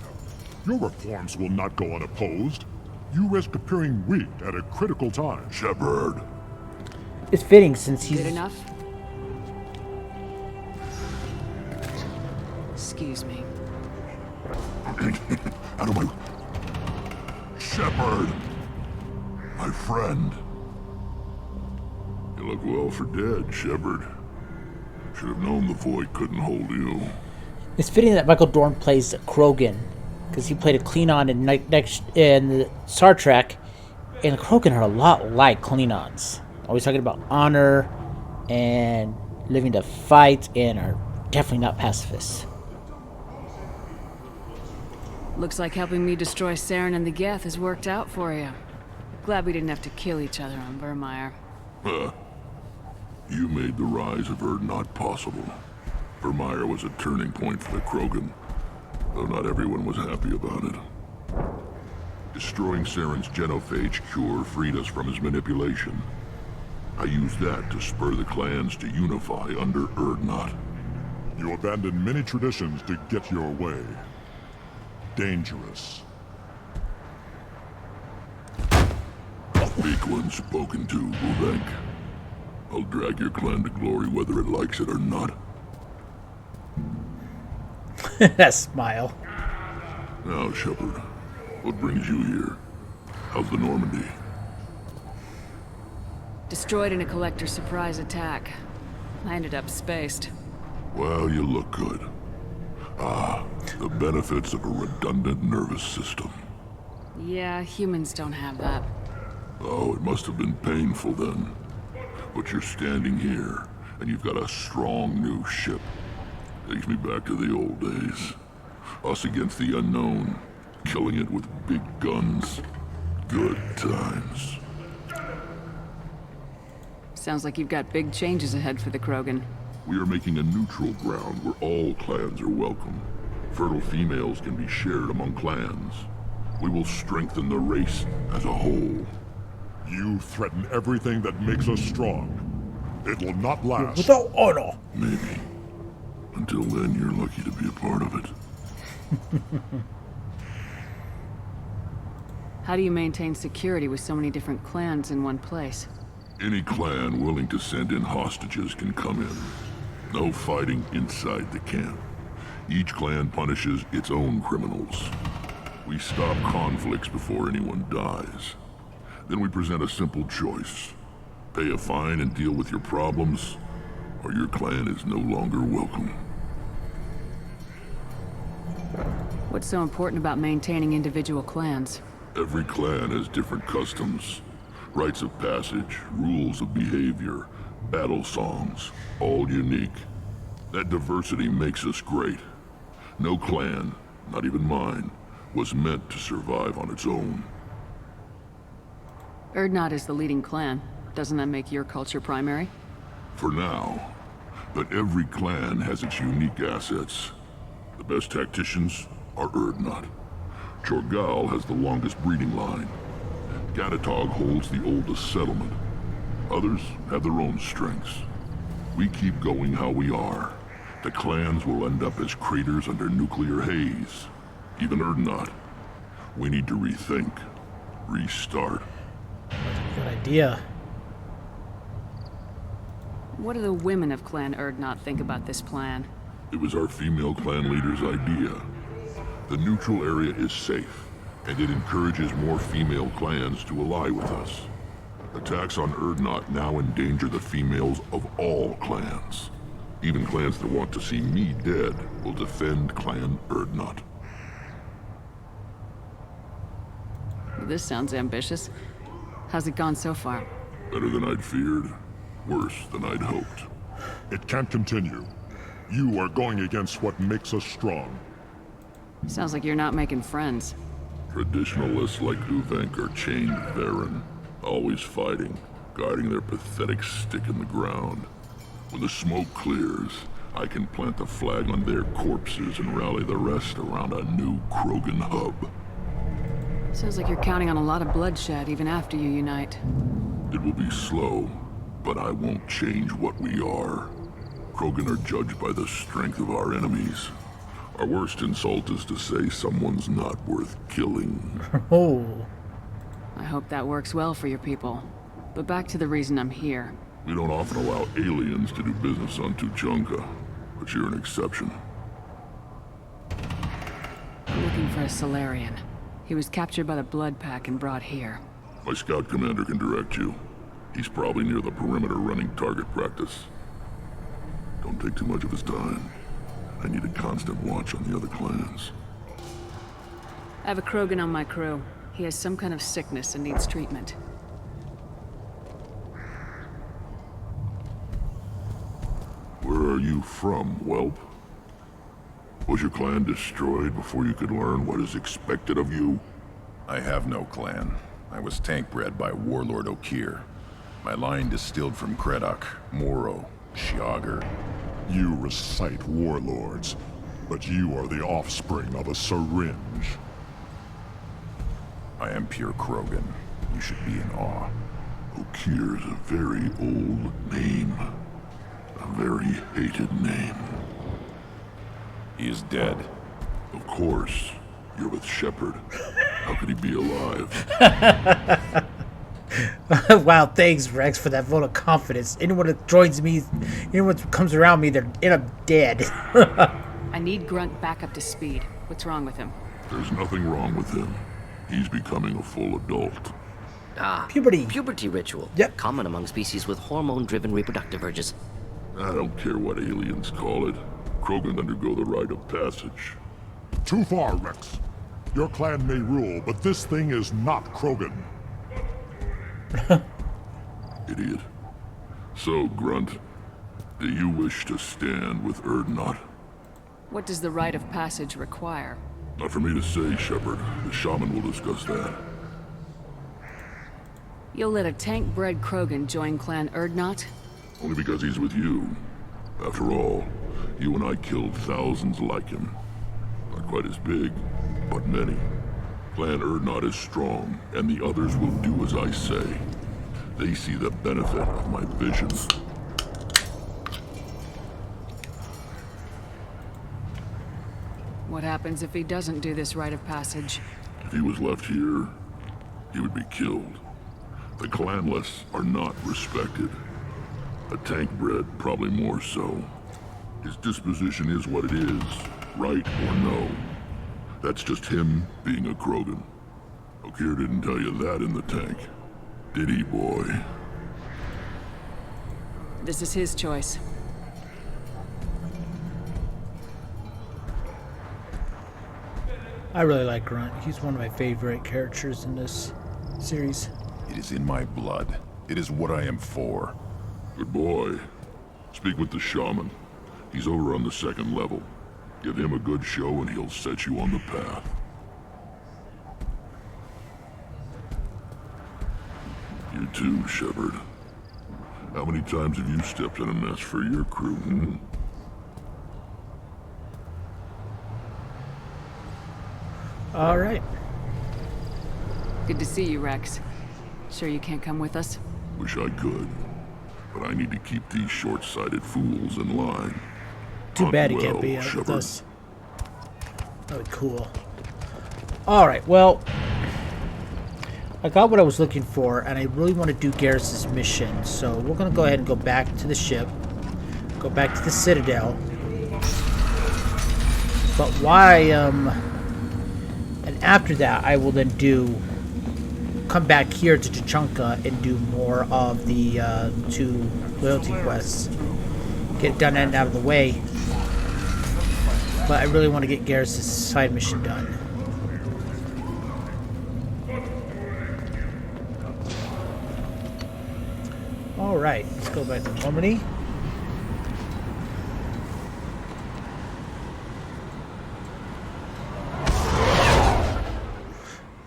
Your reforms will not go unopposed. You risk appearing weak at a critical time. Shepard. It's fitting since he's... Good enough? Excuse me. Out of my... Shepard! My friend. You look well for dead, Shepard. Should have known the void couldn't hold you. It's fitting that Michael Dorn plays Krogan, because he played a Klingon in Star Trek, and Krogan are a lot like Klingons. Always talking about honor and living to fight, and are definitely not pacifists. Looks like helping me destroy Saren and the Geth has worked out for you. Glad we didn't have to kill each other on Vermeer. You made the rise of Urdnot possible. Vermeer was a turning point for the Krogan, though not everyone was happy about it. Destroying Saren's genophage cure freed us from his manipulation. I used that to spur the clans to unify under Urdnot. You abandoned many traditions to get your way. Dangerous. Weak one spoken to, Uvenk. I'll drag your clan to glory whether it likes it or not. That smile. Now, Shepard, what brings you here? How's the Normandy? Destroyed in a collector surprise attack. I ended up spaced. Well, you look good. Ah, the benefits of a redundant nervous system. Yeah, humans don't have that. Oh, it must have been painful then. But you're standing here, and you've got a strong new ship. Takes me back to the old days. Us against the unknown, killing it with big guns. Good times. Sounds like you've got big changes ahead for the Krogan. We are making a neutral ground where all clans are welcome. Fertile females can be shared among clans. We will strengthen the race as a whole. You threaten everything that makes us strong. It will not last. Without honor. Maybe. Until then, you're lucky to be a part of it. How do you maintain security with so many different clans in one place? Any clan willing to send in hostages can come in. No fighting inside the camp. Each clan punishes its own criminals. We stop conflicts before anyone dies. Then we present a simple choice. Pay a fine and deal with your problems, or your clan is no longer welcome. What's so important about maintaining individual clans? Every clan has different customs, rites of passage, rules of behavior, battle songs, all unique. That diversity makes us great. No clan, not even mine, was meant to survive on its own. Urdnot is the leading clan. Doesn't that make your culture primary? For now. But every clan has its unique assets. The best tacticians are Urdnot. Chorgal has the longest breeding line. Gatatog holds the oldest settlement. Others have their own strengths. We keep going how we are. The clans will end up as craters under nuclear haze. Even Urdnot. We need to rethink. Restart. Good idea. What do the women of Clan Urdnot think about this plan? It was our female clan leader's idea. The neutral area is safe. and it encourages more female clans to ally with us. Attacks on Urdnot now endanger the females of all clans. Even clans that want to see me dead will defend Clan Urdnot. This sounds ambitious. How's it gone so far? Better than I'd feared. Worse than I'd hoped. It can't continue. You are going against what makes us strong. Sounds like you're not making friends. Traditionalists like Uvenk are chained therein, always fighting, guiding their pathetic stick in the ground. When the smoke clears, I can plant the flag on their corpses and rally the rest around a new Krogan hub. Sounds like you're counting on a lot of bloodshed even after you unite. It will be slow, but I won't change what we are. Krogan are judged by the strength of our enemies. Our worst insult is to say someone's not worth killing. Oh. I hope that works well for your people. But back to the reason I'm here. We don't often allow aliens to do business on Tuchanka, but you're an exception. I'm looking for a Solarian. He was captured by the Blood Pack and brought here. My scout commander can direct you. He's probably near the perimeter running target practice. Don't take too much of his time. I need a constant watch on the other clans. I have a Krogan on my crew. He has some kind of sickness and needs treatment. Where are you from, whelp? Was your clan destroyed before you could learn what is expected of you? I have no clan. I was tank bred by Warlord Okir. My line distilled from Kredok, Moro, Shiagar. You recite warlords, but you are the offspring of a syringe. I am pure Krogan. You should be in awe. Okir is a very old name. A very hated name. He is dead. Of course. You're with Shepard. How could he be alive? Wow, thanks, Rex, for that vote of confidence. Anyone that joins me, anyone that comes around me, they're dead. I need Grunt back up to speed. What's wrong with him? There's nothing wrong with him. He's becoming a full adult. Ah, puberty. Puberty ritual. Yep. Common among species with hormone-driven reproductive urges. I don't care what aliens call it. Krogan undergo the rite of passage. Too far, Rex. Your clan may rule, but this thing is not Krogan. Idiot. So, Grunt, do you wish to stand with Urdnot? What does the rite of passage require? Not for me to say, Shepard. The shaman will discuss that. You'll let a tank-bred Krogan join Clan Urdnot? Only because he's with you. After all, you and I killed thousands like him. Not quite as big, but many. Clan Urdnot is strong, and the others will do as I say. They see the benefit of my vision. What happens if he doesn't do this rite of passage? If he was left here, he would be killed. The clanless are not respected. A tank bred, probably more so. His disposition is what it is, right or no. That's just him being a Krogan. Okir didn't tell you that in the tank. Did he, boy? This is his choice. I really like Grunt. He's one of my favorite characters in this series. It is in my blood. It is what I am for. Good boy. Speak with the shaman. He's over on the second level. Give him a good show and he'll set you on the path. You too, Shepard. How many times have you stepped in a mess for your crew, hmm? All right. Good to see you, Rex. Sure you can't come with us? Wish I could. But I need to keep these short-sighted fools in line. Too bad he can't be out with us. That'd be cool. Alright, well, I got what I was looking for, and I really want to do Garrus's mission, so we're going to go ahead and go back to the ship, go back to the Citadel. But why, after that, I will then come back here to Tuchanka and do more of the 2 loyalty quests. Get it done and out of the way. But I really want to get Garrus' side mission done. Alright, let's go back to Normandy.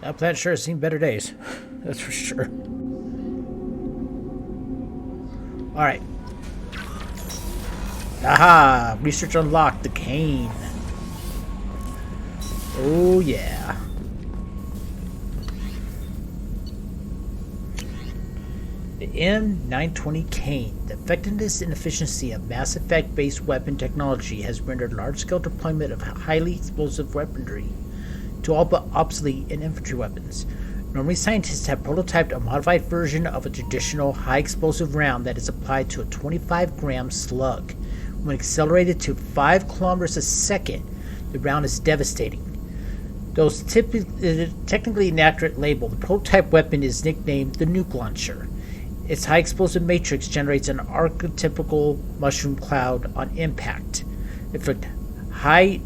That planet sure has seen better days. That's for sure. Alright. Aha! Research unlocked. The cane. Oh, yeah. The M920 cane. The effectiveness and efficiency of Mass Effect-based weapon technology has rendered large-scale deployment of highly explosive weaponry to all but obsolete in infantry weapons. Normally, scientists have prototyped a modified version of a traditional high-explosive round that is applied to a 25-gram slug. When accelerated to 5 kilometers a second, the round is devastating. Though it's technically inaccurate label, the prototype weapon is nicknamed the Nuke Launcher. Its high-explosive matrix generates an archetypical mushroom cloud on impact. Inflict high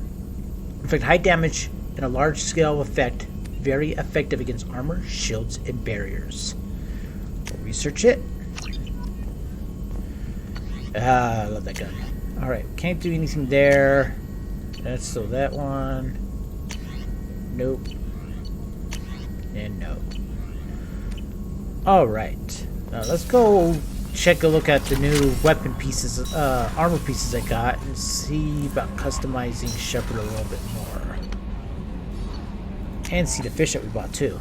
damage and a large-scale effect, very effective against armor, shields, and barriers. We'll research it. I love that gun. Alright, can't do anything there. That's still that one. Nope. And no. Alright. Now let's go check a look at the new weapon pieces, armor pieces I got, and see about customizing Shepard a little bit more. And see the fish that we bought too.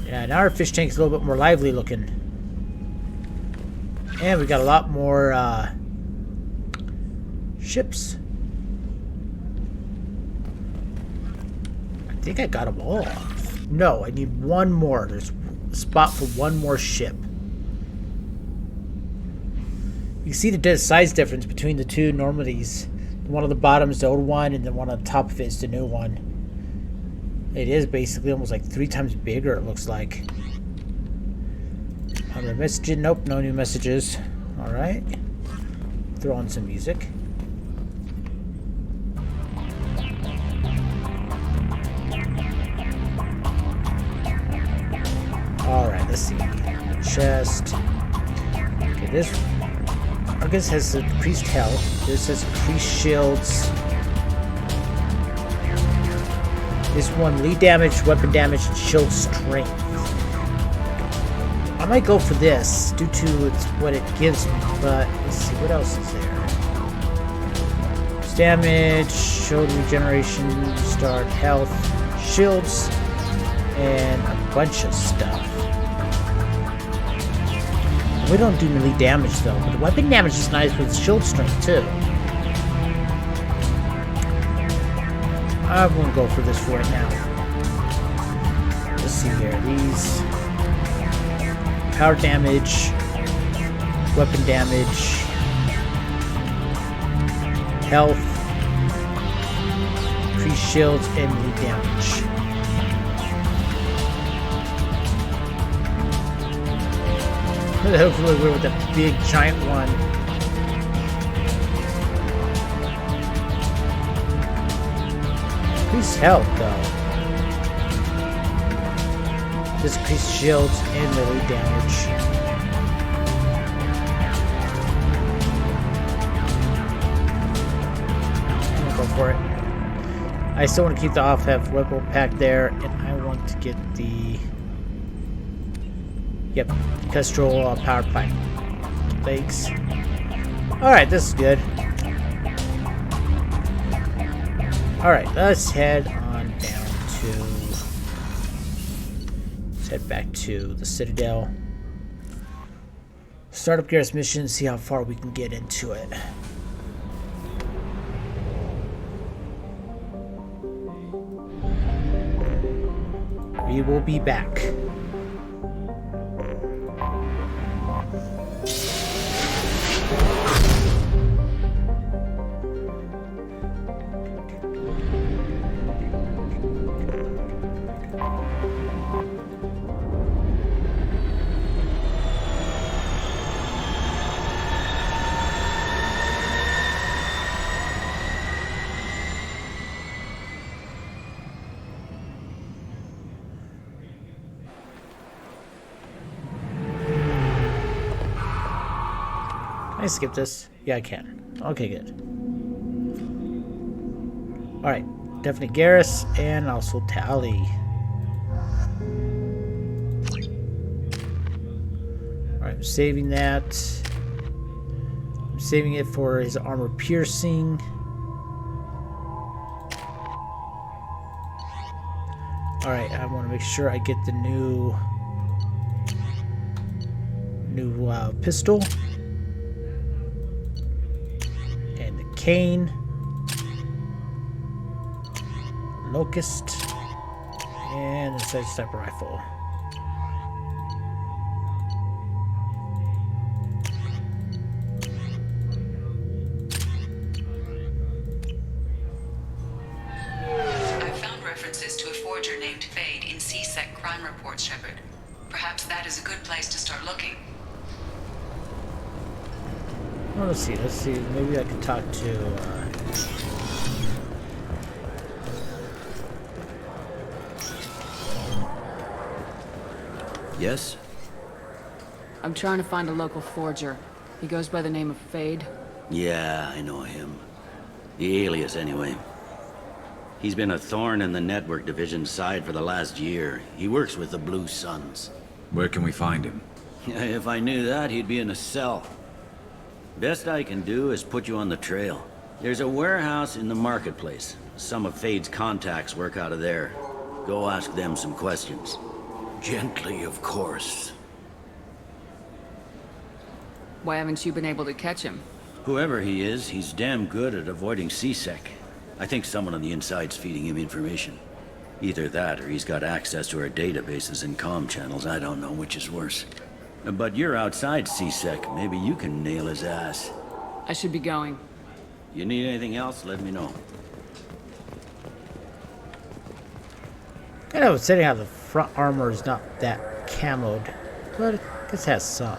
Yeah, now our fish tank's a little bit more lively looking. And we got a lot more ships. I think I got them all. No, I need one more. There's a spot for one more ship. You can see the size difference between the two Normandies. The one on the bottom is the old one, and the one on top of it is the new one. It is basically almost like 3 times bigger, it looks like. Other messages? Nope, no new messages. Alright. Throw on some music. Alright, let's see. Chest. Okay, this Argus has increased health. This has increased shields. This one, lead damage, weapon damage, and shield strength. I might go for this due to what it gives me, but let's see, what else is there? It's damage, shield regeneration, start health, shields, and a bunch of stuff. We don't do melee damage though, but the weapon damage is nice with shield strength too. I won't go for this for right now. Let's see here. These power damage, weapon damage, health, increased shields, and melee damage. Hopefully we're with a big giant one. Increased health though. Just increased shields and melee damage. I'm gonna go for it. I still want to keep the off-have weapon pack there, and I want to get the Kestrel power pipe. Thanks. Alright, this is good. Alright, let's head on down to... Let's head back to the Citadel. Start up Garrus mission, see how far we can get into it. We will be back. skip this? Yeah, I can. Okay, good. Alright, definitely Garrus and also Tally. Alright, I'm saving that. I'm saving it for his armor piercing. Alright, I want to make sure I get the new pistol. And the cane. Locust. And the Sedge Sniper Rifle. I've found references to a forger named Fade in CSEC crime reports, Shepard. Perhaps that is a good place to start looking. Well, let's see. Maybe I can talk to... Yes? I'm trying to find a local forger. He goes by the name of Fade. Yeah, I know him. The alias, anyway. He's been a thorn in the network division's side for the last year. He works with the Blue Suns. Where can we find him? If I knew that, he'd be in a cell. Best I can do is put you on the trail. There's a warehouse in the marketplace. Some of Fade's contacts work out of there. Go ask them some questions. Gently, of course. Why haven't you been able to catch him? Whoever he is, he's damn good at avoiding CSEC. I think someone on the inside's feeding him information. Either that, or he's got access to our databases and comm channels. I don't know which is worse. But you're outside CSEC. Maybe you can nail his ass. I should be going. You need anything else, let me know. Kind of upsetting how the front armor is not that camoed, but it just has some.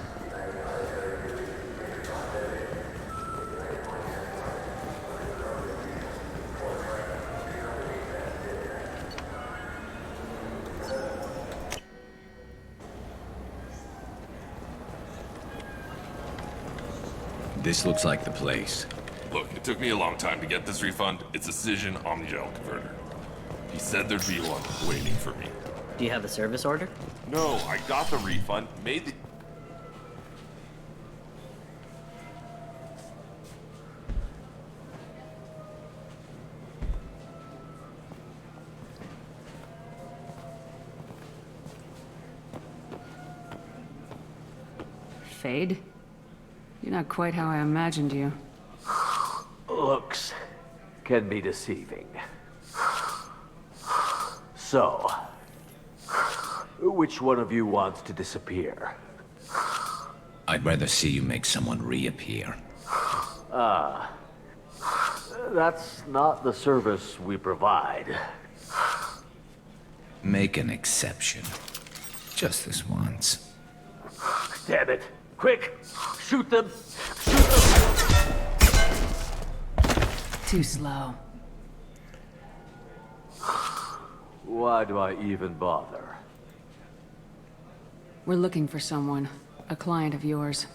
This looks like the place. Look, it took me a long time to get this refund. It's a Cision Omnigel converter. He said there'd be one waiting for me. Do you have the service order? No, I got the refund, made the... Fade? You're not quite how I imagined you. Looks can be deceiving. So, which one of you wants to disappear? I'd rather see you make someone reappear. That's not the service we provide. Make an exception. Just this once. Damn it! Quick! Shoot them! Too slow. Why do I even bother? We're looking for someone. A client of yours.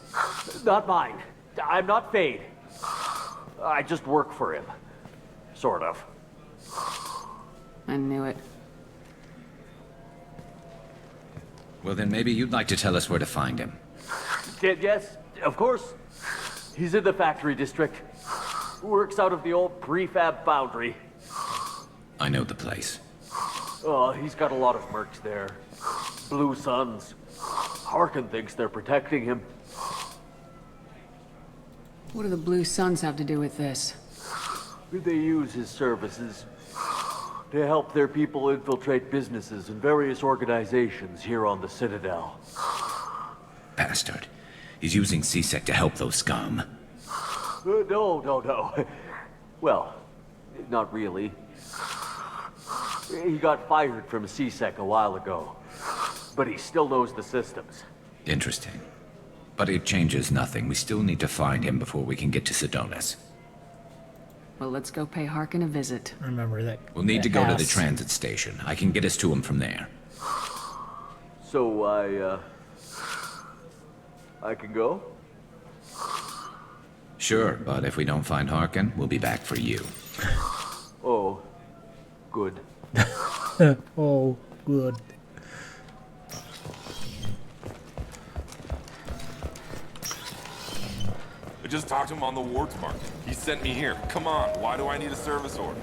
Not mine. I'm not Fade. I just work for him. Sort of. I knew it. Well, then maybe you'd like to tell us where to find him. Yes, of course. He's in the factory district. Works out of the old prefab foundry. I know the place. Oh, he's got a lot of mercs there. Blue Suns. Harkin thinks they're protecting him. What do the Blue Suns have to do with this? They use his services to help their people infiltrate businesses and various organizations here on the Citadel. Bastard. He's using CSEC to help those scum. No. Well, not really. He got fired from CSEC a while ago, but he still knows the systems. Interesting. But it changes nothing. We still need to find him before we can get to Sedonis. Well, let's go pay Harkin a visit. Remember that. We'll need to go to the transit station. I can get us to him from there. So I can go? Sure, but if we don't find Harkin, we'll be back for you. Oh, good. Oh, good. I just talked to him on the Wards Market. He sent me here. Come on, why do I need a service order?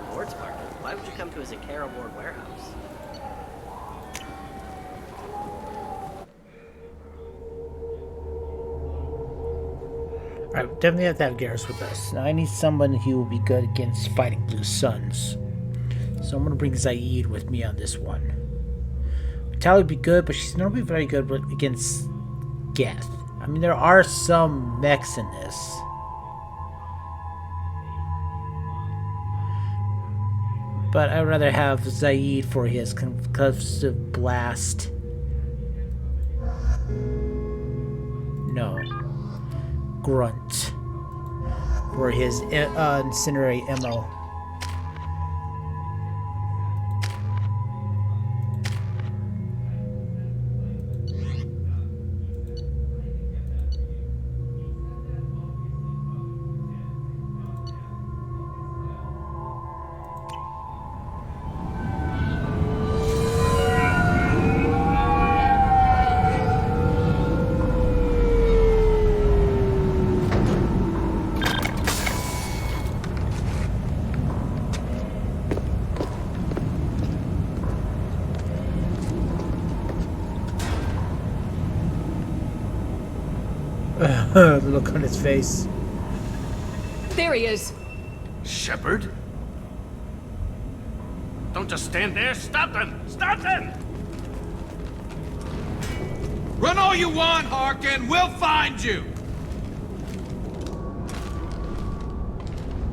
Ward's Market? Why would you come to his Akara Ward warehouse? Alright, we definitely have to have Garrus with us. Now I need someone who will be good against fighting Blue Suns. So I'm gonna bring Zaid with me on this one. Tali would be good, but she's not be very good against Geth. I mean, there are some mechs in this. But I'd rather have Zaid for his concussive blast. No. Grunt. For his incinerate ammo. The look on his face. There he is. Shepard? Don't just stand there. Stop them! Stop them! Run all you want, Harkin. We'll find you.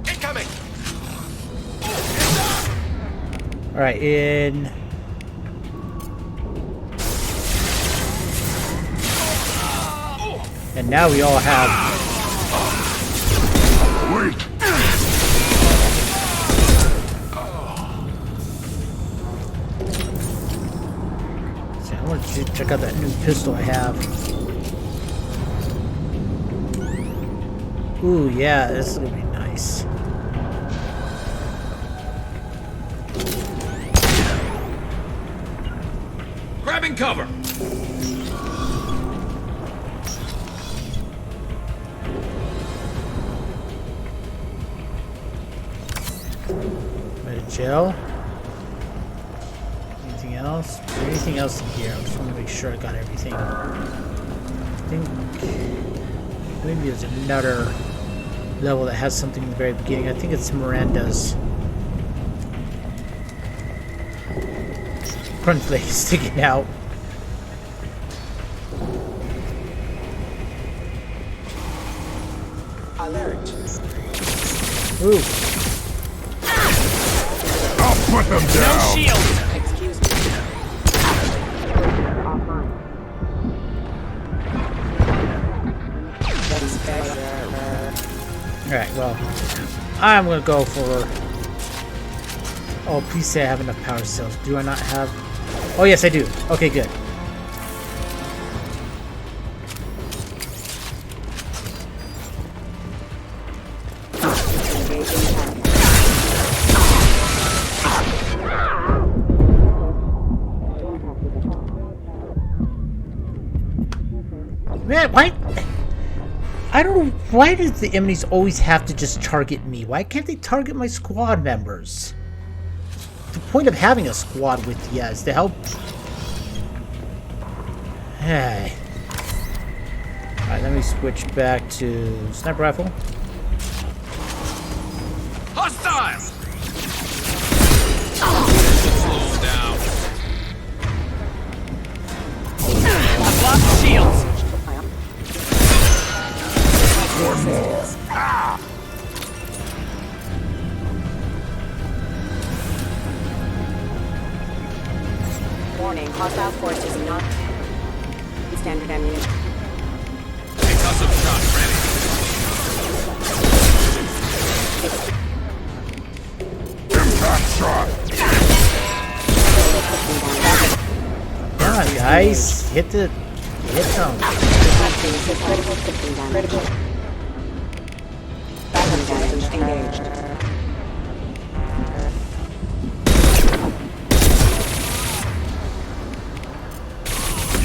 Incoming! Alright, in... And now we all have... Wait! See, I want to check out that new pistol I have. Ooh, yeah, this is gonna be nice. Grabbing cover! Gel. Anything else? Is there anything else in here? I just want to make sure I got everything. I think maybe there's another level that has something in the very beginning. I think it's Miranda's front leg sticking out. Alert. Ooh. Put them down! No shield! Excuse me. Alright, well, I'm gonna go for... Oh, please say I have enough power cells. Do I not have... Oh, yes, I do. Okay, good. Man, why? I don't know. Why does the enemies always have to just target me? Why can't they target my squad members? The point of having a squad with you is to help. Hey. Alright, let me switch back to sniper rifle. Hostile! Slow down. I've lost shields. One more. Ah! Warning, hostile force is not standard ammunition. Concussive shot ready. Impact shot! Come on, guys. Hit them. Critical. engaged.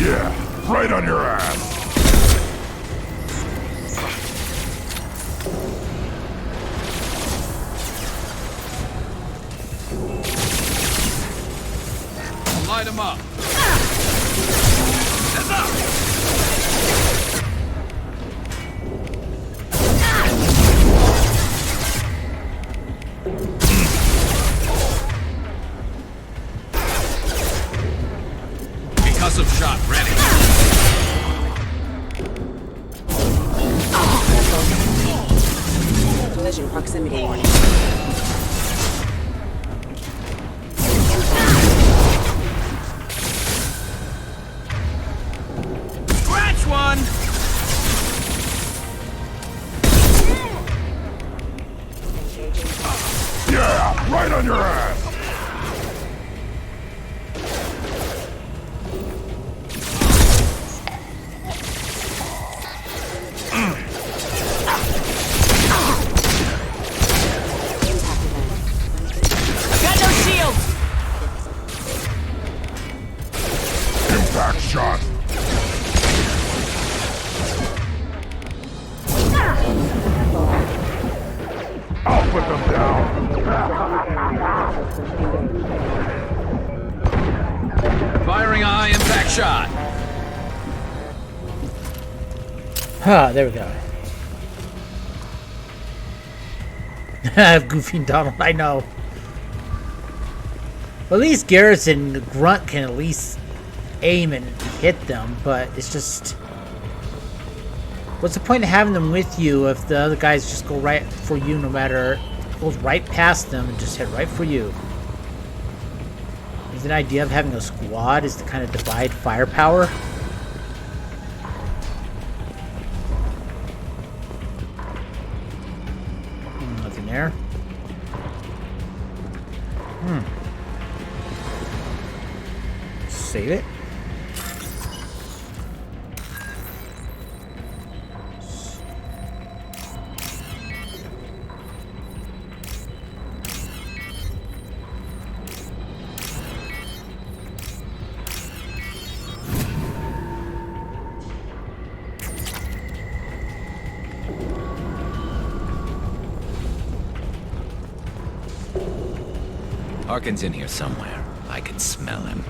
Yeah, right on your ass. Light him up. Heads up. Concussive shot ready. Collision proximity warning. Scratch one. Yeah, right on your ass. Got no shields. Impact shot. I'll put them down. Firing a high impact shot. There we go. Goofy and Donald, I know. At least Garrison and Grunt can at least aim and hit them, but it's just... What's the point of having them with you if the other guys just go right for you no matter... Goes right past them and just head right for you. Is the idea of having a squad is to kind of divide firepower? Nothing there. Save it. Harkin's in here somewhere. I can smell him.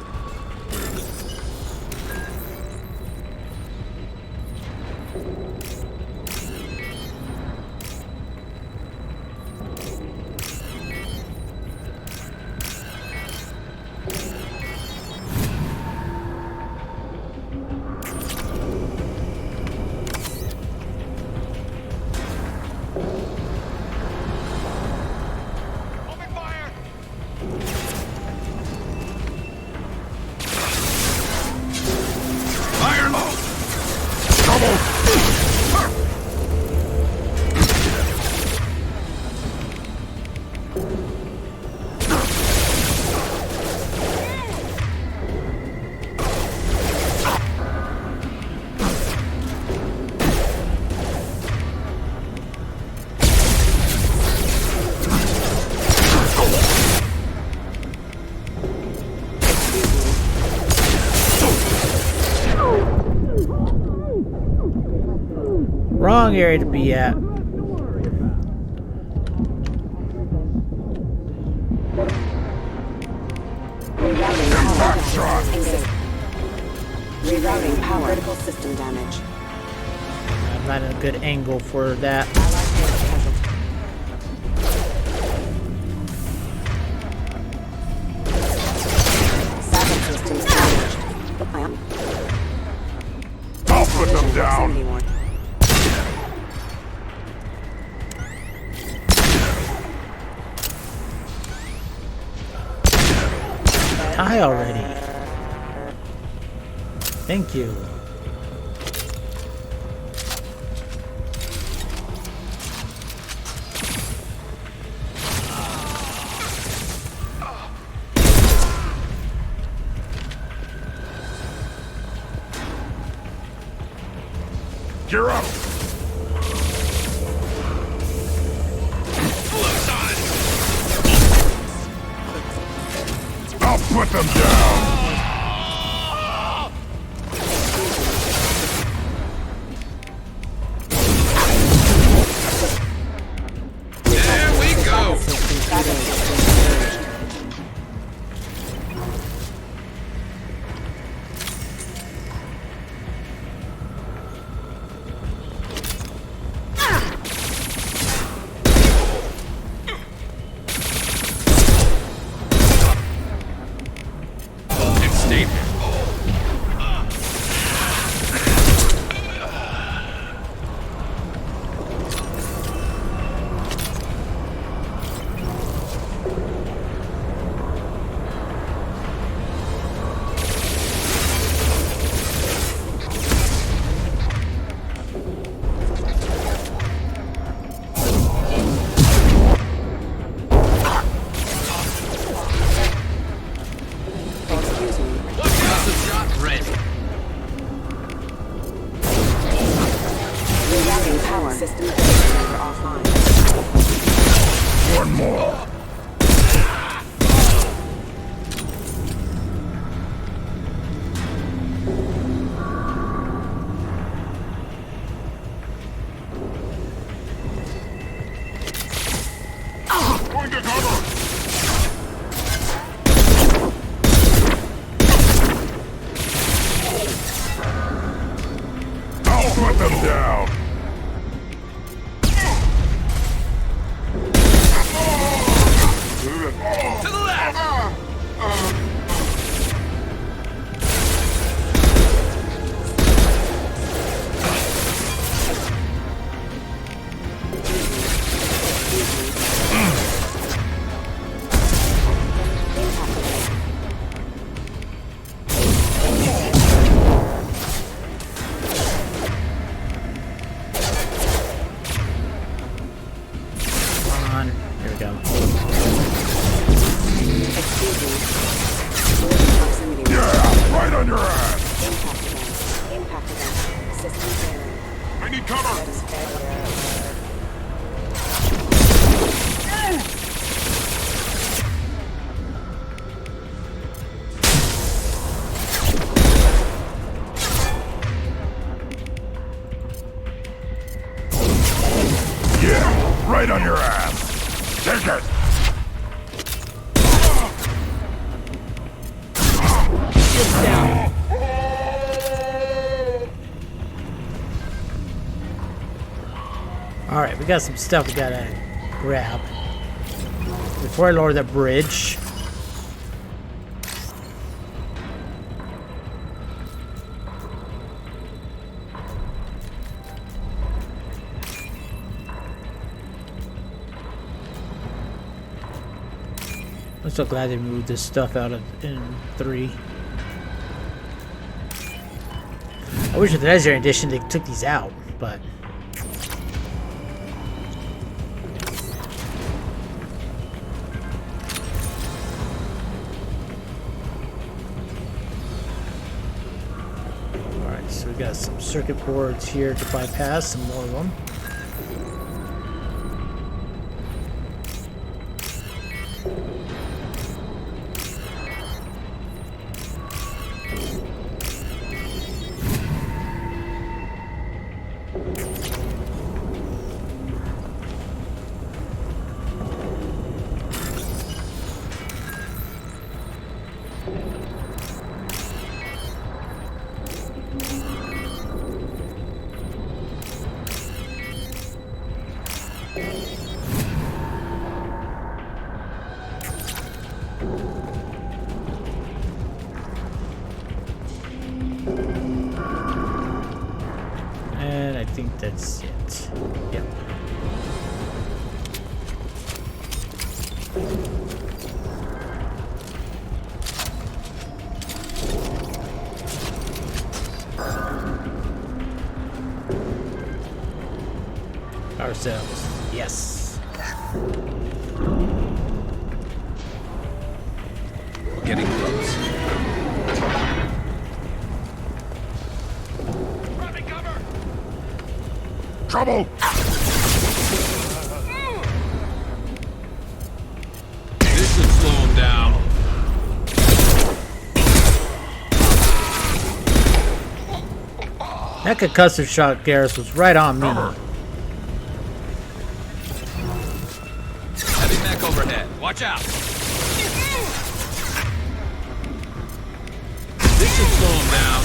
Wrong area to be at. Rerouting power. Critical system damage. I'm not in a good angle for that. Satellite systems damaged. I'll put them down. Die already. Thank you. Gear up. put them down! There we go! One more. Going to cover! I'll put them down. To the left! Come on. Here we go. Yeah, right on your ass. Impact event. System failing. I need cover! Yeah, right on your ass. Take it. Alright, we got some stuff we gotta grab. Before I lower the bridge. I'm so glad they moved this stuff out in 3. I wish with the Legendary Edition they took these out, but... Alright, so we got some circuit boards here to bypass, some more of them. And I think that's it. Yep. Ourselves. Yes. Getting close. Trouble! This should slow him down. That concussive shot, Garrus, was right on me. Heavy mech overhead. Watch out. This should slow him down.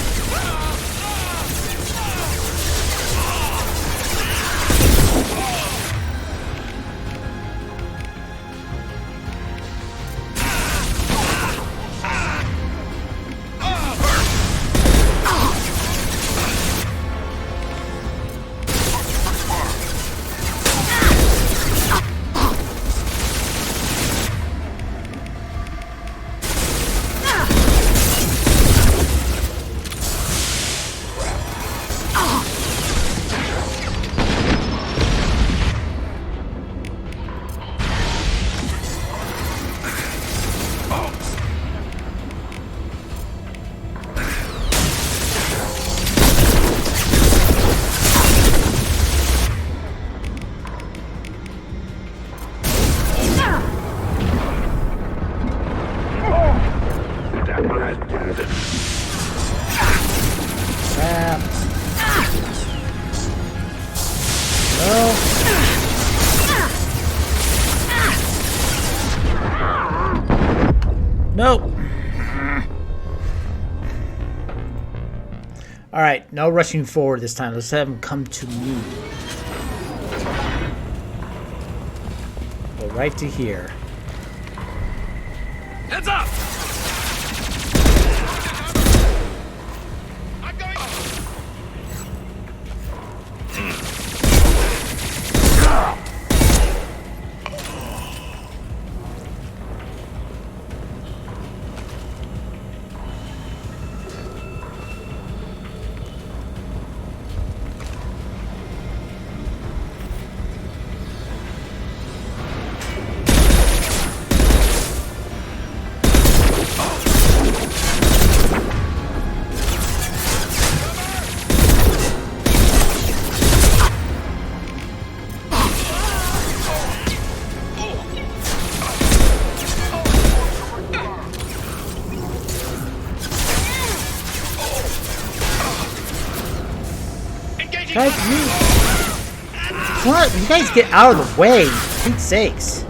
Nope. Alright, no rushing forward this time. Let's have him come to me. Go right to here. Heads up! Guys, what? You guys get out of the way, for Pete's sakes.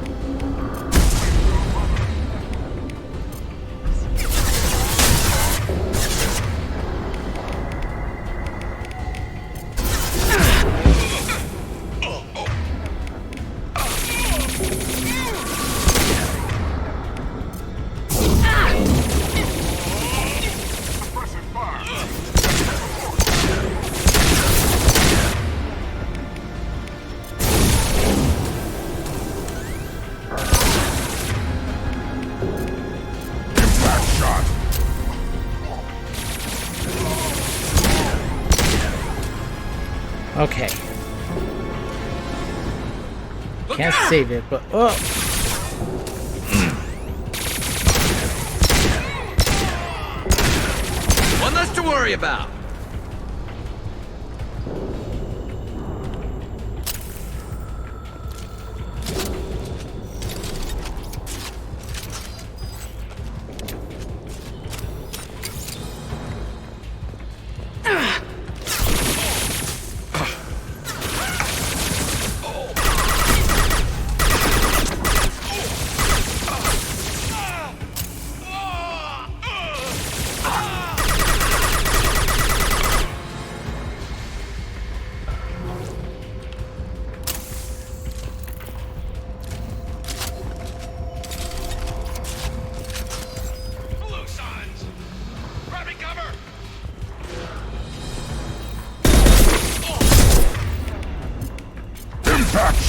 Okay. Can't save it, but oh. One less to worry about.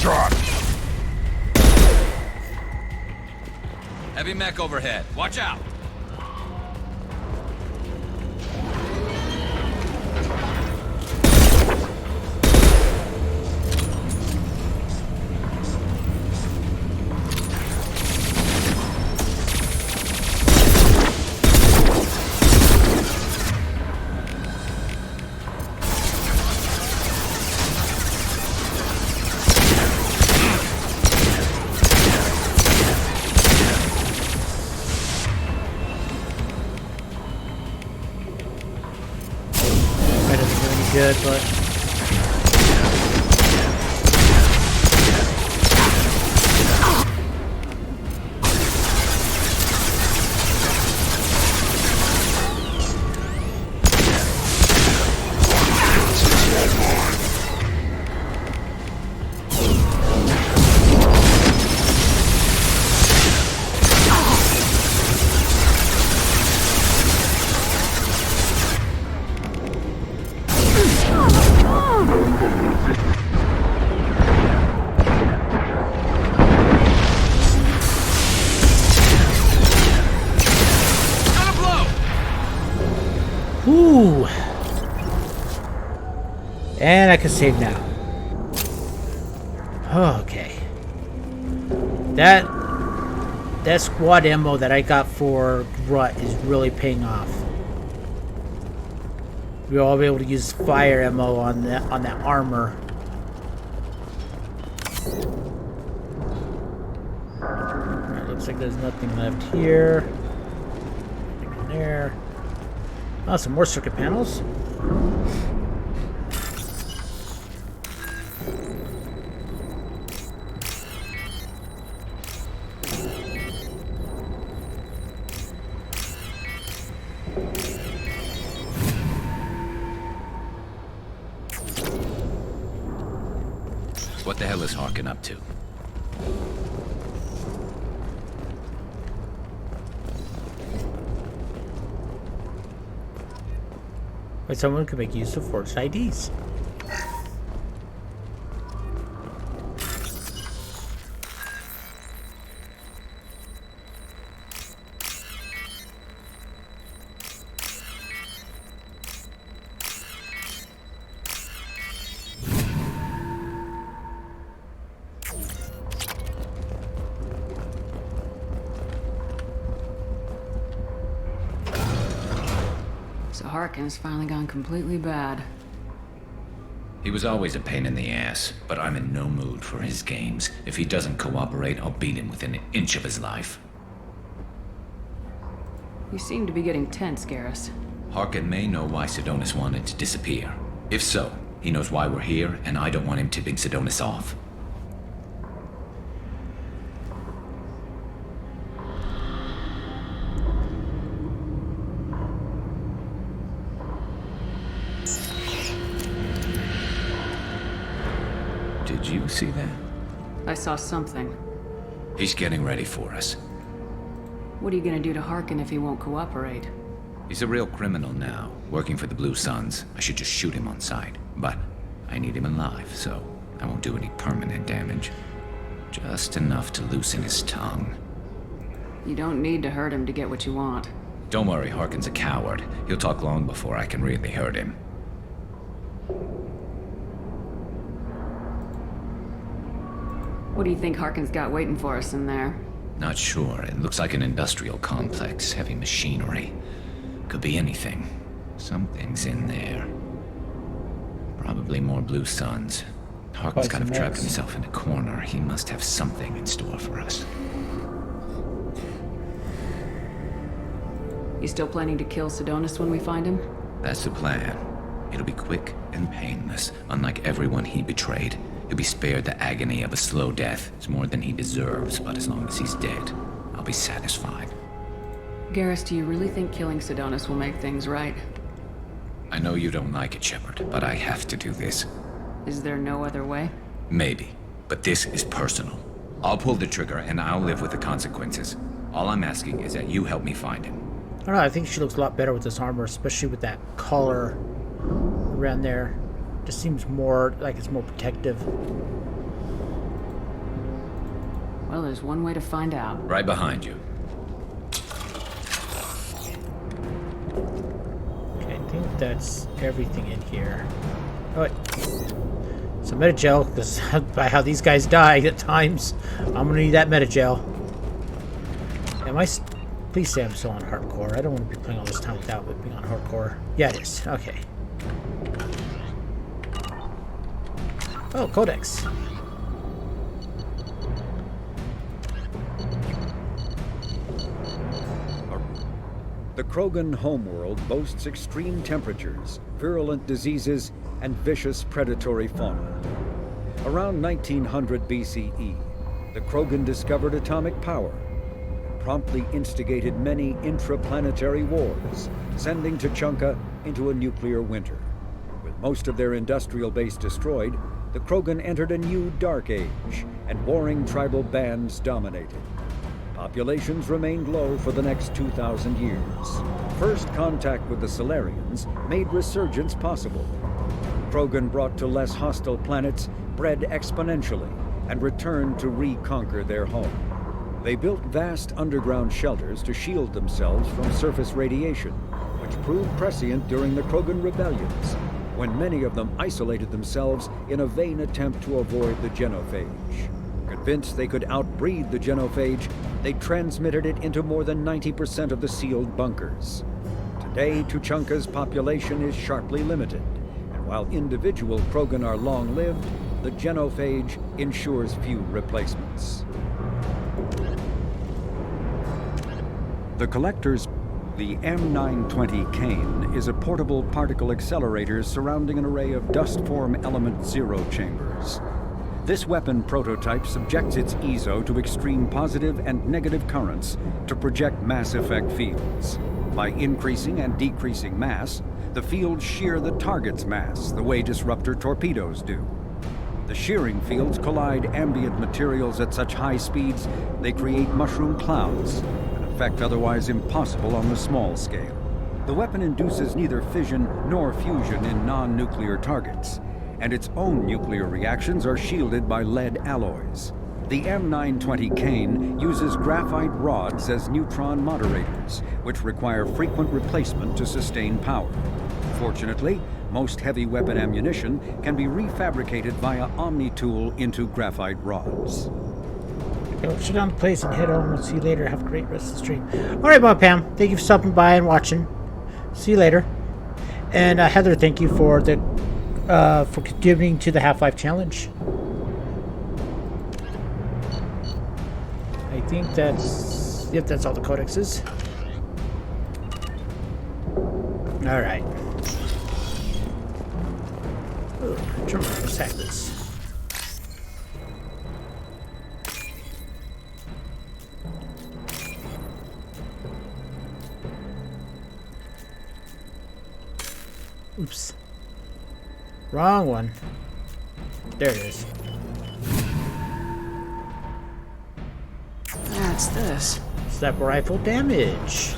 Shot! Heavy mech overhead. Watch out. good, but... Ooh. And I can save now. Okay. That squad ammo that I got for Grunt is really paying off. We'll all be able to use fire ammo on that armor. Alright, looks like there's nothing left here. Nothing in there. Oh, some more circuit panels. What the hell is Harkin up to? But someone could make use of forged IDs. So Harkin's finally gone completely bad. He was always a pain in the ass, but I'm in no mood for his games. If he doesn't cooperate, I'll beat him within an inch of his life. You seem to be getting tense, Garrus. Harkin may know why Sidonis wanted to disappear. If so, he knows why we're here, and I don't want him tipping Sidonis off. Did you see that? I saw something. He's getting ready for us. What are you gonna do to Harkin if he won't cooperate? He's a real criminal now, working for the Blue Suns. I should just shoot him on sight. But I need him alive, so I won't do any permanent damage. Just enough to loosen his tongue. You don't need to hurt him to get what you want. Don't worry, Harkin's a coward. He'll talk long before I can really hurt him. What do you think Harkin's got waiting for us in there? Not sure. It looks like an industrial complex, heavy machinery. Could be anything. Something's in there. Probably more Blue Suns. Harkin's kind of trapped himself in a corner. He must have something in store for us. You still planning to kill Sidonis when we find him? That's the plan. It'll be quick and painless, unlike everyone he betrayed. He'll be spared the agony of a slow death. It's more than he deserves, but as long as he's dead, I'll be satisfied. Garrus, do you really think killing Sidonis will make things right? I know you don't like it, Shepard, but I have to do this. Is there no other way? Maybe, but this is personal. I'll pull the trigger and I'll live with the consequences. All I'm asking is that you help me find him. I don't know, I think she looks a lot better with this armor, especially with that collar around there. Just seems more like it's more protective. Well, there's one way to find out. Right behind you. Okay, I think that's everything in here. Oh, wait. Some metagel, because by how these guys die at times, I'm gonna need that metagel. Am I? Please say I'm still on hardcore. I don't want to be playing all this time without being on hardcore. Yeah, it is. Okay. Oh, Codex. The Krogan homeworld boasts extreme temperatures, virulent diseases, and vicious predatory fauna. Around 1900 BCE, the Krogan discovered atomic power and promptly instigated many intraplanetary wars, sending Tuchanka into a nuclear winter. With most of their industrial base destroyed, the Krogan entered a new Dark Age, and warring tribal bands dominated. Populations remained low for the next 2,000 years. First contact with the Solarians made resurgence possible. Krogan brought to less hostile planets bred exponentially and returned to reconquer their home. They built vast underground shelters to shield themselves from surface radiation, which proved prescient during the Krogan rebellions, when many of them isolated themselves in a vain attempt to avoid the genophage. Convinced they could outbreed the genophage, they transmitted it into more than 90% of the sealed bunkers. Today, Tuchanka's population is sharply limited, and while individual Krogan are long-lived, the genophage ensures few replacements. The Collector's The M920 Kane is a portable particle accelerator surrounding an array of dust-form element zero chambers. This weapon prototype subjects its EZO to extreme positive and negative currents to project mass effect fields. By increasing and decreasing mass, the fields shear the target's mass the way disruptor torpedoes do. The shearing fields collide ambient materials at such high speeds they create mushroom clouds, an effect otherwise impossible on the small scale. The weapon induces neither fission nor fusion in non-nuclear targets, and its own nuclear reactions are shielded by lead alloys. The M920 Kane uses graphite rods as neutron moderators, which require frequent replacement to sustain power. Fortunately, most heavy weapon ammunition can be refabricated via Omni-Tool into graphite rods. Shut down the place and head home. We'll see you later. Have a great rest of the stream. Alright, Bob Pam. Thank you for stopping by and watching. See you later. And Heather, thank you for contributing to the Half-Life challenge. I think that's... Yep, that's all the codexes. Alright. Let's hack this. Oops. Wrong one. There it is. That's this. Sniper rifle damage.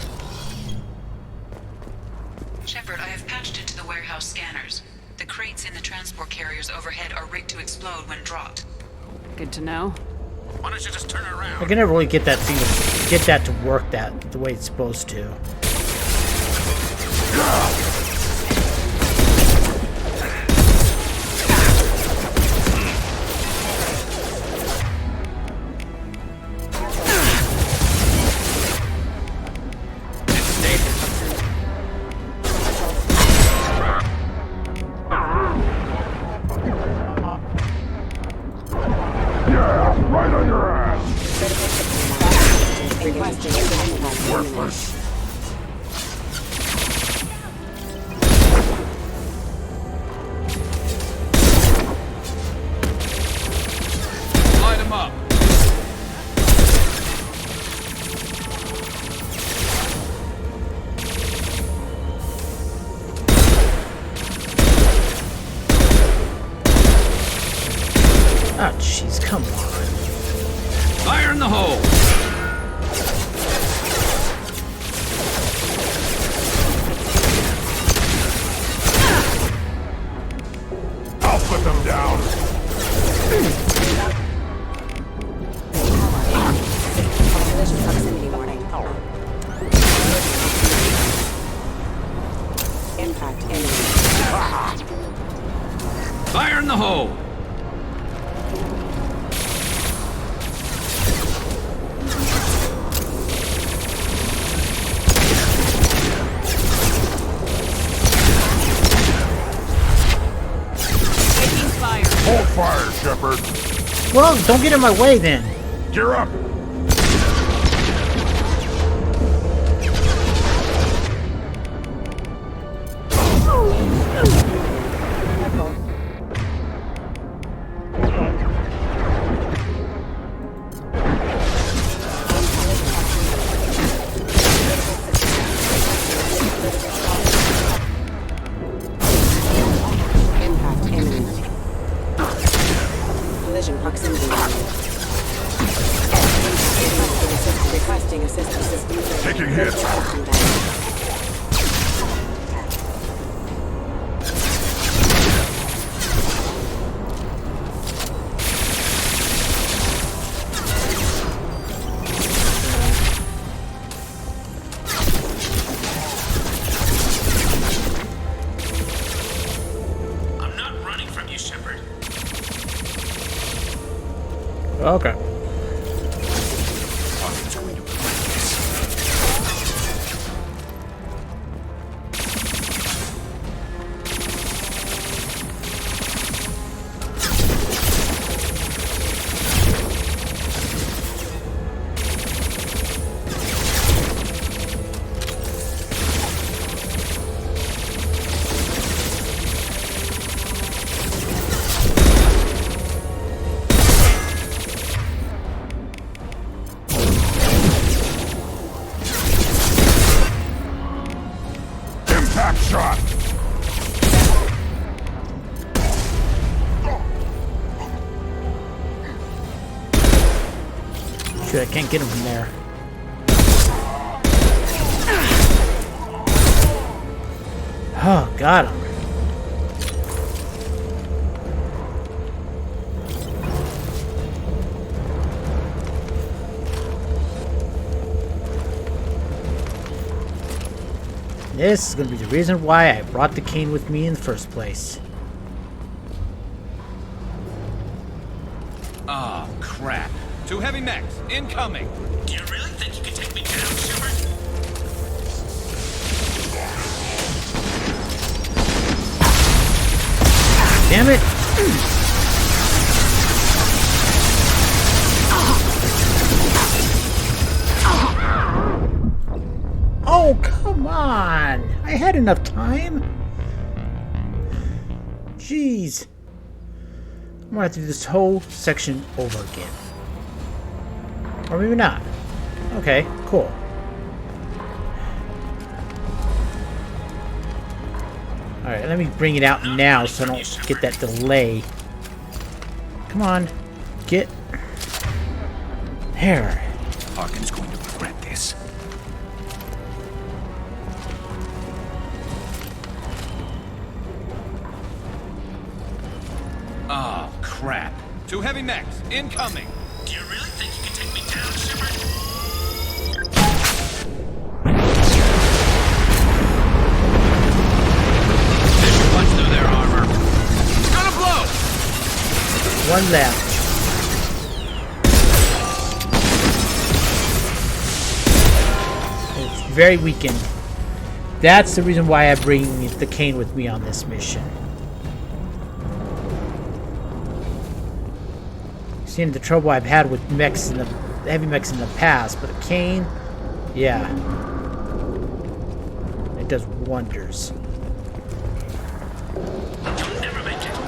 Shepard, I have patched into the warehouse scanners. The crates in the transport carriers overhead are rigged to explode when dropped. Good to know. Why don't you just turn around? I can never really get that thing to get that to work the way it's supposed to. Oh, jeez, come on. Fire in the hole! I'll put them down. Collision proximity warning. Impact imminent. Fire in the hole! Hold fire, Shepard. Well, don't get in my way then. Gear up. Taking hits. I'm not running from you, Shepard. Okay. Hawkins going to regret this. Impact shot. Shit, I can't get him from there. Oh, got him. This is going to be the reason why I brought the cane with me in the first place. Oh, crap. 2 heavy mechs, incoming. Do you really think you can take me down, Shepard? Damn it! Oh, come on! I had enough time. Jeez. I'm gonna have to do this whole section over again. Or maybe not. Okay, cool. Alright, let me bring it out now so I don't get that delay. Come on. Get... There. Hawkins going to regret this. Oh, crap. 2 heavy mechs, incoming. Do you really think you can take me down, Shepard? Fissure punch through their armor. It's gonna blow! One left. It's very weakened. That's the reason why I bring the cane with me on this mission. Seeing the trouble I've had with mechs in the heavy mechs in the past, but a cane, yeah, it does wonders. You'll never make it.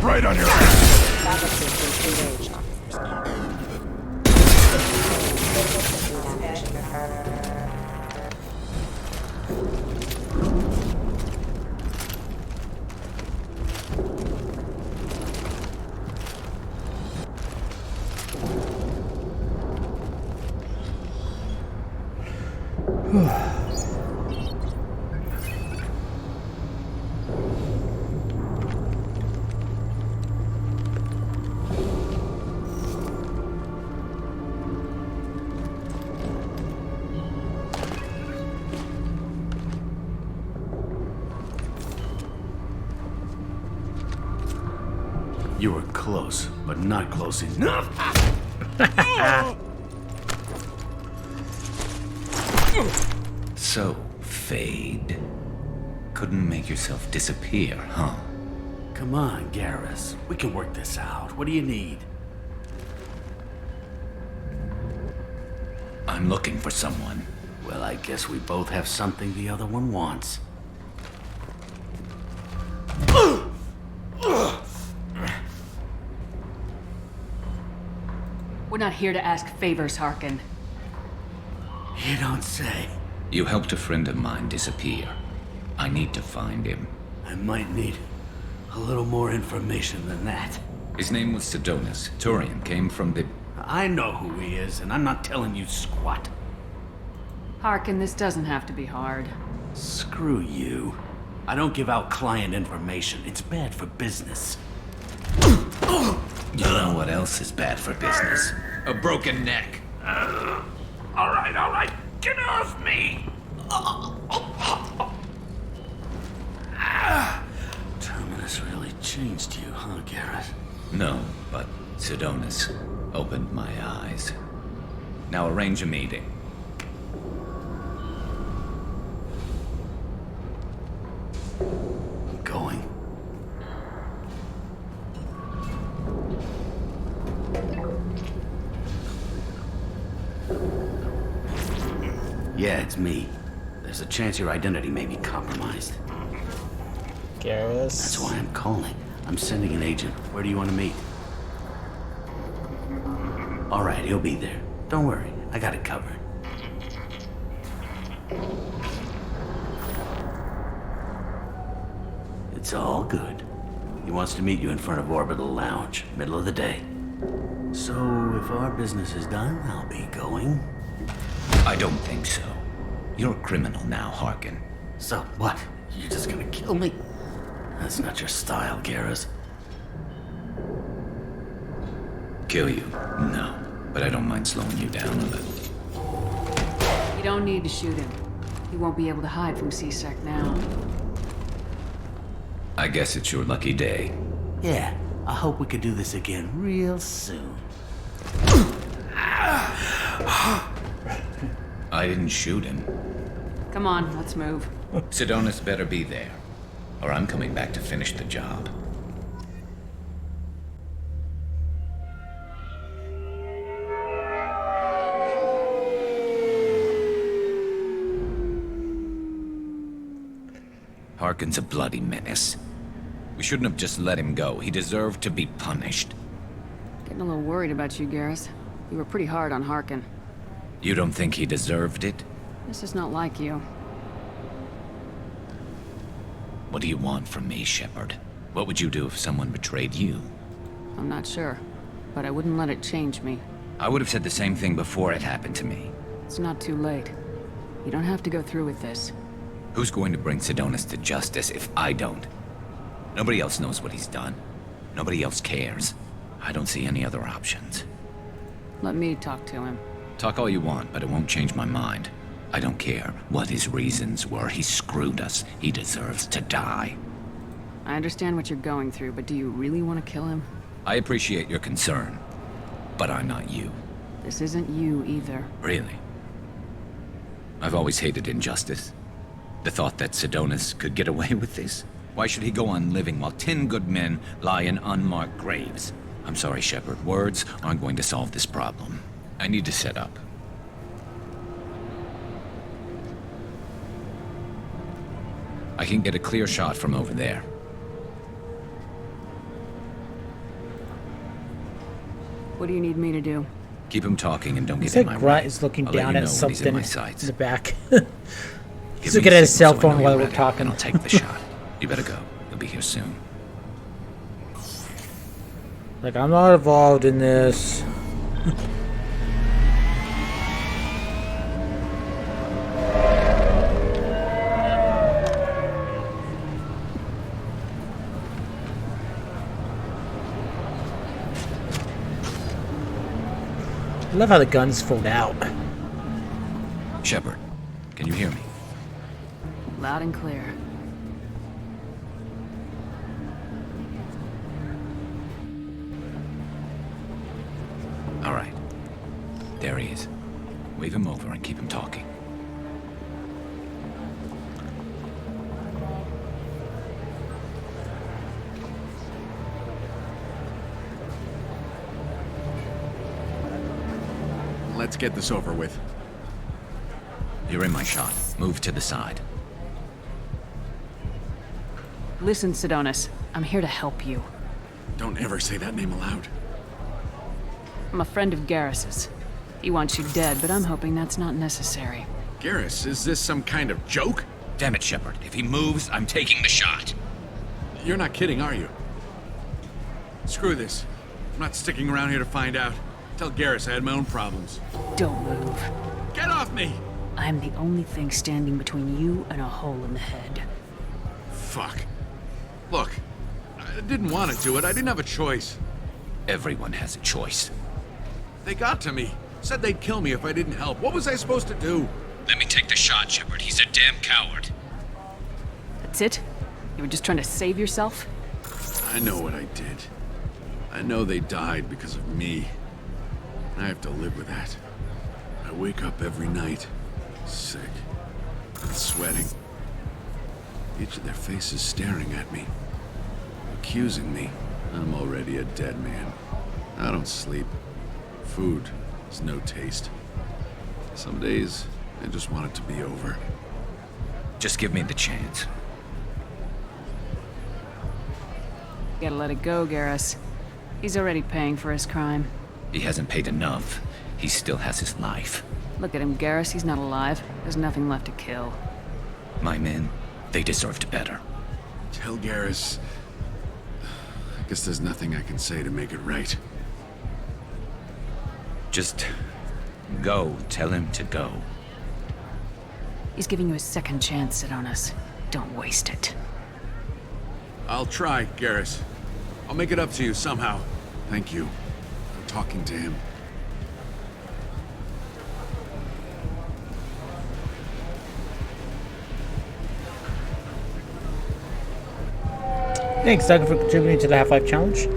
Right on your ass. Backup systems engaged. You were close, but not close enough. So, Fade. Couldn't make yourself disappear, huh? Come on, Garrus. We can work this out. What do you need? I'm looking for someone. Well, I guess we both have something the other one wants. We're not here to ask favors, Harkin. You don't say. You helped a friend of mine disappear. I need to find him. I might need a little more information than that. His name was Sidonis. Turian came from the... I know who he is, and I'm not telling you squat. Harkin, this doesn't have to be hard. Screw you. I don't give out client information. It's bad for business. You know what else is bad for business? A broken neck. All right. Get off me! Terminus really changed you, huh, Garrett? No, but Sidonis opened my eyes. Now arrange a meeting. I'm going. Yeah, it's me. There's a chance your identity may be compromised. Garrus. That's why I'm calling. I'm sending an agent. Where do you want to meet? All right, he'll be there. Don't worry, I got it covered. It's all good. He wants to meet you in front of Orbital Lounge, middle of the day. So, if our business is done, I'll be going. I don't think so. You're a criminal now, Harkin. So what? You're just gonna kill me? That's not your style, Garrus. Kill you? No. But I don't mind slowing you down a little. You don't need to shoot him. He won't be able to hide from C-Sec now. I guess it's your lucky day. Yeah, I hope we could do this again real soon. I didn't shoot him. Come on, let's move. Sidonis better be there, or I'm coming back to finish the job. Harkin's a bloody menace. We shouldn't have just let him go. He deserved to be punished. Getting a little worried about you, Garrus. You were pretty hard on Harkin. You don't think he deserved it? This is not like you. What do you want from me, Shepard? What would you do if someone betrayed you? I'm not sure, but I wouldn't let it change me. I would have said the same thing before it happened to me. It's not too late. You don't have to go through with this. Who's going to bring Sidonis to justice if I don't? Nobody else knows what he's done. Nobody else cares. I don't see any other options. Let me talk to him. Talk all you want, but it won't change my mind. I don't care what his reasons were. He screwed us. He deserves to die. I understand what you're going through, but do you really want to kill him? I appreciate your concern, but I'm not you. This isn't you either. Really? I've always hated injustice. The thought that Sidonis could get away with this? Why should he go on living while 10 good men lie in unmarked graves? I'm sorry, Shepard. Words aren't going to solve this problem. I need to set up. I can get a clear shot from over there. What do you need me to do? Keep him talking and don't Looks get in like my Grunt way. is looking I'll let down you at know when he's in something my in sights. the back. He's Give me looking at his signal cell so I phone know while you're we're ready, talking. and I'll take the shot. You better go. He'll be here soon. Like, I'm not involved in this. I love how the guns fold out. Shepard, can you hear me? Loud and clear. All right. There he is. Wave him over and keep him talking. Let's get this over with. You're in my shot. Move to the side. Listen, Sidonis. I'm here to help you. Don't ever say that name aloud. I'm a friend of Garrus's. He wants you dead, but I'm hoping that's not necessary. Garrus, is this some kind of joke? Damn it, Shepard. If he moves, I'm taking the shot. You're not kidding, are you? Screw this. I'm not sticking around here to find out. Tell Garrus I had my own problems. Don't move. Get off me! I'm the only thing standing between you and a hole in the head. Fuck. Look, I didn't want to do it. I didn't have a choice. Everyone has a choice. They got to me. Said they'd kill me if I didn't help. What was I supposed to do? Let me take the shot, Shepard. He's a damn coward. That's it? You were just trying to save yourself? I know what I did. I know they died because of me. I have to live with that. I wake up every night, sick, and sweating. Each of their faces staring at me, accusing me. I'm already a dead man. I don't sleep. Food has no taste. Some days, I just want it to be over. Just give me the chance. You gotta let it go, Garrus. He's already paying for his crime. He hasn't paid enough. He still has his life. Look at him, Garrus. He's not alive. There's nothing left to kill. My men, they deserved better. Tell Garrus... I guess there's nothing I can say to make it right. Just go. Tell him to go. He's giving you a second chance, Adonis. Don't waste it. I'll try, Garrus. I'll make it up to you somehow. Thank you for talking to him. Thanks, Doug, for contributing to the Half-Life challenge.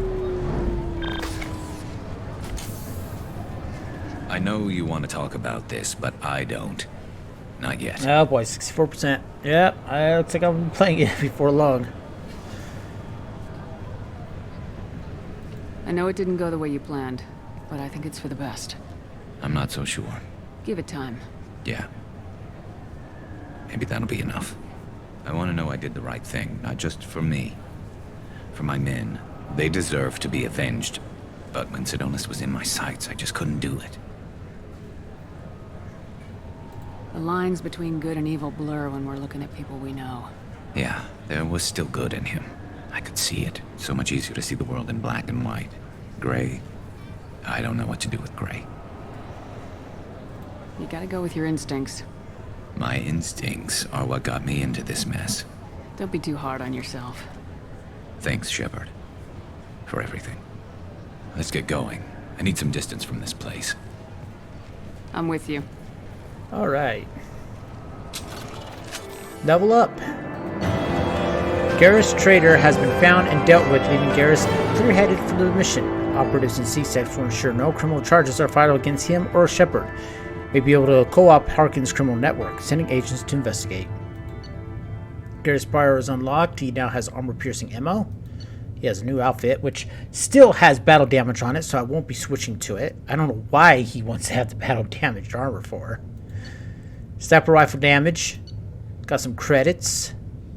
I know you want to talk about this, but I don't. Not yet. Oh boy, 64%. Yep, I looks like I'm playing it before long. I know it didn't go the way you planned, but I think it's for the best. I'm not so sure. Give it time. Yeah. Maybe that'll be enough. I want to know I did the right thing, not just for me. For my men. They deserve to be avenged. But when Sidonis was in my sights, I just couldn't do it. The lines between good and evil blur when we're looking at people we know. Yeah, there was still good in him. I could see it. So much easier to see the world in black and white. Gray. I don't know what to do with gray. You gotta go with your instincts. My instincts are what got me into this mess. Don't be too hard on yourself. Thanks, Shepard. For everything. Let's get going. I need some distance from this place. I'm with you. Alright. Level up. Garrus Trader has been found and dealt with, leaving Garrus clear-headed for the mission. Operatives in C-Sec will ensure no criminal charges are filed against him or Shepard. May be able to co-opt Harkin's criminal network, sending agents to investigate. Garrus Spire is unlocked. He now has armor-piercing ammo. He has a new outfit, which still has battle damage on it, so I won't be switching to it. I don't know why he wants to have the battle damaged armor for. Sniper rifle damage. Got some credits.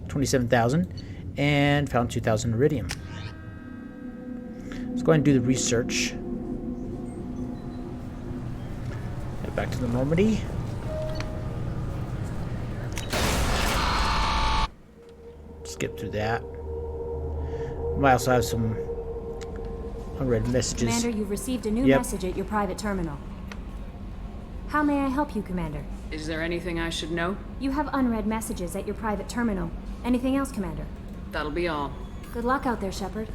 27,000. And found 2,000 iridium. Let's go ahead and do the research. Head back to the Normandy. Skip through that. Might also have some unread messages. Commander, you've received a new message at your private terminal. How may I help you, Commander? Is there anything I should know? You have unread messages at your private terminal. Anything else, Commander? That'll be all. Good luck out there, Shepard.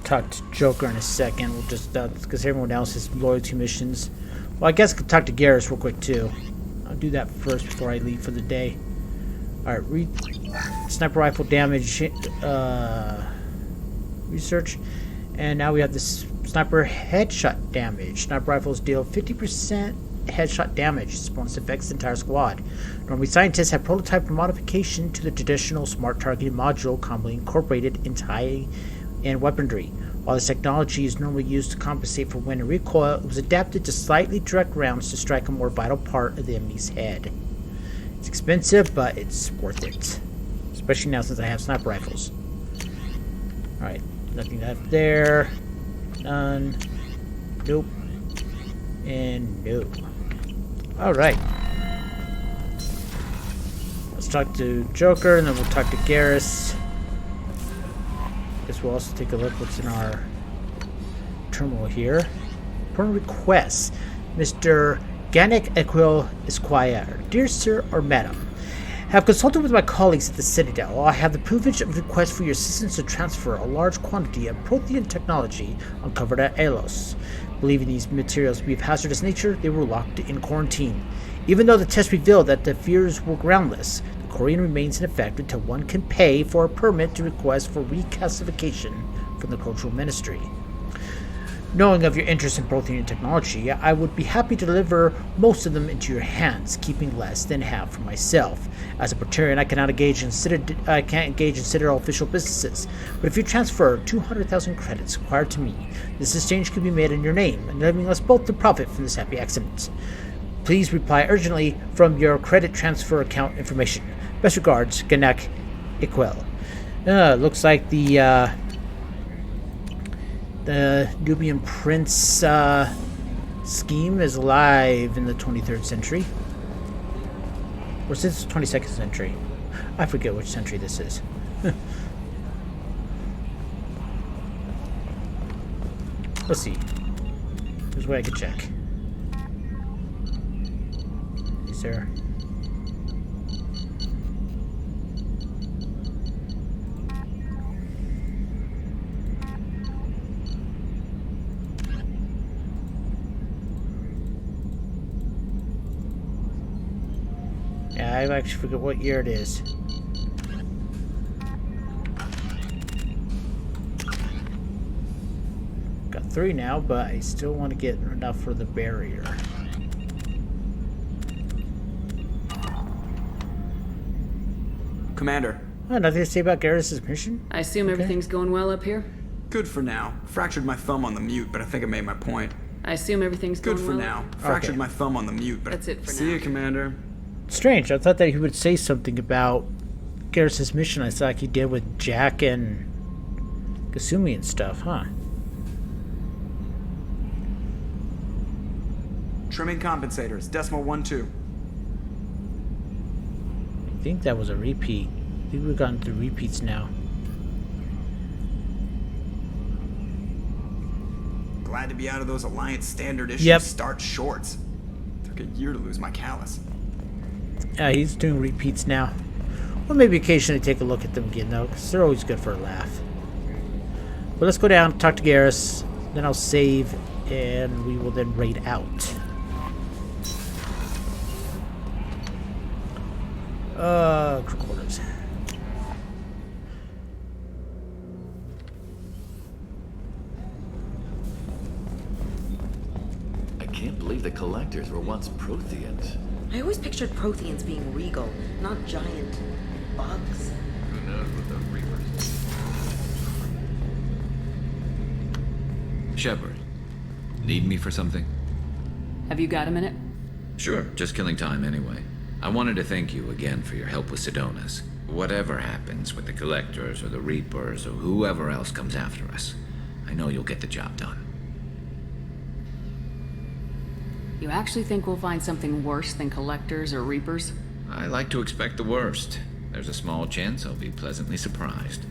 Talk to Joker in a second. We'll just, because everyone else has loyalty missions. Well, I guess I could talk to Garrus real quick, too. I'll do that first before I leave for the day. Alright, read sniper rifle damage research. And now we have this sniper headshot damage. Sniper rifles deal 50% headshot damage. This bonus affects the entire squad. Normally, scientists have prototyped a modification to the traditional smart targeting module commonly incorporated into high-end weaponry. While this technology is normally used to compensate for wind and recoil, it was adapted to slightly direct rounds to strike a more vital part of the enemy's head. It's expensive, but it's worth it. Especially now since I have sniper rifles. Alright, nothing left there. None. Nope. And no. Alright. Let's talk to Joker, and then we'll talk to Garrus. Guess we'll also take a look what's in our terminal here. Important requests. Mr. Ganek Equil Esquire. Dear Sir or Madam, have consulted with my colleagues at the Citadel. I have the privilege of request for your assistance to transfer a large quantity of Prothean technology uncovered at Alos. Believing these materials to be of hazardous nature, they were locked in quarantine. Even though the test revealed that the fears were groundless, the quarantine remains in effect until one can pay for a permit to request for reclassification from the Cultural Ministry. Knowing of your interest in Prothean technology, I would be happy to deliver most of them into your hands, keeping less than half for myself. As a Praetorian, I can't engage in Citadel official businesses, but if you transfer 200,000 credits acquired to me, this exchange could be made in your name, enabling us both to profit from this happy accident. Please reply urgently from your credit transfer account information. Best regards, Ganek Equil. Looks like the Nubian Prince scheme is alive in the 23rd century. Or since the 22nd century. I forget which century this is. Let's see. There's a way I could check. Is there... I actually forget what year it is. Got 3 now, but I still want to get enough for the barrier. Commander. Oh, nothing to say about Garrus' mission? I assume everything's going well up here? Good for now. Fractured my thumb on the mute, but I think I made my point. I assume everything's going well? well? Good for now. Fractured my thumb on the mute, but... That's it for now. See you, Commander. Strange. I thought that he would say something about Garrus' mission. I thought he did with Jack and Kasumi and stuff, huh? Trimming compensators, decimal 1-2. I think that was a repeat. I think we've gotten through repeats now. Glad to be out of those Alliance standard issue start shorts. Took a year to lose my callus. Yeah, he's doing repeats now. Well, maybe occasionally take a look at them again, though, because they're always good for a laugh. But let's go down, talk to Garrus, then I'll save, and we will then raid out. Crew quarters. I can't believe the collectors were once Protheans. I always pictured Protheans being regal, not giant bugs. Who knows what the Reapers... Shepard, need me for something? Have you got a minute? Sure, just killing time anyway. I wanted to thank you again for your help with Sidonis. Whatever happens with the Collectors or the Reapers or whoever else comes after us, I know you'll get the job done. You actually think we'll find something worse than Collectors or Reapers? I like to expect the worst. There's a small chance I'll be pleasantly surprised.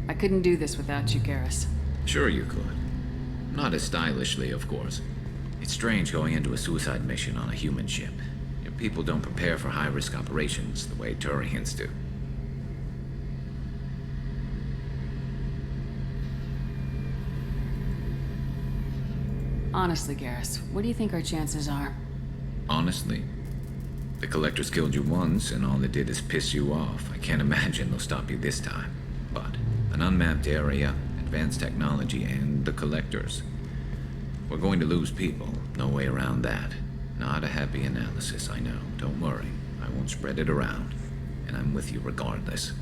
I couldn't do this without you, Garrus. Sure you could. Not as stylishly, of course. It's strange going into a suicide mission on a human ship. Your people don't prepare for high-risk operations the way Turians do. Honestly, Garrus, what do you think our chances are? Honestly, the Collectors killed you once, and all they did is piss you off. I can't imagine they'll stop you this time. But an unmapped area, advanced technology, and the Collectors. We're going to lose people. No way around that. Not a happy analysis, I know. Don't worry. I won't spread it around. And I'm with you regardless.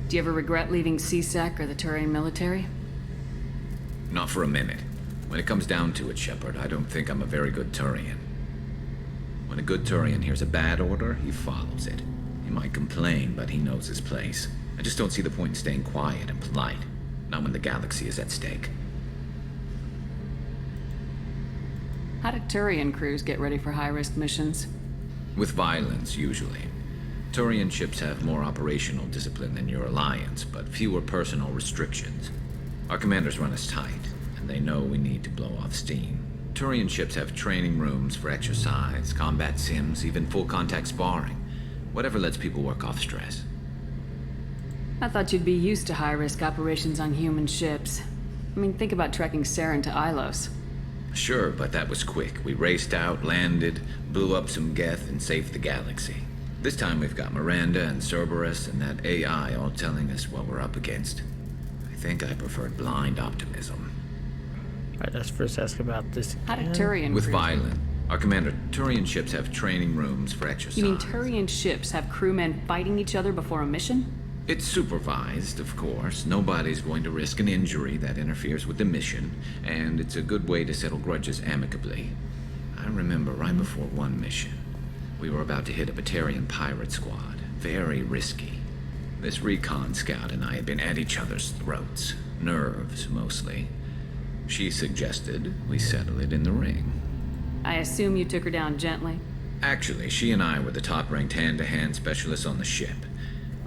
Do you ever regret leaving CSEC or the Turian military? Not for a minute. When it comes down to it, Shepard, I don't think I'm a very good Turian. When a good Turian hears a bad order, he follows it. He might complain, but he knows his place. I just don't see the point in staying quiet and polite. Not when the galaxy is at stake. How do Turian crews get ready for high-risk missions? With violence, usually. Turian ships have more operational discipline than your alliance, but fewer personal restrictions. Our commanders run us tight, and they know we need to blow off steam. Turian ships have training rooms for exercise, combat sims, even full-contact sparring. Whatever lets people work off stress. I thought you'd be used to high-risk operations on human ships. I mean, think about trekking Saren to Ilos. Sure, but that was quick. We raced out, landed, blew up some Geth, and saved the galaxy. This time we've got Miranda and Cerberus and that AI all telling us what we're up against. I think I preferred blind optimism. Alright, let's first ask about this. How do Turian With crews... violent. Our commander, Turian ships have training rooms for exercise. You mean Turian ships have crewmen fighting each other before a mission? It's supervised, of course. Nobody's going to risk an injury that interferes with the mission, and it's a good way to settle grudges amicably. I remember right before one mission, we were about to hit a Batarian pirate squad. Very risky. This recon scout and I had been at each other's throats. Nerves, mostly. She suggested we settle it in the ring. I assume you took her down gently? Actually, she and I were the top-ranked hand-to-hand specialists on the ship.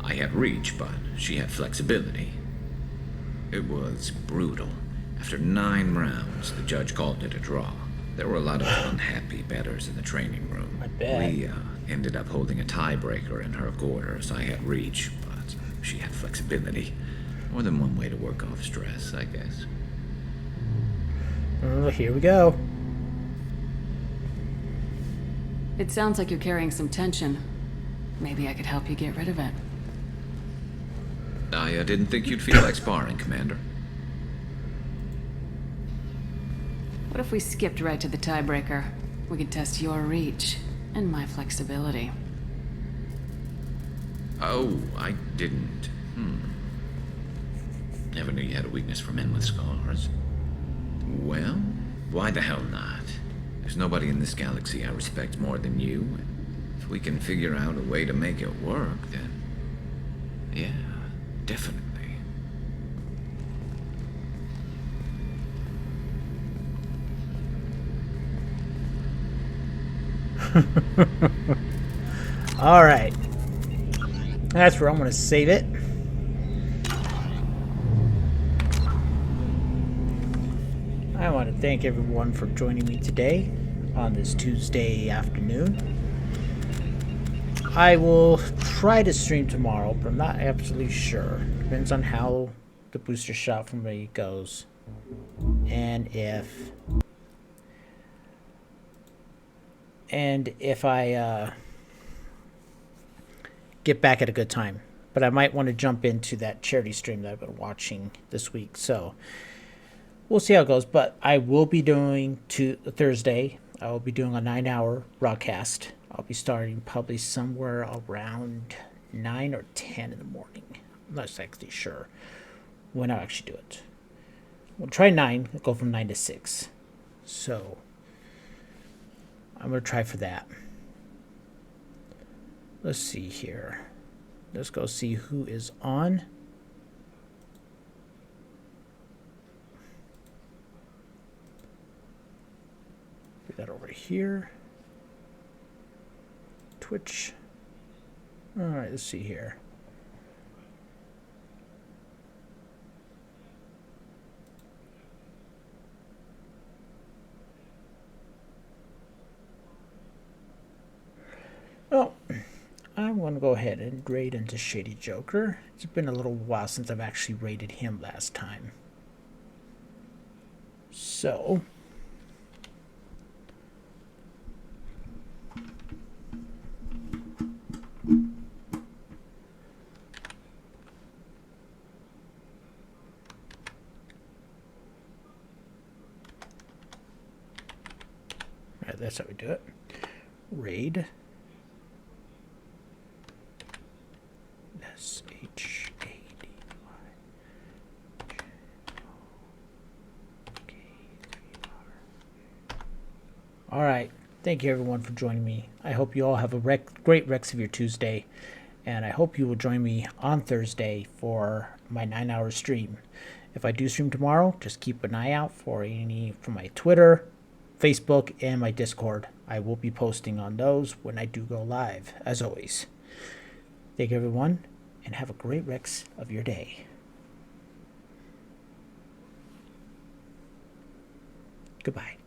I had reach, but she had flexibility. It was brutal. After 9 rounds, the judge called it a draw. There were a lot of unhappy bettors in the training room. I bet. We ended up holding a tiebreaker in her quarters. I had reach, but she had flexibility. More than one way to work off stress, I guess. Here we go. It sounds like you're carrying some tension. Maybe I could help you get rid of it. I didn't think you'd feel like sparring, Commander. What if we skipped right to the tiebreaker? We could test your reach and my flexibility. Oh, I didn't. Never knew you had a weakness for men with scars. Well, why the hell not? There's nobody in this galaxy I respect more than you. And if we can figure out a way to make it work, then... yeah, definitely. All right. That's where I'm going to save it. I want to thank everyone for joining me today on this Tuesday afternoon. I will try to stream tomorrow, but I'm not absolutely sure. Depends on how the booster shot for me goes. And if I get back at a good time. But I might want to jump into that charity stream that I've been watching this week. So we'll see how it goes. But I will be doing Thursday. I will be doing a 9-hour broadcast. I'll be starting probably somewhere around 9 or 10 in the morning. I'm not exactly sure when I'll actually do it. We'll try 9. We'll go from 9 to 6. So I'm going to try for that. Let's see here. Let's go see who is on. Put that over here. Twitch. All right, let's see here. Well, I'm going to go ahead and raid into Shady Joker. It's been a little while since I've actually raided him last time. So... Alright, that's how we do it. Raid. All right. Thank you, everyone, for joining me. I hope you all have a great rest of your Tuesday. And I hope you will join me on Thursday for my 9-hour stream. If I do stream tomorrow, just keep an eye out for my Twitter, Facebook, and my Discord. I will be posting on those when I do go live, as always. Thank you, everyone, and have a great rest of your day. Goodbye.